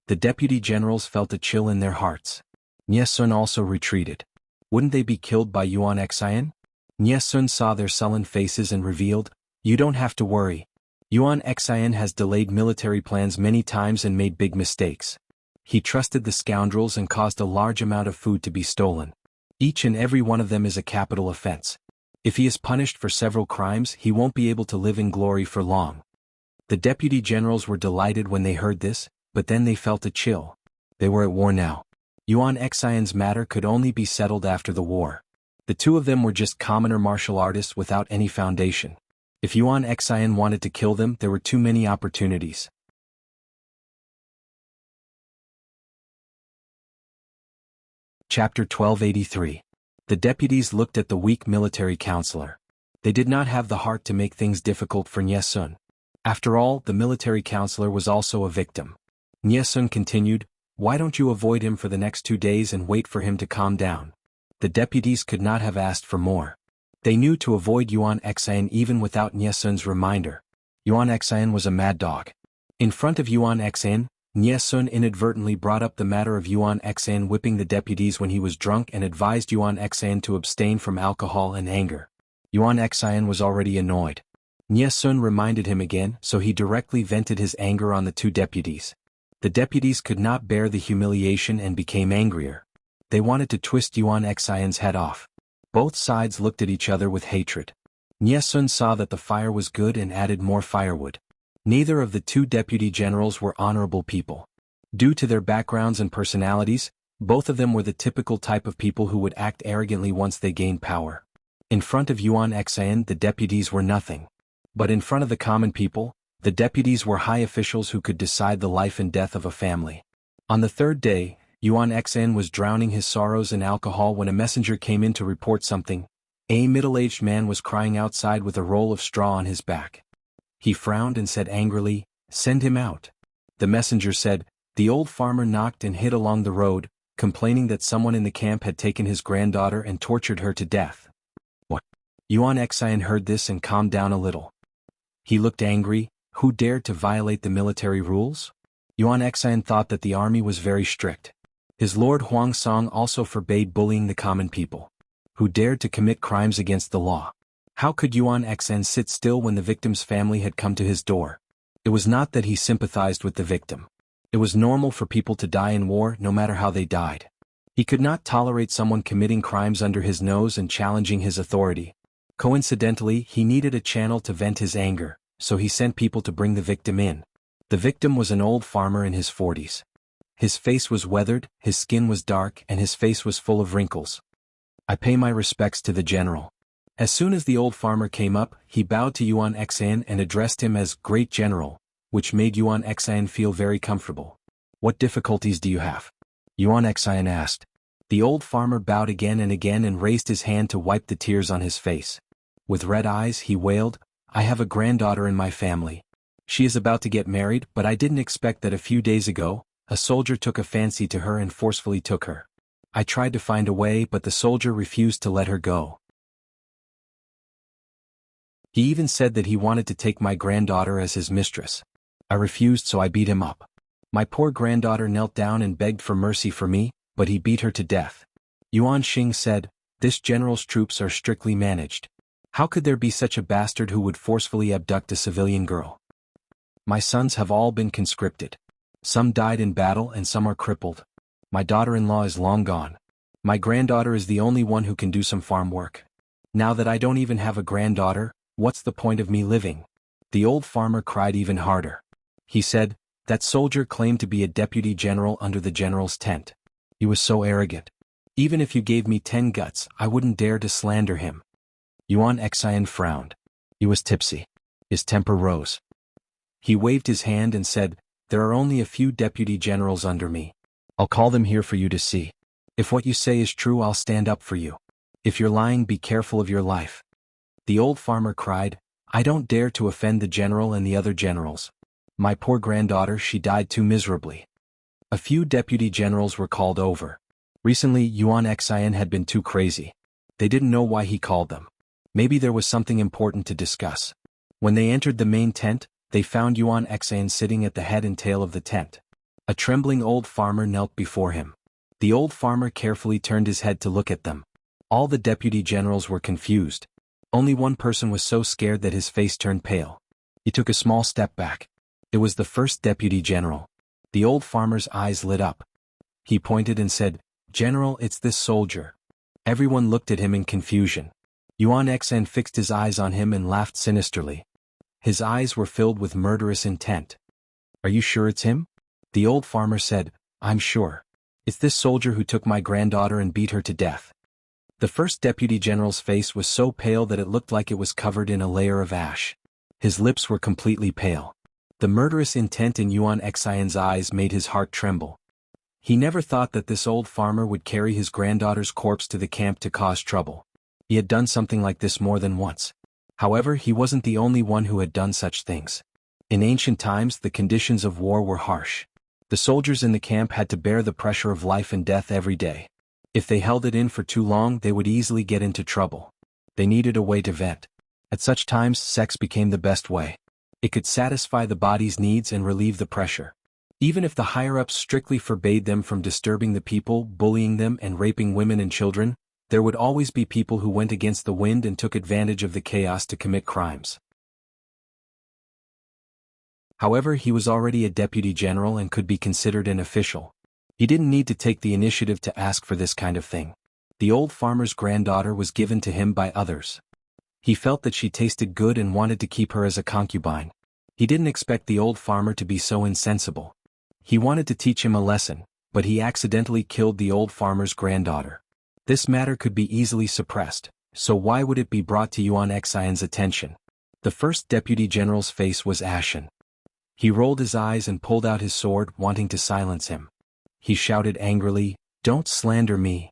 The deputy generals felt a chill in their hearts. Ye Sun also retreated. Wouldn't they be killed by Yuan Xian? Ye Sun saw their sullen faces and revealed, "You don't have to worry. Yuan Xian has delayed military plans many times and made big mistakes. He trusted the scoundrels and caused a large amount of food to be stolen. Each and every one of them is a capital offense. If he is punished for several crimes, he won't be able to live in glory for long." The deputy generals were delighted when they heard this, but then they felt a chill. They were at war now. Yuan Xian's matter could only be settled after the war. The two of them were just commoner martial artists without any foundation. If Yuan Xian wanted to kill them, there were too many opportunities. Chapter 1283. The deputies looked at the weak military counselor. They did not have the heart to make things difficult for Ye Sun. After all, the military counselor was also a victim. Ye Sun continued, "Why don't you avoid him for the next 2 days and wait for him to calm down?" The deputies could not have asked for more. They knew to avoid Yuan Xian even without Ye Sun's reminder. Yuan Xian was a mad dog. In front of Yuan Xian, Ye Sun inadvertently brought up the matter of Yuan Xian whipping the deputies when he was drunk and advised Yuan Xian to abstain from alcohol and anger. Yuan Xian was already annoyed. Ye Sun reminded him again, so he directly vented his anger on the two deputies. The deputies could not bear the humiliation and became angrier. They wanted to twist Yuan Xian's head off. Both sides looked at each other with hatred. Ye Sun saw that the fire was good and added more firewood. Neither of the two deputy generals were honorable people. Due to their backgrounds and personalities, both of them were the typical type of people who would act arrogantly once they gained power. In front of Yuan Xian, the deputies were nothing. But in front of the common people, the deputies were high officials who could decide the life and death of a family. On the third day, Yuan Xian was drowning his sorrows in alcohol when a messenger came in to report something. A middle-aged man was crying outside with a roll of straw on his back. He frowned and said angrily, "Send him out." The messenger said, "The old farmer knocked and hid along the road, complaining that someone in the camp had taken his granddaughter and tortured her to death." What? Yuan Xian heard this and calmed down a little. He looked angry. Who dared to violate the military rules? Yuan Xian thought that the army was very strict. His lord Huang Song also forbade bullying the common people, who dared to commit crimes against the law. How could Yuan Xen sit still when the victim's family had come to his door? It was not that he sympathized with the victim. It was normal for people to die in war no matter how they died. He could not tolerate someone committing crimes under his nose and challenging his authority. Coincidentally, he needed a channel to vent his anger, so he sent people to bring the victim in. The victim was an old farmer in his 40s. His face was weathered, his skin was dark, and his face was full of wrinkles. "I pay my respects to the general." As soon as the old farmer came up, he bowed to Yuan Xan and addressed him as Great General, which made Yuan Xan feel very comfortable. "What difficulties do you have?" Yuan Xan asked. The old farmer bowed again and raised his hand to wipe the tears on his face. With red eyes he wailed, "I have a granddaughter in my family. She is about to get married, but I didn't expect that a few days ago, a soldier took a fancy to her and forcefully took her. I tried to find a way, but the soldier refused to let her go. He even said that he wanted to take my granddaughter as his mistress. I refused, so I beat him up. My poor granddaughter knelt down and begged for mercy for me, but he beat her to death." Yuan Xing said, "This general's troops are strictly managed. How could there be such a bastard who would forcefully abduct a civilian girl? My sons have all been conscripted. Some died in battle and some are crippled. My daughter-in-law is long gone. My granddaughter is the only one who can do some farm work. Now that I don't even have a granddaughter, what's the point of me living?" The old farmer cried even harder. He said, "That soldier claimed to be a deputy general under the general's tent. He was so arrogant. Even if you gave me 10 guts, I wouldn't dare to slander him." Yuan Xian frowned. He was tipsy. His temper rose. He waved his hand and said, "There are only a few deputy generals under me. I'll call them here for you to see. If what you say is true, I'll stand up for you. If you're lying, be careful of your life." The old farmer cried, "I don't dare to offend the general and the other generals. My poor granddaughter, she died too miserably." A few deputy generals were called over. Recently, Yuan Xian had been too crazy. They didn't know why he called them. Maybe there was something important to discuss. When they entered the main tent, they found Yuan Xian sitting at the head and tail of the tent. A trembling old farmer knelt before him. The old farmer carefully turned his head to look at them. All the deputy generals were confused. Only one person was so scared that his face turned pale. He took a small step back. It was the first deputy general. The old farmer's eyes lit up. He pointed and said, "General, it's this soldier." Everyone looked at him in confusion. Yuan Xen fixed his eyes on him and laughed sinisterly. His eyes were filled with murderous intent. "Are you sure it's him?" The old farmer said, "I'm sure. It's this soldier who took my granddaughter and beat her to death." The first deputy general's face was so pale that it looked like it was covered in a layer of ash. His lips were completely pale. The murderous intent in Yuan Xian's eyes made his heart tremble. He never thought that this old farmer would carry his granddaughter's corpse to the camp to cause trouble. He had done something like this more than once. However, he wasn't the only one who had done such things. In ancient times, the conditions of war were harsh. The soldiers in the camp had to bear the pressure of life and death every day. If they held it in for too long, they would easily get into trouble. They needed a way to vent. At such times, sex became the best way. It could satisfy the body's needs and relieve the pressure. Even if the higher-ups strictly forbade them from disturbing the people, bullying them, and raping women and children, there would always be people who went against the wind and took advantage of the chaos to commit crimes. However, he was already a deputy general and could be considered an official. He didn't need to take the initiative to ask for this kind of thing. The old farmer's granddaughter was given to him by others. He felt that she tasted good and wanted to keep her as a concubine. He didn't expect the old farmer to be so insensible. He wanted to teach him a lesson, but he accidentally killed the old farmer's granddaughter. This matter could be easily suppressed, so why would it be brought to Yuan Xian's attention? The first deputy general's face was ashen. He rolled his eyes and pulled out his sword, wanting to silence him. He shouted angrily, "Don't slander me."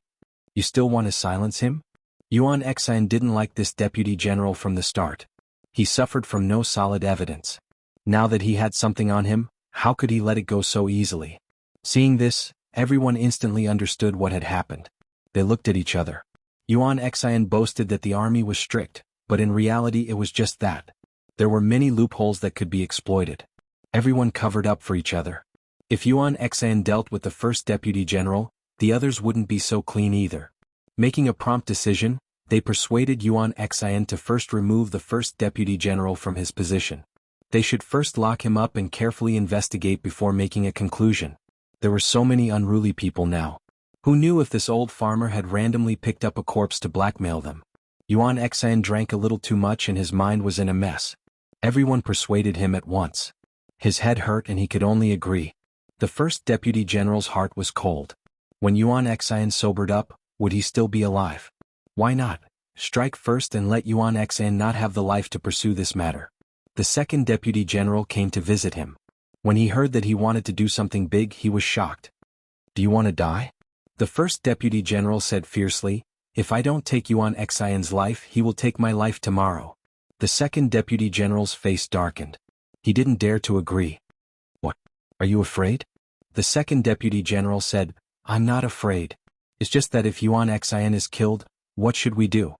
"You still want to silence him?" Yuan Xian didn't like this deputy general from the start. He suffered from no solid evidence. Now that he had something on him, how could he let it go so easily? Seeing this, everyone instantly understood what had happened. They looked at each other. Yuan Xian boasted that the army was strict, but in reality it was just that. There were many loopholes that could be exploited. Everyone covered up for each other. If Yuan Xian dealt with the first deputy general, the others wouldn't be so clean either. Making a prompt decision, they persuaded Yuan Xian to first remove the first deputy general from his position. They should first lock him up and carefully investigate before making a conclusion. There were so many unruly people now. Who knew if this old farmer had randomly picked up a corpse to blackmail them? Yuan Xian drank a little too much and his mind was in a mess. Everyone persuaded him at once. His head hurt and he could only agree. The first deputy general's heart was cold. When Yuan Xian sobered up, would he still be alive? Why not? Strike first and let Yuan Xian not have the life to pursue this matter. The second deputy general came to visit him. When he heard that he wanted to do something big, he was shocked. Do you want to die? The first deputy general said fiercely, if I don't take Yuan Xian's life, he will take my life tomorrow. The second deputy general's face darkened. He didn't dare to agree. What? Are you afraid? The second deputy general said, I'm not afraid. It's just that if Yuan Xian is killed, what should we do?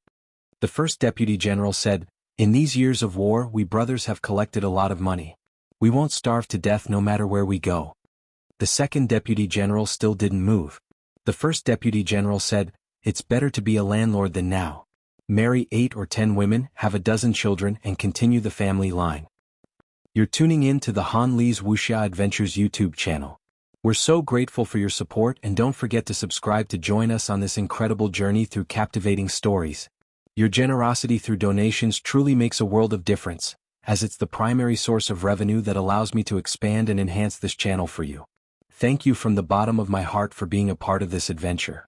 The first deputy general said, in these years of war we brothers have collected a lot of money. We won't starve to death no matter where we go. The second deputy general still didn't move. The first deputy general said, it's better to be a landlord than now. Marry 8 or 10 women, have a dozen children and continue the family line. You're tuning in to the Han Li's Wuxia Adventures YouTube channel. We're so grateful for your support and don't forget to subscribe to join us on this incredible journey through captivating stories. Your generosity through donations truly makes a world of difference, as it's the primary source of revenue that allows me to expand and enhance this channel for you. Thank you from the bottom of my heart for being a part of this adventure.